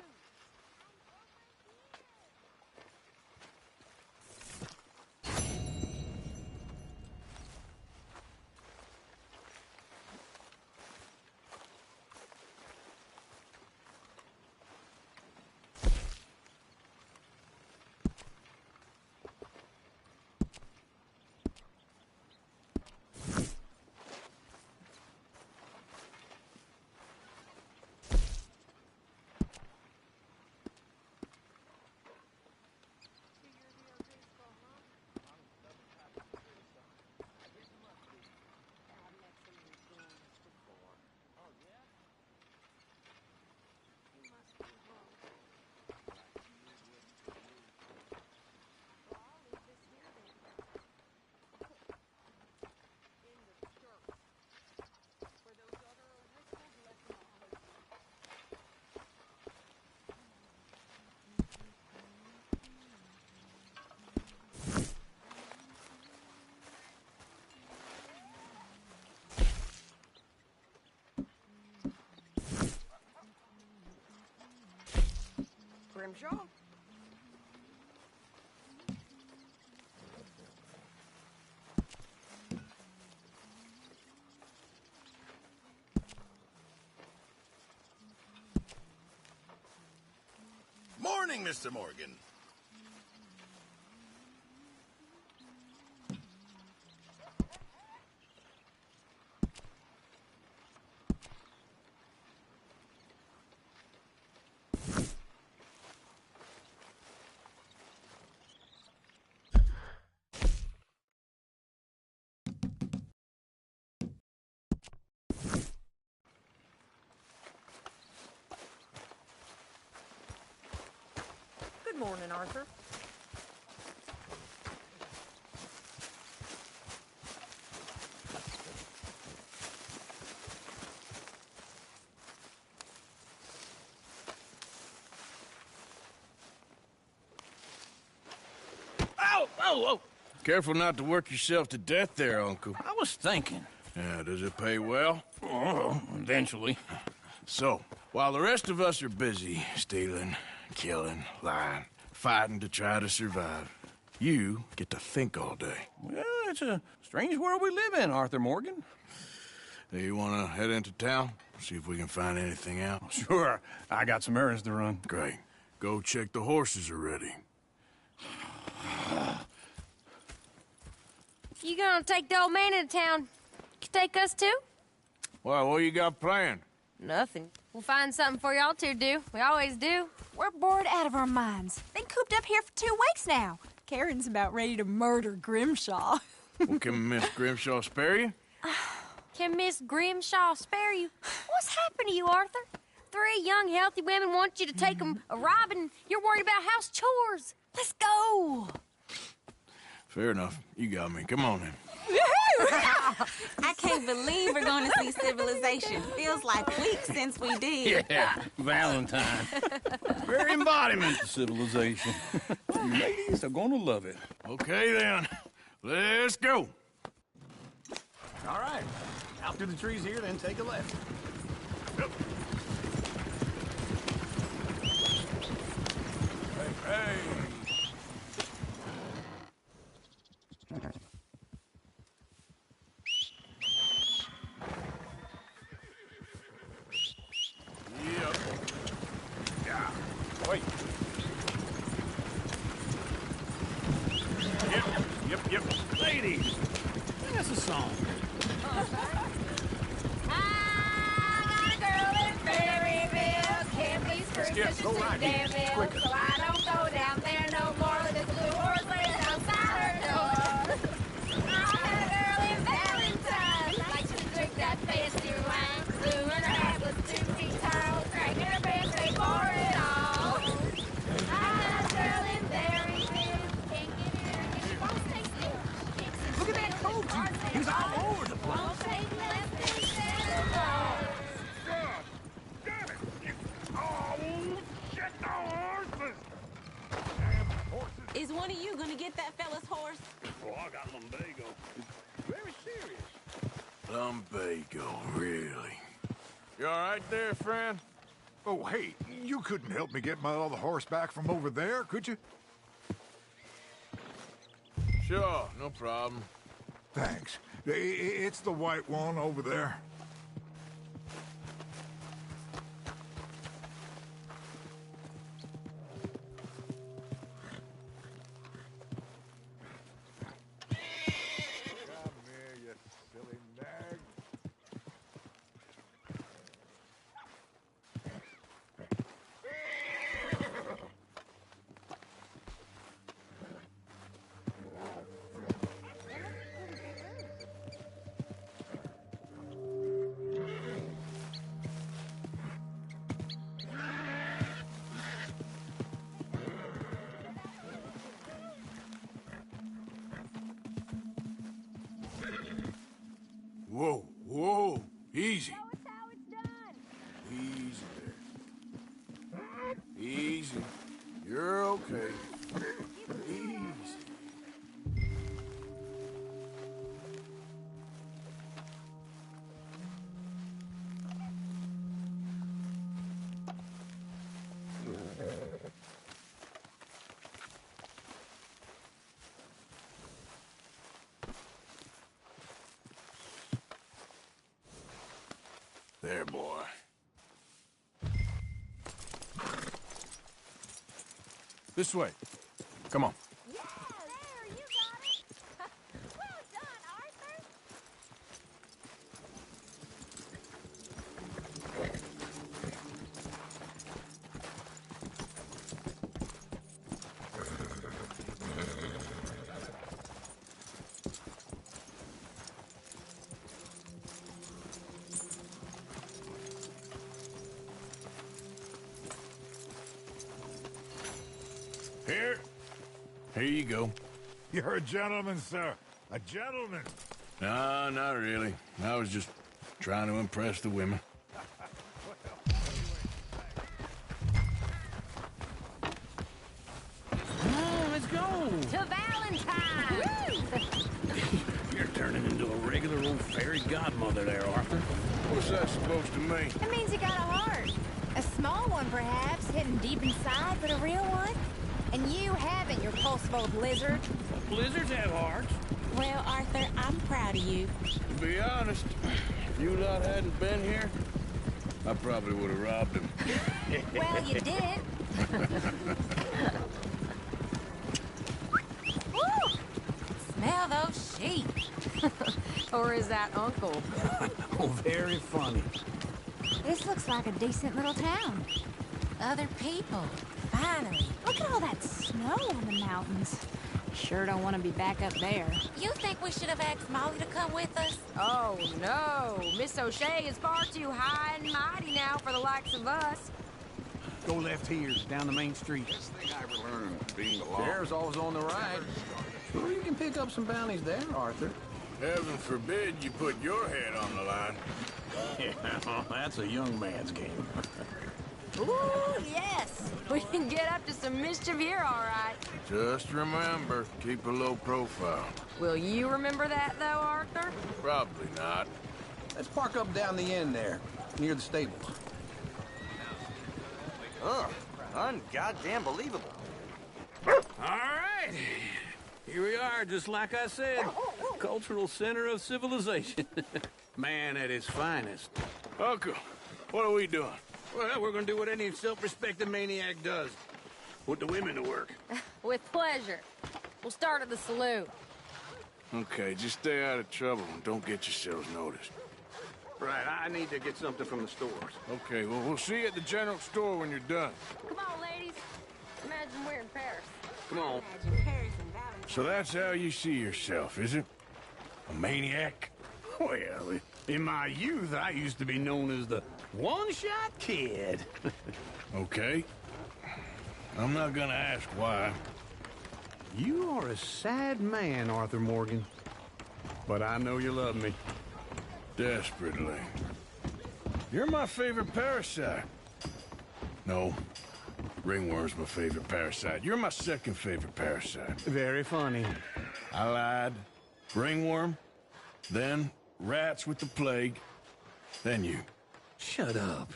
Grimshaw. Morning, Mr. Morgan. Good morning, Arthur. Ow! Oh, oh! Careful not to work yourself to death there, Uncle. I was thinking. Yeah, does it pay well? Oh, eventually. So, while the rest of us are busy stealing, killing, lying, fighting to try to survive, you get to think all day. Well, it's a strange world we live in, Arthur Morgan. Hey, you want to head into town? See if we can find anything out? Sure. I got some errands to run. Great. Go check the horses are ready. You gonna take the old man into town? You take us too? Well, what you got planned? Nothing. We'll find something for y'all to do. We always do. We're bored out of our minds. Been cooped up here for 2 weeks now. Karen's about ready to murder Grimshaw. Well, can Miss Grimshaw spare you? Can Miss Grimshaw spare you? What's happened to you, Arthur? 3 young, healthy women want you to take them a robbing. You're worried about house chores. Let's go. Fair enough. You got me. Come on then. I can't believe we're going to see civilization. Feels like weeks since we did. Yeah, Valentine. Very embodiment of civilization. You ladies are gonna love it. Okay then. Let's go. All right. Out through the trees here, then take a left. Yep. Hey. Yep. Yeah. Wait. Yep. Ladies, sing us a song. Skip, go right here. Quicker. So I don't go down there no more with this blue horse laying outside her door. I had a girl in Valentine, like to drink that fancy wine. Blue and her hat was 2 feet tall, cracking her pants, they for it all. I had a girl in Berryville, can't get her, and she won't stay still. Look at that coat. He's all over the place. Won't take less than 7 hours. Is one of you gonna get that fella's horse? Oh, I got lumbago. Very serious. Lumbago, really? You all right there, friend? Oh, hey, you couldn't help me get my other horse back from over there, could you? Sure, no problem. Thanks. It's the white one over there. Whoa. Easy. Easy there. Easy. You're okay. Easy. There, boy. This way. Come on. Here you go. You're a gentleman, sir. A gentleman. No, not really. I was just trying to impress the women. Come on, let's go. To Valentine! You're turning into a regular old fairy godmother there, Arthur. What's that supposed to mean? It means you got a heart. A small one, perhaps, hidden deep inside, but a real one. And you haven't, you pulse old lizard. Lizards have hearts. Well, Arthur, I'm proud of you. To be honest, if you lot hadn't been here, I probably would have robbed him. Well, you did. Woo! Smell those sheep. Or is that Uncle? Oh, very funny. This looks like a decent little town. Other people. Finally. Look at all that snow on the mountains. Sure don't want to be back up there. You think we should have asked Molly to come with us? Oh, no. Miss O'Shea is far too high and mighty now for the likes of us. Go left here, down the main street. Best thing I ever learned being alone. There's always on the right. Sure, you can pick up some bounties there, Arthur. Heaven forbid you put your head on the line. Yeah, that's a young man's game. Ooh, yes. We can get up to some mischief here, all right. Just remember, keep a low profile. Will you remember that, though, Arthur? Probably not. Let's park up down the end there, near the stables. Ugh, un-goddamn believable. All right. Here we are, just like I said. Cultural center of civilization. Man at his finest. Uncle, what are we doing? Well, we're gonna do what any self-respecting maniac does. Put the women to work. With pleasure. We'll start at the saloon. Okay, just stay out of trouble and don't get yourselves noticed. Right, I need to get something from the stores. Okay, well, we'll see you at the general store when you're done. Come on, ladies. Imagine we're in Paris. Come on. Imagine Paris and Valentine. So that's how you see yourself, is it? A maniac? Well, in my youth, I used to be known as the one-shot kid. Okay. I'm not gonna ask why. You are a sad man, Arthur Morgan. But I know you love me. Desperately. You're my favorite parasite. No. Ringworm's my favorite parasite. You're my second favorite parasite. Very funny. I lied. Ringworm, then rats with the plague, then you. Shut up.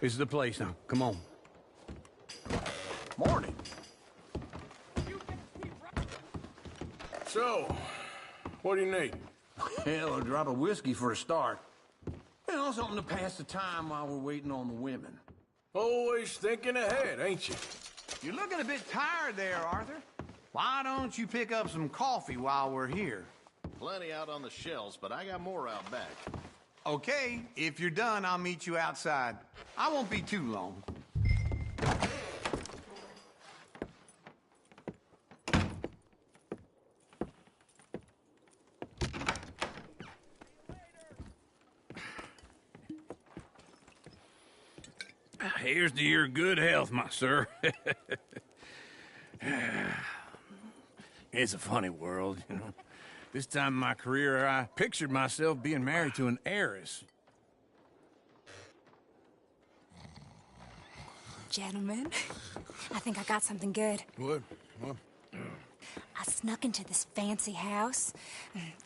This is the place now. Come on. Morning. So, what do you need? Hell, a drop of whiskey for a start. You know, something to pass the time while we're waiting on the women. Always thinking ahead, ain't you? You're looking a bit tired there, Arthur. Why don't you pick up some coffee while we're here? Plenty out on the shelves, but I got more out back. Okay, if you're done, I'll meet you outside. I won't be too long. Here's to your good health, my sir. It's a funny world, you know. This time in my career, I pictured myself being married to an heiress. Gentlemen, I think I got something good. What? I snuck into this fancy house.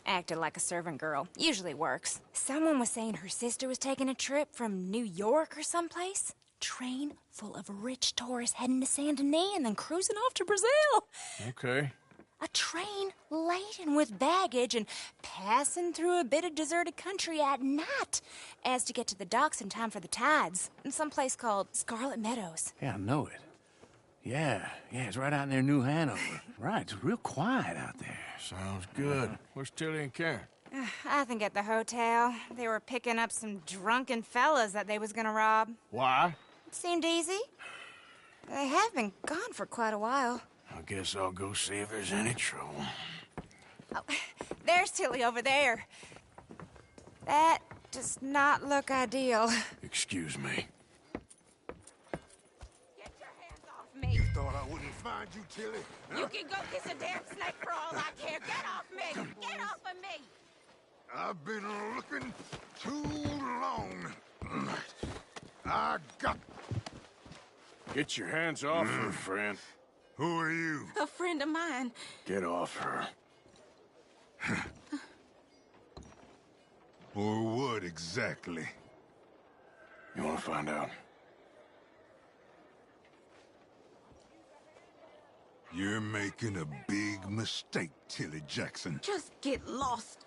Acted like a servant girl. Usually works. Someone was saying her sister was taking a trip from New York or someplace. Train full of rich tourists heading to Saint Denis and then cruising off to Brazil. Okay. A train laden with baggage and passing through a bit of deserted country at night as to get to the docks in time for the tides in some place called Scarlet Meadows. Yeah, I know it. Yeah, it's right out near New Hanover. Right, it's real quiet out there. Sounds good. Where's Tilly and Karen? I think at the hotel. They were picking up some drunken fellas that they was gonna rob. Why? It seemed easy. They have been gone for quite a while. I guess I'll go see if there's any trouble. Oh, there's Tilly over there. That does not look ideal. Excuse me. Get your hands off me. You thought I wouldn't find you, Tilly? You can go kiss a damn snake for all I care. Get off me! Get off of me! I've been looking too long. I got... Get your hands off her, friend. Who are you? A friend of mine. Get off her. Or what exactly? You want to find out? You're making a big mistake, Tilly Jackson. Just get lost.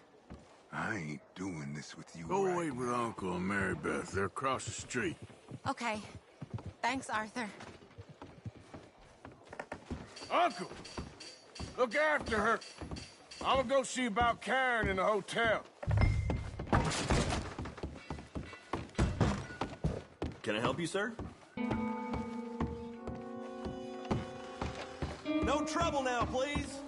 I ain't doing this with you. Go wait with Uncle and Mary Beth. They're across the street. Okay. Thanks, Arthur. Uncle! Look after her. I'm gonna go see about Karen in the hotel. Can I help you, sir? No trouble now, please.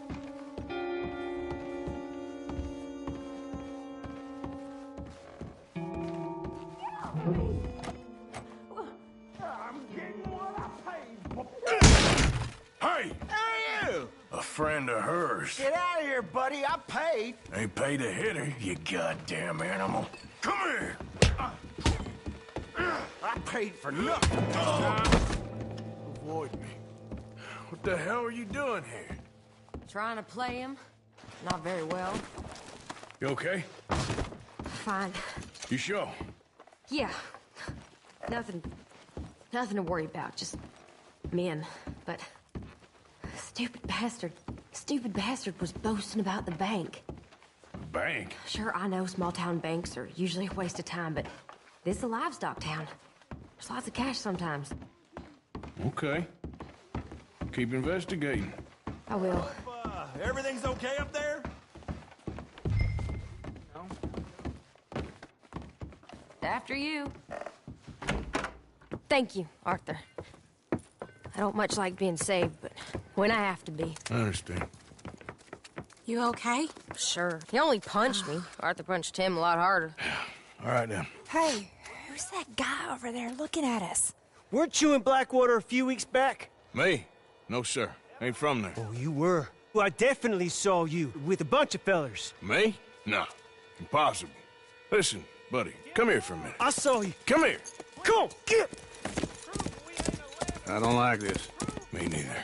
Hey! Who are you? A friend of hers. Get out of here, buddy. I paid. Ain't paid to hit her, you goddamn animal. Come here! I paid for nothing. Avoid me. What the hell are you doing here? Trying to play him. Not very well. You okay? Fine. You sure? Yeah. Nothing to worry about. Just men. But stupid bastard was boasting about the bank. Bank? Sure, I know small town banks are usually a waste of time, but this is a livestock town. There's lots of cash sometimes. Okay. Keep investigating. I will. Everything's okay up there? After you. Thank you, Arthur. I don't much like being saved, but when I have to be. I understand. You okay? Sure. He only punched me. Arthur punched him a lot harder. All right, then. Hey, who's that guy over there looking at us? Weren't you in Blackwater a few weeks back? Me? No, sir. Ain't from there. Oh, you were. Well, I definitely saw you with a bunch of fellers. Me? No. Impossible. Listen, buddy, come here for a minute. I saw you. Come here. Come on, get! I don't like this. Me neither.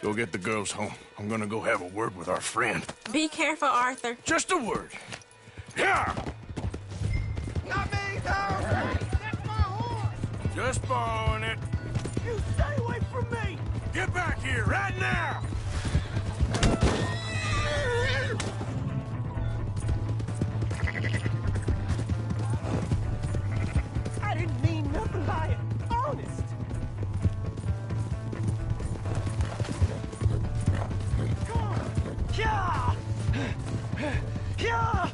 Go get the girls home. I'm gonna go have a word with our friend. Be careful, Arthur. Just a word. Yeah! Not me, no! That's my horse! Just borrowing it. You stay away from me! Get back here right now! I didn't mean nothing by it. Honest. Come on. Yeah! Yeah!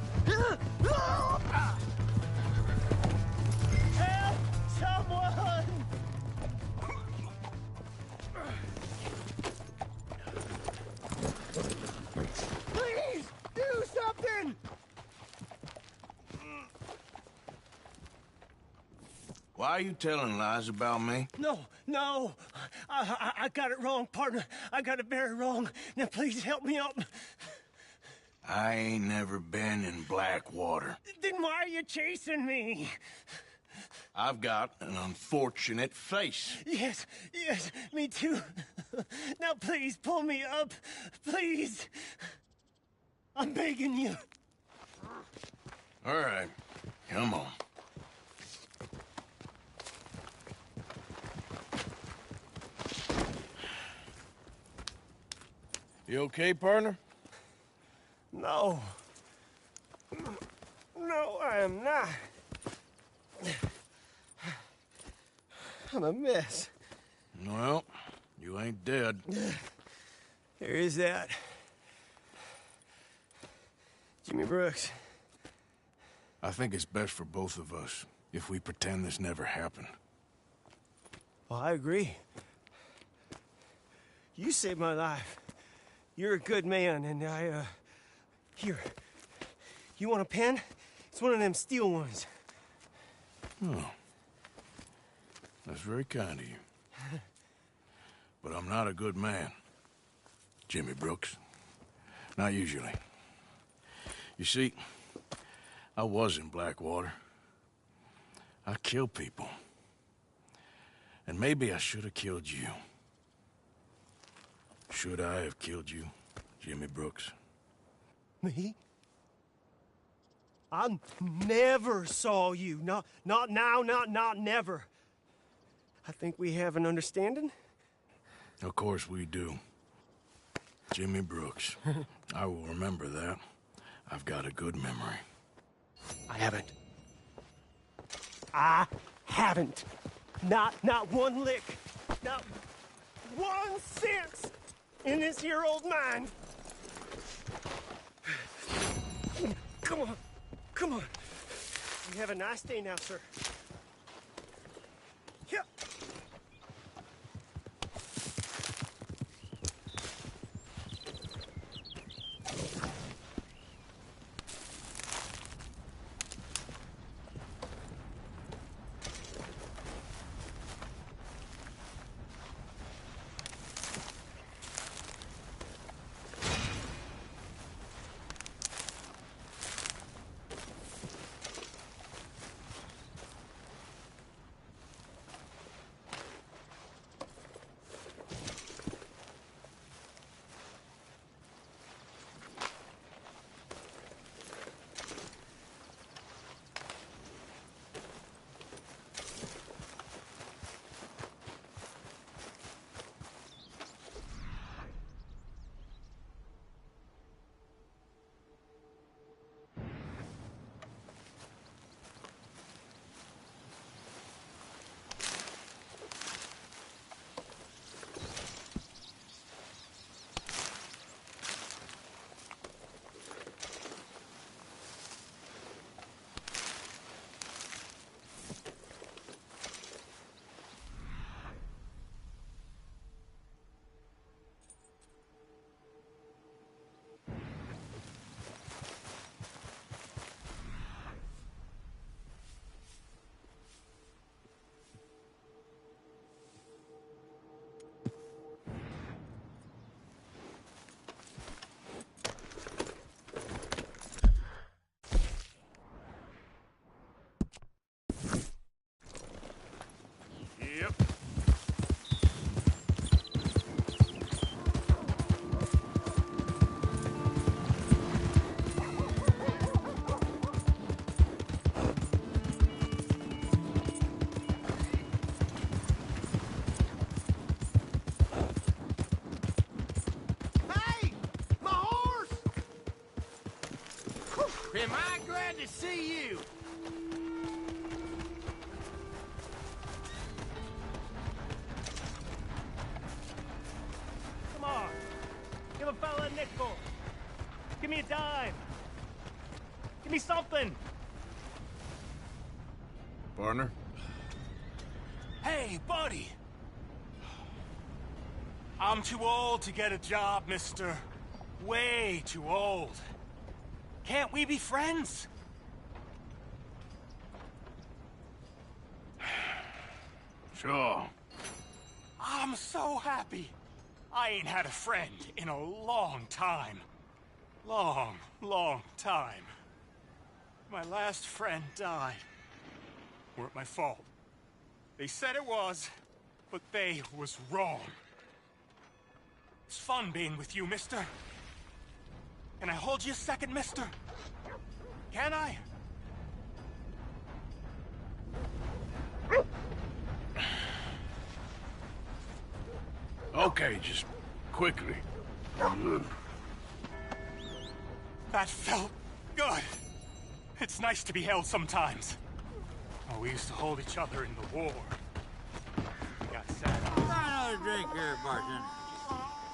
Help someone! Please, do something! Why are you telling lies about me? No. I got it wrong, partner. I got it very wrong. Now, please help me out. I ain't never been in Blackwater. Then why are you chasing me? I've got an unfortunate face. Yes, me too. Now, please, pull me up. Please. I'm begging you. All right, come on. You okay, partner? No. No, I am not. I'm a mess. Well, you ain't dead. There is that. Jimmy Brooks. I think it's best for both of us if we pretend this never happened. Well, I agree. You saved my life. You're a good man, and here. You want a pen? It's one of them steel ones. Oh. That's very kind of you. But I'm not a good man, Jimmy Brooks. Not usually. You see, I was in Blackwater. I killed people. And maybe I should have killed you. Should I have killed you, Jimmy Brooks? Me? I never saw you. Not now, not never. I think we have an understanding. Of course we do. Jimmy Brooks. I will remember that. I've got a good memory. I haven't. Not one lick. Not 1 cent in this here old mine. Come on. Come on. You have a nice day now, sir. Yep. Am I glad to see you? Come on. Give a fella a nickel. Give me a dime. Give me something. Partner? Hey, buddy. I'm too old to get a job, mister. Way too old. Can't we be friends? Sure. I'm so happy. I ain't had a friend in a long time. Long time. My last friend died. Weren't my fault. They said it was, but they was wrong. It's fun being with you, mister. Can I hold you a second, mister? Can I? Okay, just quickly. That felt good. It's nice to be held sometimes. Oh, we used to hold each other in the war. We got sad. Try another drink here, bartender.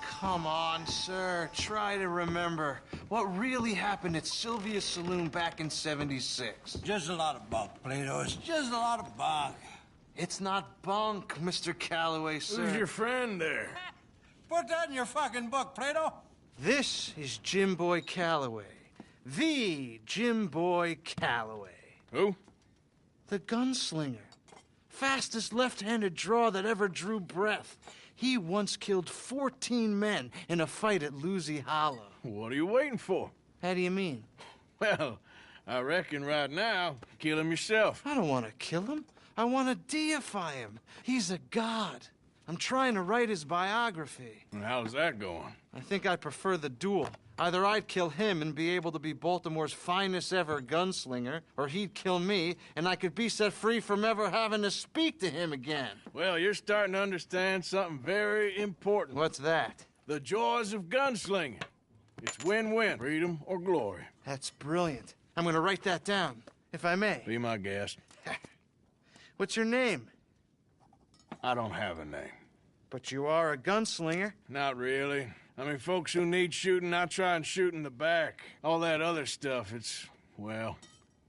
Come on, sir. Try to remember what really happened at Sylvia's Saloon back in '76. Just a lot of bunk, Plato. It's just a lot of bunk. It's not bunk, Mr. Calloway, sir. Who's your friend there? Put that in your fucking book, Plato. This is Jim Boy Calloway. The Jim Boy Calloway. Who? The gunslinger. Fastest left-handed draw that ever drew breath. He once killed 14 men in a fight at Lucy Hollow. What are you waiting for? How do you mean? Well, I reckon right now, kill him yourself. I don't want to kill him. I want to deify him. He's a god. I'm trying to write his biography. And how's that going? I think I prefer the duel. Either I'd kill him and be able to be Baltimore's finest ever gunslinger, or he'd kill me and I could be set free from ever having to speak to him again. Well, you're starting to understand something very important. What's that? The joys of gunslinging. It's win-win, freedom or glory. That's brilliant. I'm gonna write that down, if I may. Be my guest. What's your name? I don't have a name. But you are a gunslinger. Not really. I mean, folks who need shooting, I try and shoot in the back. All that other stuff, it's, well,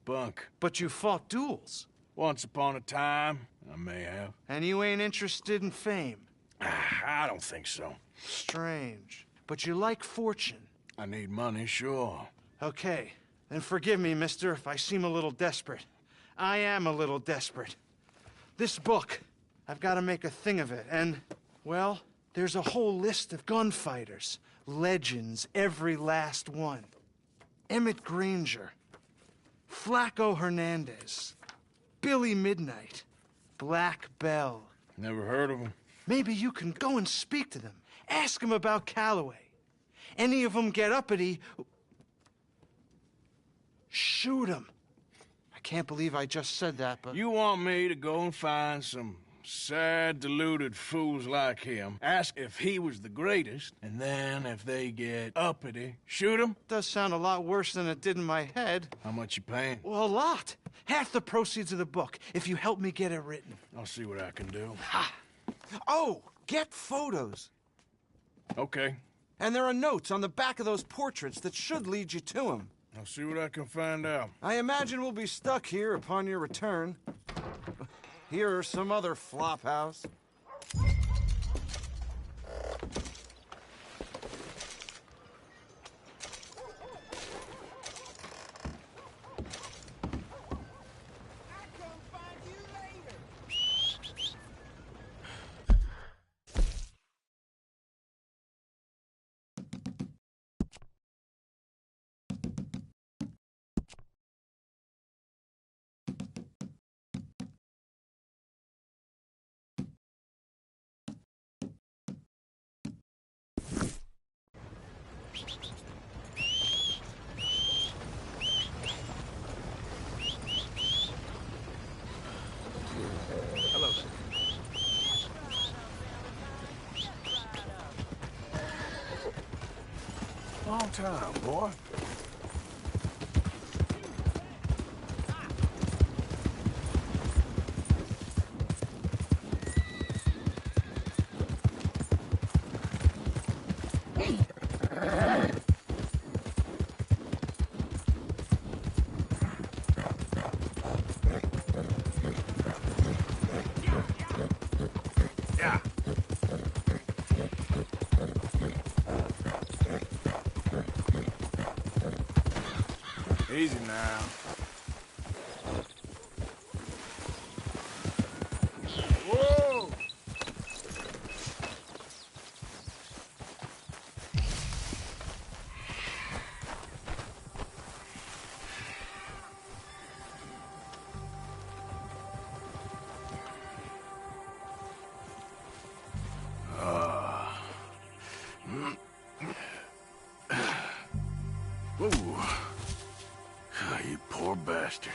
bunk. But you fought duels. Once upon a time, I may have. And you ain't interested in fame? I don't think so. Strange. But you like fortune. I need money, sure. Okay. Then forgive me, mister, if I seem a little desperate. I am a little desperate. This book, I've got to make a thing of it, and, well, there's a whole list of gunfighters. Legends, every last one. Emmett Granger. Flaco Hernandez. Billy Midnight. Black Bell. Never heard of him. Maybe you can go and speak to them. Ask them about Calloway. Any of them get uppity, shoot them. I can't believe I just said that, but... You want me to go and find some sad, deluded fools like him, ask if he was the greatest, and then if they get uppity, shoot him? Does sound a lot worse than it did in my head. How much you paying? Well, a lot. Half the proceeds of the book, if you help me get it written. I'll see what I can do. Ha! Oh, get photos. Okay. And there are notes on the back of those portraits that should lead you to him. I'll see what I can find out. I imagine we'll be stuck here upon your return. Here or some other flop house. Hello, sir. Long time, boy. Easy now. Whoa! Whoa. You poor bastard.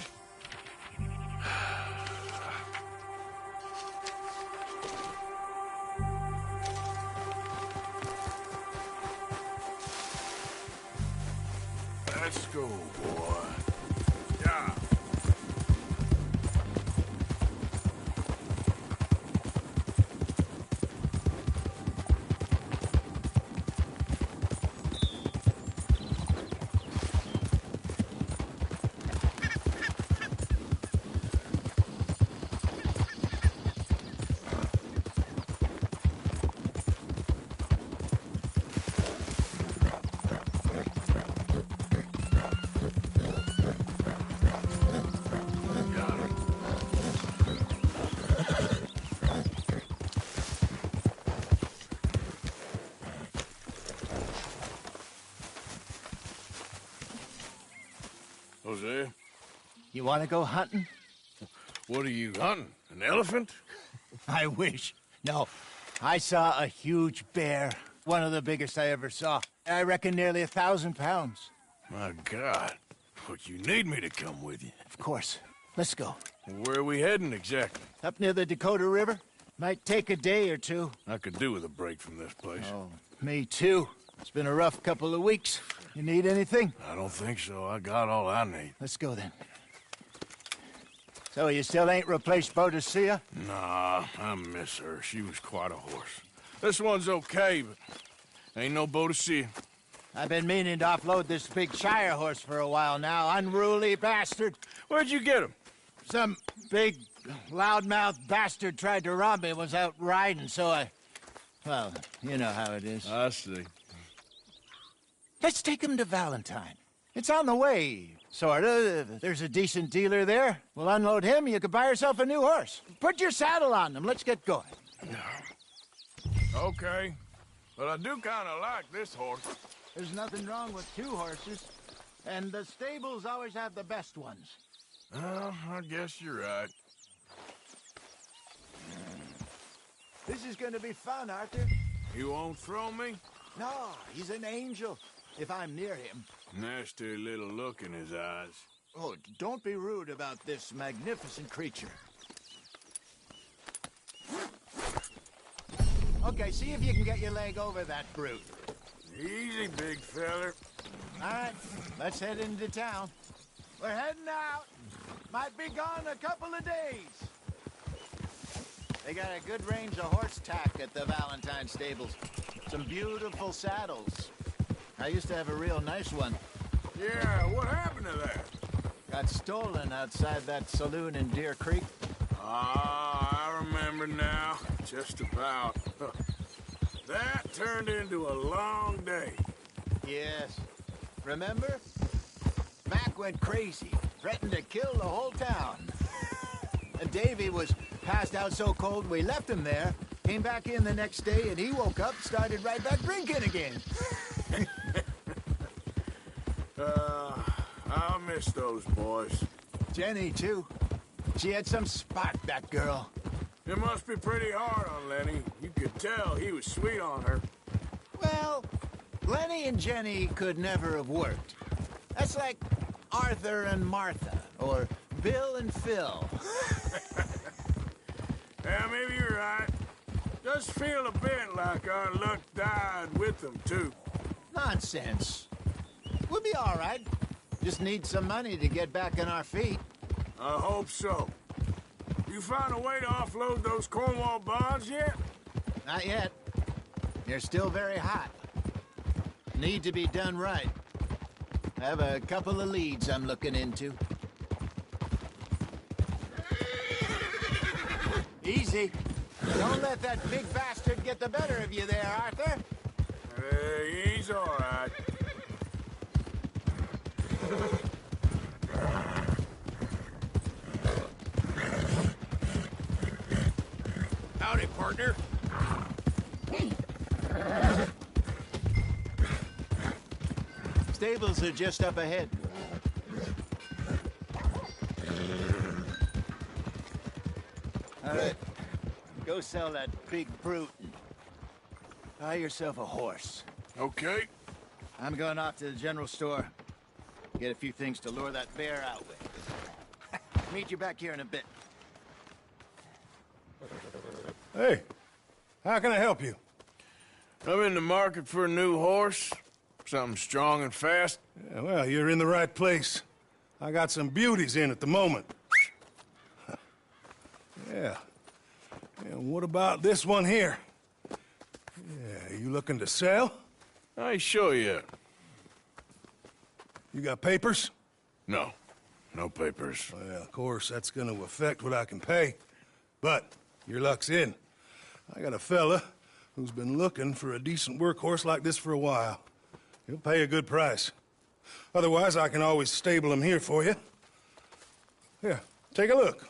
Let's go, boy. Yeah. Jose? You want to go hunting? What are you hunting? An elephant? I wish. No. I saw a huge bear. One of the biggest I ever saw. I reckon nearly 1,000 pounds. My God. But you need me to come with you. Of course. Let's go. Where are we heading exactly? Up near the Dakota River. Might take a day or two. I could do with a break from this place. Oh, me too. It's been a rough couple of weeks. You need anything? I don't think so. I got all I need. Let's go then. So you still ain't replaced Boadicea? Nah, I miss her. She was quite a horse. This one's okay, but ain't no Boadicea. I've been meaning to offload this big Shire horse for a while now. Unruly bastard. Where'd you get him? Some big, loudmouth bastard tried to rob me, was out riding, so I... Well, you know how it is. I see. Let's take him to Valentine. It's on the way, sorta. There's a decent dealer there. We'll unload him, you could buy yourself a new horse. Put your saddle on them, let's get going. Okay. But I do kinda like this horse. There's nothing wrong with two horses. And the stables always have the best ones. Well, I guess you're right. This is gonna be fun, Arthur. You won't throw me? No, he's an angel. If I'm near him. Nasty little look in his eyes. Oh, don't be rude about this magnificent creature. Okay, see if you can get your leg over that brute. Easy, big feller. All right, let's head into town. We're heading out. Might be gone a couple of days. They got a good range of horse tack at the Valentine stables. Some beautiful saddles. I used to have a real nice one. Yeah, what happened to that? Got stolen outside that saloon in Deer Creek. Ah, I remember now. Just about. That turned into a long day. Yes. Remember? Mac went crazy, threatened to kill the whole town. And Davy was passed out so cold we left him there, came back in the next day, and he woke up, started right back drinking again. I'll miss those boys. Jenny, too. She had some spark, that girl. It must be pretty hard on Lenny. You could tell he was sweet on her. Well, Lenny and Jenny could never have worked. That's like Arthur and Martha, or Bill and Phil. Yeah, maybe you're right. Does feel a bit like our luck died with them, too. Nonsense. We'll be all right. Just need some money to get back on our feet. I hope so. You found a way to offload those Cornwall bonds yet? Not yet. They're still very hot. Need to be done right. I have a couple of leads I'm looking into. Easy. Don't let that big bastard get the better of you there, Arthur. He's all right. Howdy, partner. Stables are just up ahead. All right. Go sell that big brute and buy yourself a horse. Okay. I'm going off to the general store. Get a few things to lure that bear out with. Meet you back here in a bit. Hey, how can I help you? I'm in the market for a new horse. Something strong and fast? Yeah, well, you're in the right place. I got some beauties in at the moment. Yeah. And what about this one here? Yeah, you looking to sell? I ain't sure yet. You got papers? No. No papers. Well, of course, that's gonna affect what I can pay. But your luck's in. I got a fella who's been looking for a decent workhorse like this for a while. He'll pay a good price. Otherwise, I can always stable him here for you. Here, take a look.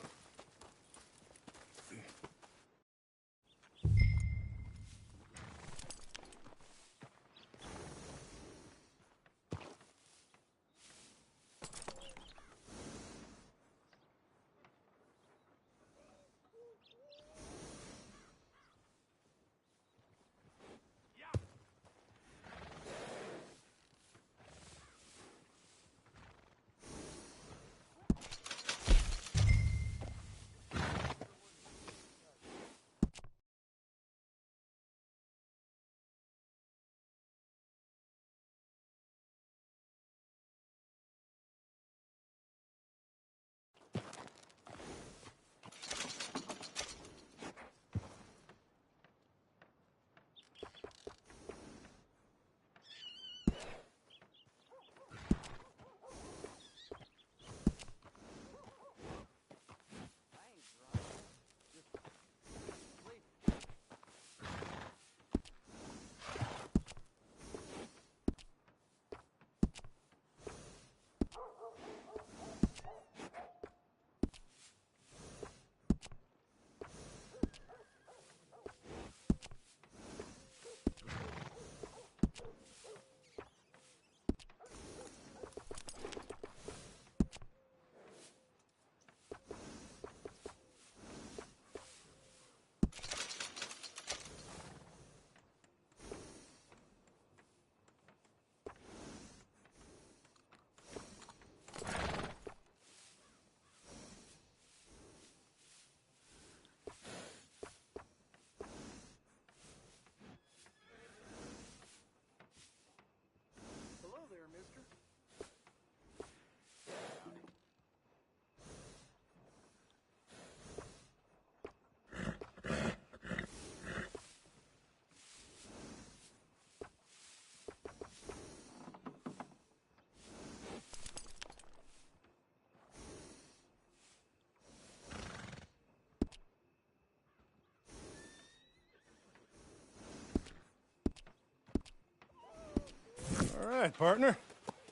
All right, partner.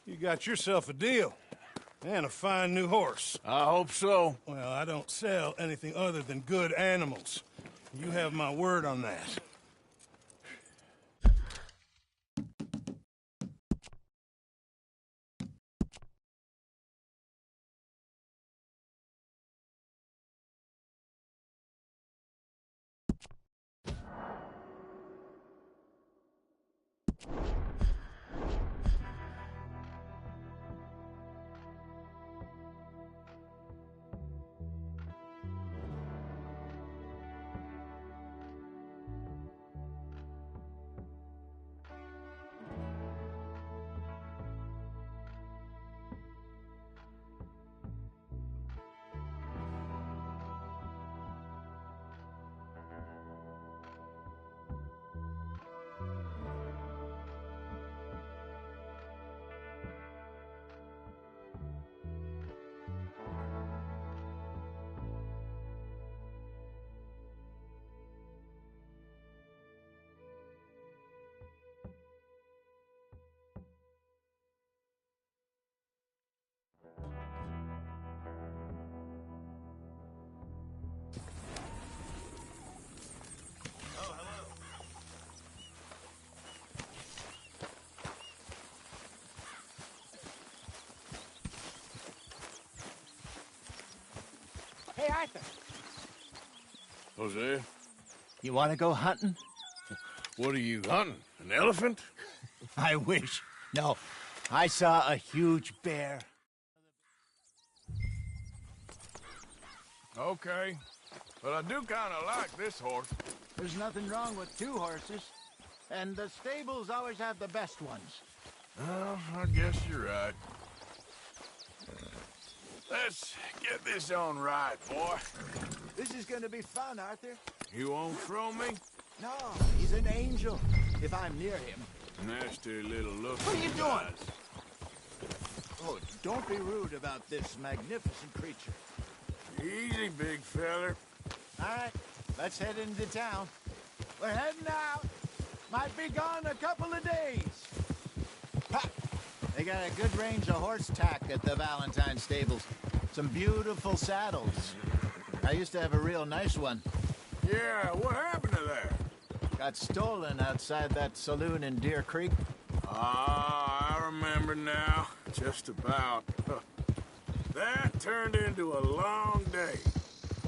You got yourself a deal. And a fine new horse. I hope so. Well, I don't sell anything other than good animals. You have my word on that. Hey, Arthur. Hosea? You want to go hunting? What are you hunting? An elephant? I wish. No, I saw a huge bear. Okay. But I do kind of like this horse. There's nothing wrong with two horses. And the stables always have the best ones. Well, I guess you're right. Let's get this on right, boy. This is gonna be fun, Arthur. You won't throw me? No, he's an angel. If I'm near him. Nasty little look. What are you doing? Guys. Oh, don't be rude about this magnificent creature. Easy, big feller. All right, let's head into town. We're heading out. Might be gone a couple of days. Ha! They got a good range of horse tack at the Valentine stables. Some beautiful saddles. I used to have a real nice one. Yeah, what happened to that? Got stolen outside that saloon in Deer Creek. Ah, I remember now. Just about. That turned into a long day.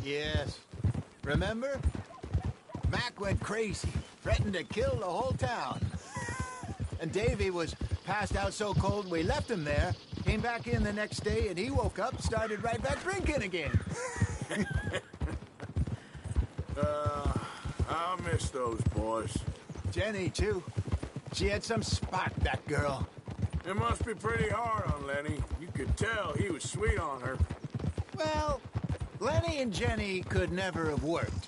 Yes. Remember? Mac went crazy, threatened to kill the whole town. And Davy was passed out so cold we left him there, came back in the next day, and he woke up, started right back drinking again. I'll miss those boys. Jenny, too. She had some spark, that girl. It must be pretty hard on Lenny. You could tell he was sweet on her. Well, Lenny and Jenny could never have worked.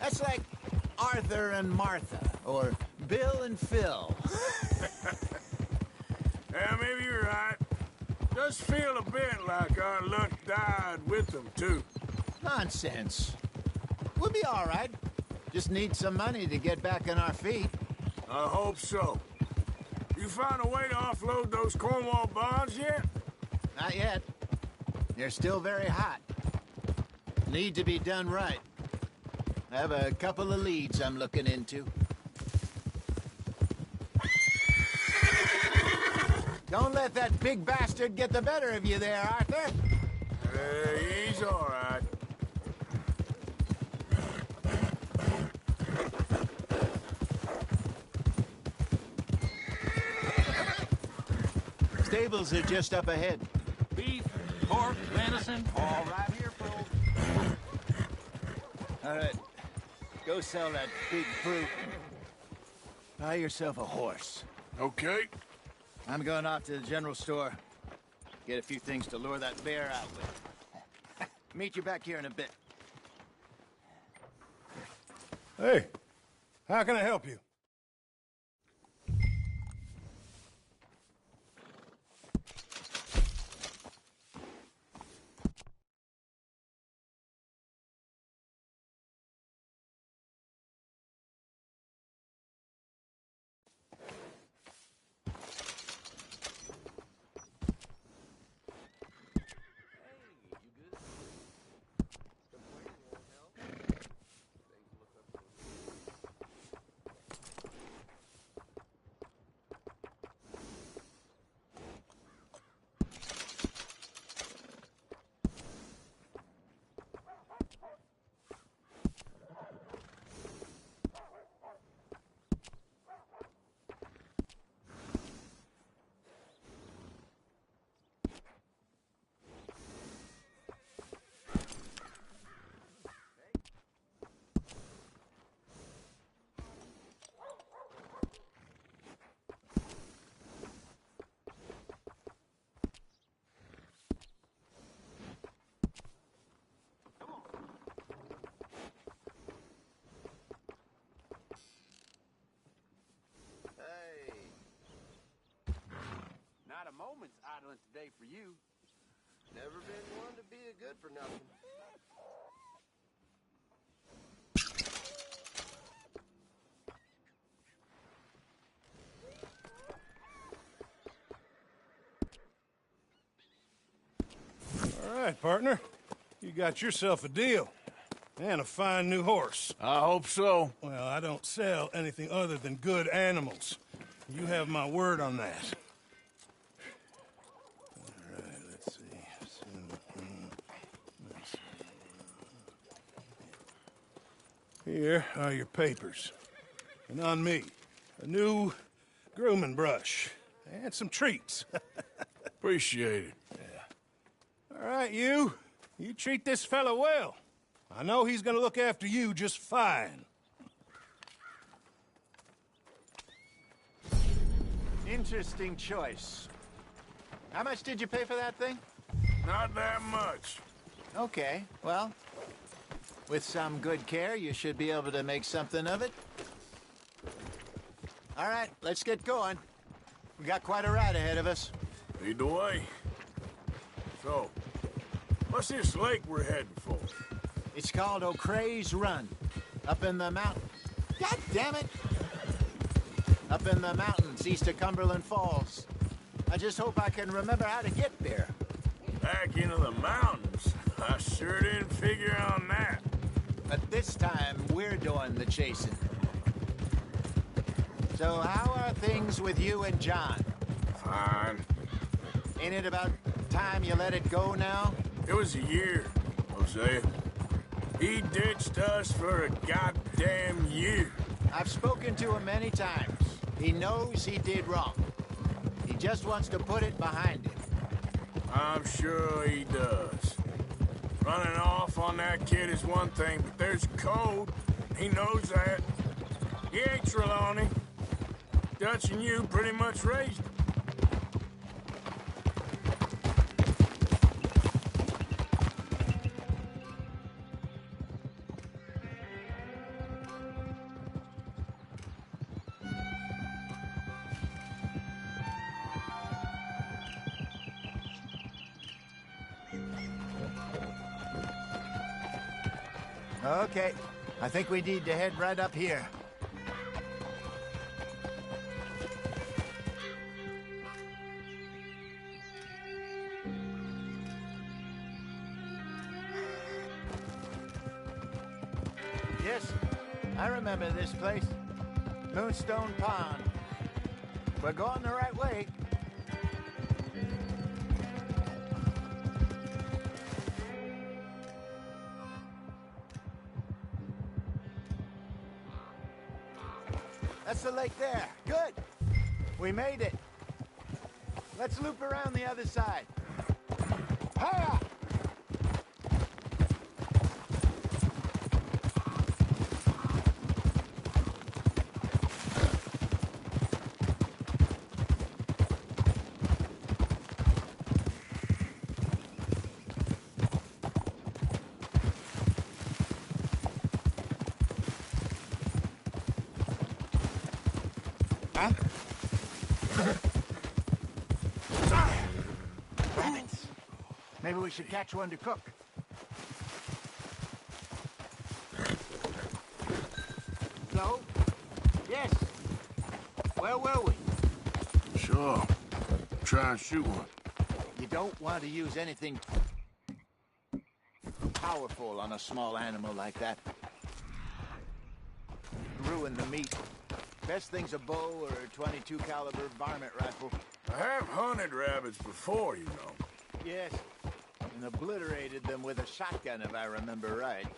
That's like Arthur and Martha, or Bill and Phil. Yeah, maybe you're right. Does feel a bit like our luck died with them, too. Nonsense. We'll be all right. Just need some money to get back on our feet. I hope so. You found a way to offload those Cornwall bonds yet? Not yet. They're still very hot. Need to be done right. I have a couple of leads I'm looking into. Don't let that big bastard get the better of you there, Arthur. He's all right. Stables are just up ahead. Beef, pork, venison, all right here, folks. All right. Go sell that big fruit. Buy yourself a horse. Okay. I'm going off to the general store. Get a few things to lure that bear out with. Meet you back here in a bit. Hey, how can I help you? Not a moment's idling today for you. Never been one to be a good for nothing. All right, partner. You got yourself a deal. And a fine new horse. I hope so. Well, I don't sell anything other than good animals. You have my word on that. All right, let's see. Here are your papers. And on me, a new grooming brush. And some treats. Appreciate it. Yeah. All right, you. You treat this fella well. I know he's gonna look after you just fine. In interesting choice. How much did you pay for that thing? Not that much. Okay, well, with some good care, you should be able to make something of it. All right, let's get going. We got quite a ride ahead of us. Lead the way. So, what's this lake we're heading for? It's called O'Creagh's Run. Up in the mountain. God damn it! Up in the mountains east of Cumberland Falls. I just hope I can remember how to get there. Back into the mountains? I sure didn't figure on that. But this time, we're doing the chasing. So how are things with you and John? Fine. Ain't it about time you let it go now? It was a year, Hosea. He ditched us for a goddamn year. I've spoken to him many times. He knows he did wrong. He just wants to put it behind him. I'm sure he does. Running off on that kid is one thing, but there's a code. He knows that. He ain't Trelawney. Dutch and you pretty much raised him. Okay, I think we need to head right up here. Yes, I remember this place. Moonstone Pond. We're going the right way. That's the lake there. Good. We made it. Let's loop around the other side. Hiya! Huh? Rabbits. Maybe we should catch one to cook. No? Yes. Where were we? Sure. Try and shoot one. You don't want to use anything powerful on a small animal like that. Ruin the meat. Best thing's a bow or a 22 caliber varmint rifle. I have hunted rabbits before, you know. Yes, and obliterated them with a shotgun, if I remember right.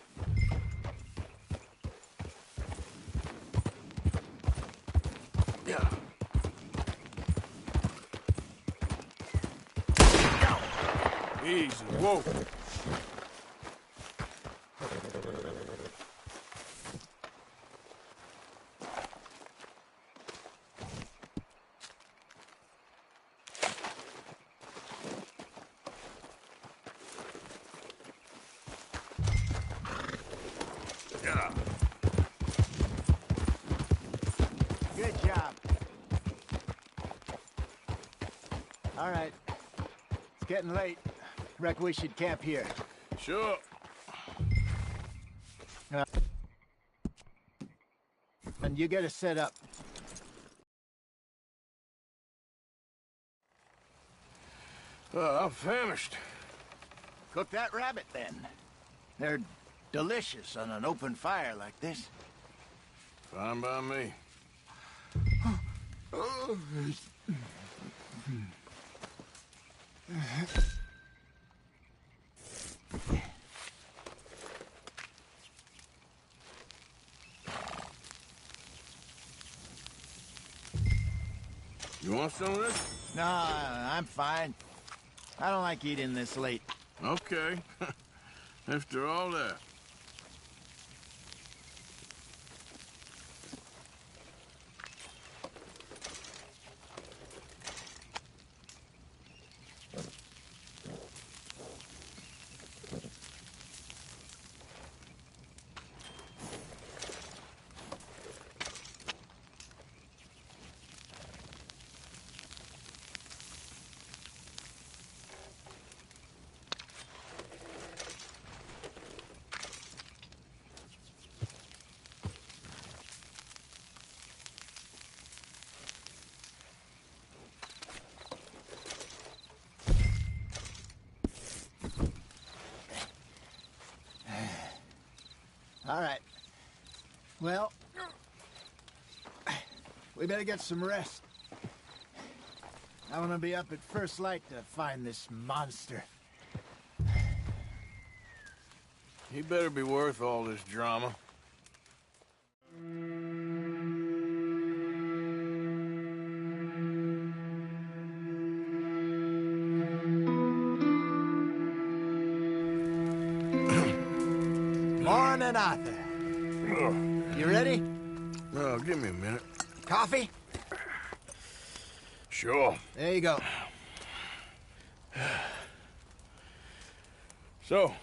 Yeah. Easy. Whoa. Good job. All right. It's getting late. Reckon we should camp here. Sure. And you get us set up. I'm famished. Cook that rabbit, then. They're delicious on an open fire like this. Fine by me. You want some of this? No, I'm fine. I don't like eating this late. Okay. After all that. All right. Well, we better get some rest. I want to be up at first light to find this monster. He better be worth all this drama. Morning, Arthur. You ready? No, give me a minute. Coffee? Sure. There you go. So,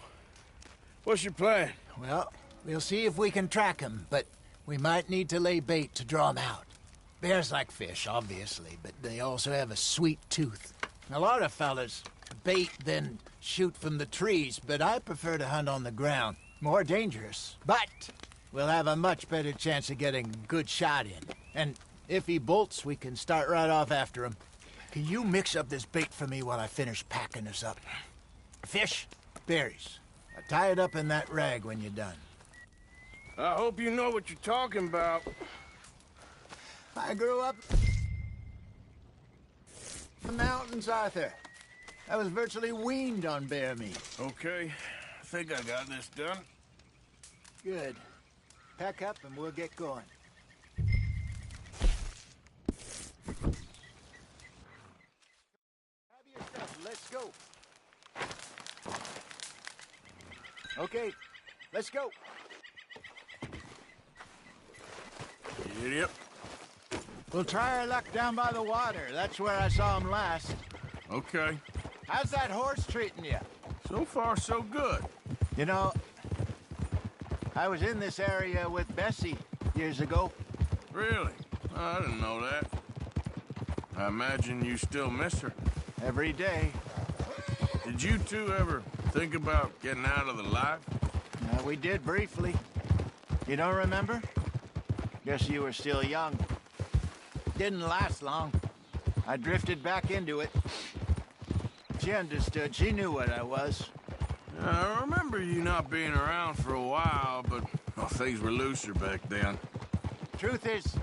what's your plan? Well, we'll see if we can track him, but we might need to lay bait to draw him out. Bears like fish, obviously, but they also have a sweet tooth. A lot of fellas bait, then shoot from the trees, but I prefer to hunt on the ground. More dangerous, but we'll have a much better chance of getting a good shot in. And if he bolts, we can start right off after him. Can you mix up this bait for me while I finish packing this up? Fish, berries. Tie it up in that rag when you're done. I hope you know what you're talking about. I grew up in the mountains, Arthur. I was virtually weaned on bear meat. Okay, I think I got this done. Good. Pack up and we'll get going. Grab your stuff, let's go. Okay, let's go. Yep. We'll try our luck down by the water. That's where I saw him last. Okay. How's that horse treating you? So far, so good. You know, I was in this area with Bessie years ago. Really? I didn't know that. I imagine you still miss her. Every day. Did you two ever think about getting out of the life? We did briefly. You don't remember? Guess you were still young. Didn't last long. I drifted back into it. She understood. She knew what I was. I remember you not being around for a while, but well, things were looser back then. Truth is,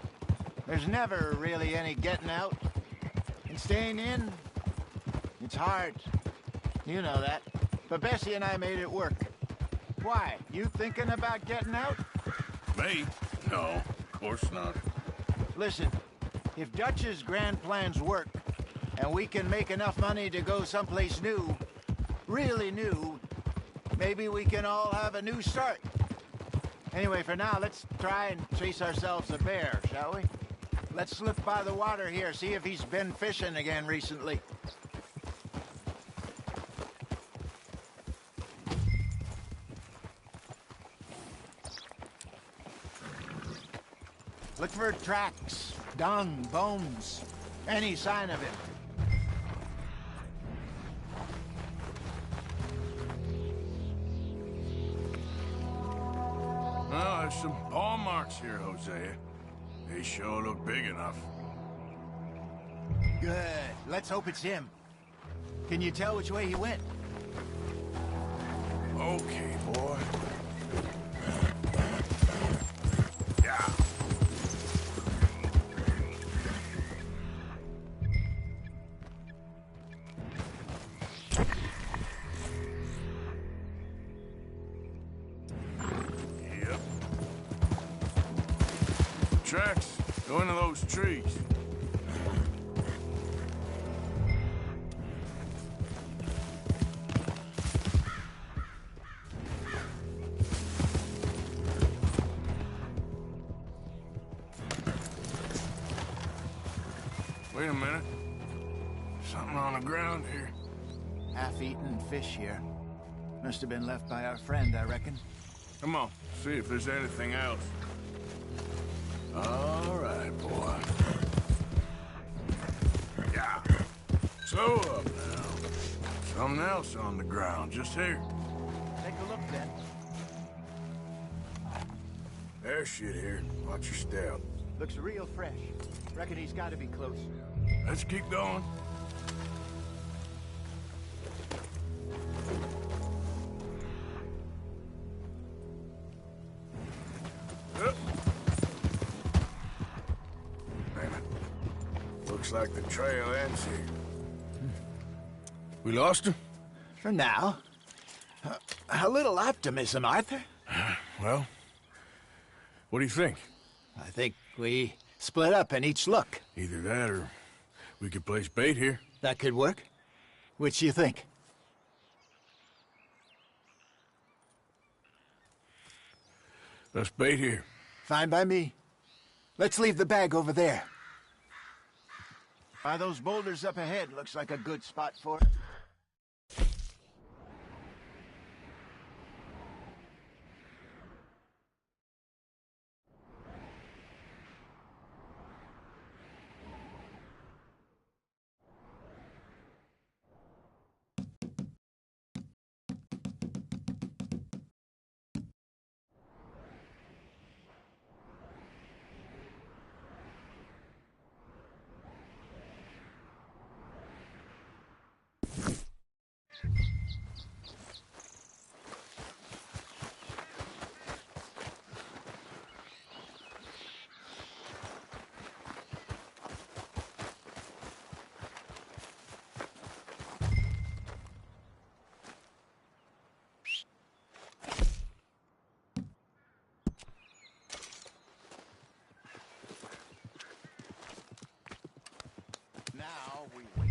there's never really any getting out. And staying in, it's hard. You know that. But Bessie and I made it work. Why? You thinking about getting out? Me? No, of course not. Listen, if Dutch's grand plans work, and we can make enough money to go someplace new, really new, maybe we can all have a new start. Anyway, for now, let's try and chase ourselves a bear, shall we? Let's slip by the water here, see if he's been fishing again recently. Look for tracks, dung, bones, any sign of it. Well, there's some paw marks here, Hosea. They sure look big enough. Good. Let's hope it's him. Can you tell which way he went? Okay, boy. Yeah. Yep. Tracks. Go into those trees. Wait a minute. Something on the ground here. Half-eaten fish here. Must have been left by our friend, I reckon. Come on, see if there's anything else. All right, boy. Yeah. So up now. Something else on the ground, just here. Take a look, then. There's shit here. Watch your step. Looks real fresh. Reckon he's got to be close. Let's keep going. like the trail ends here. We lost him? For now. A little optimism, Arthur. Well, what do you think? I think we split up and each look. Either that or we could place bait here. That could work. Which do you think? Let's bait here. Fine by me. Let's leave the bag over there. By those boulders up ahead, looks like a good spot for it. Now we wait.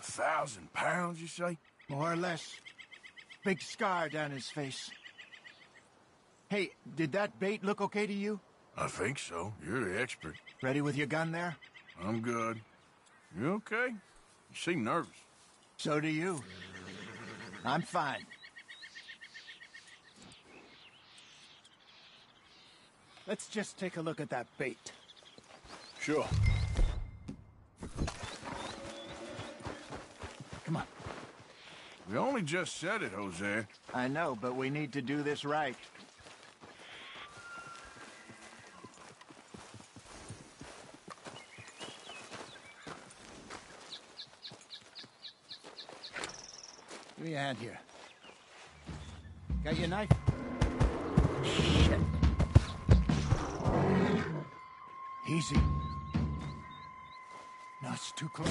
£1,000, you say? More or less. Big scar down his face. Hey, did that bait look okay to you? I think so. You're the expert. Ready with your gun there? I'm good. You okay? You seem nervous. So do you. I'm fine. Let's just take a look at that bait. Sure. Come on. We only just said it, Jose. I know, but we need to do this right. Give me a hand here. Got your knife? Shit. Easy. No, it's too close.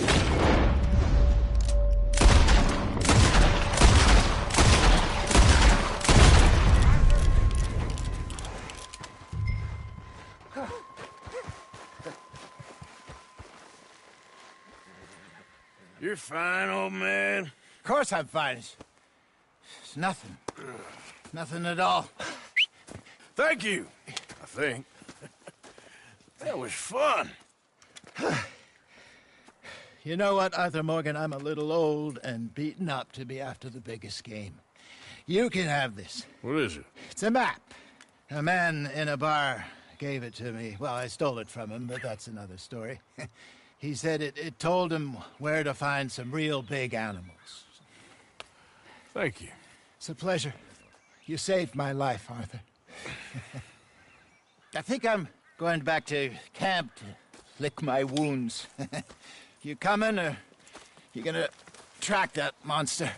You're fine, old man. Of course I'm fine. It's nothing. Nothing at all. Thank you, I think. That was fun. You know what, Arthur Morgan? I'm a little old and beaten up to be after the biggest game. You can have this. What is it? It's a map. A man in a bar gave it to me. Well, I stole it from him, but that's another story. He said it told him where to find some real big animals. Thank you. It's a pleasure. You saved my life, Arthur. I think I'm going back to camp to lick my wounds. You coming, or you gonna track that monster?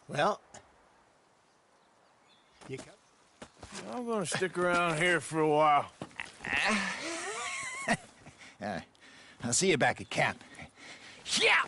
Well, you come? I'm gonna stick around here for a while. I'll see you back at camp. Yeah!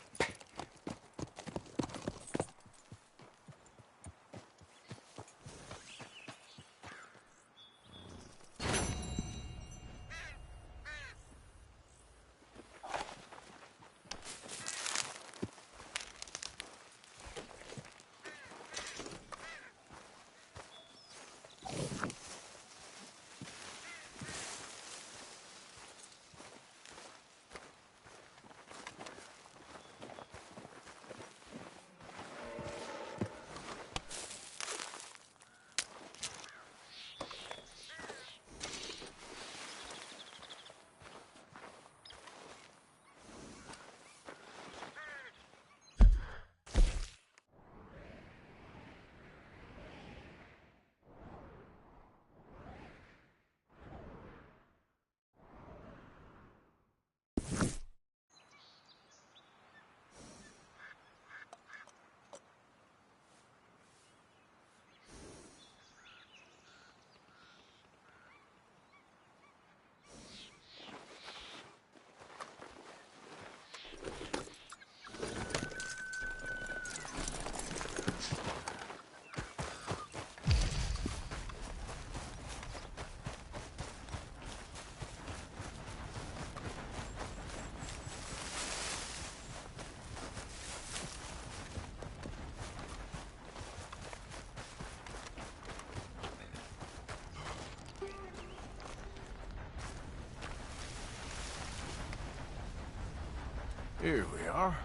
Here we are.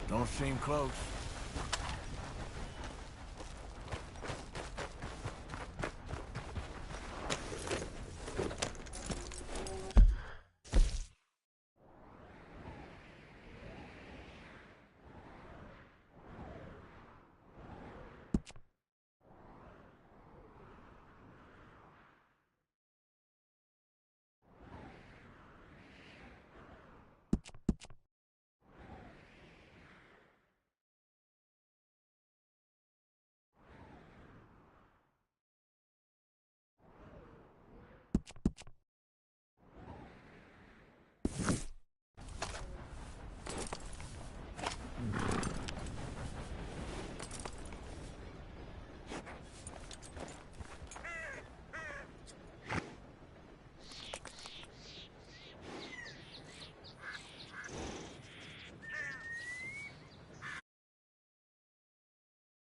Don't seem close.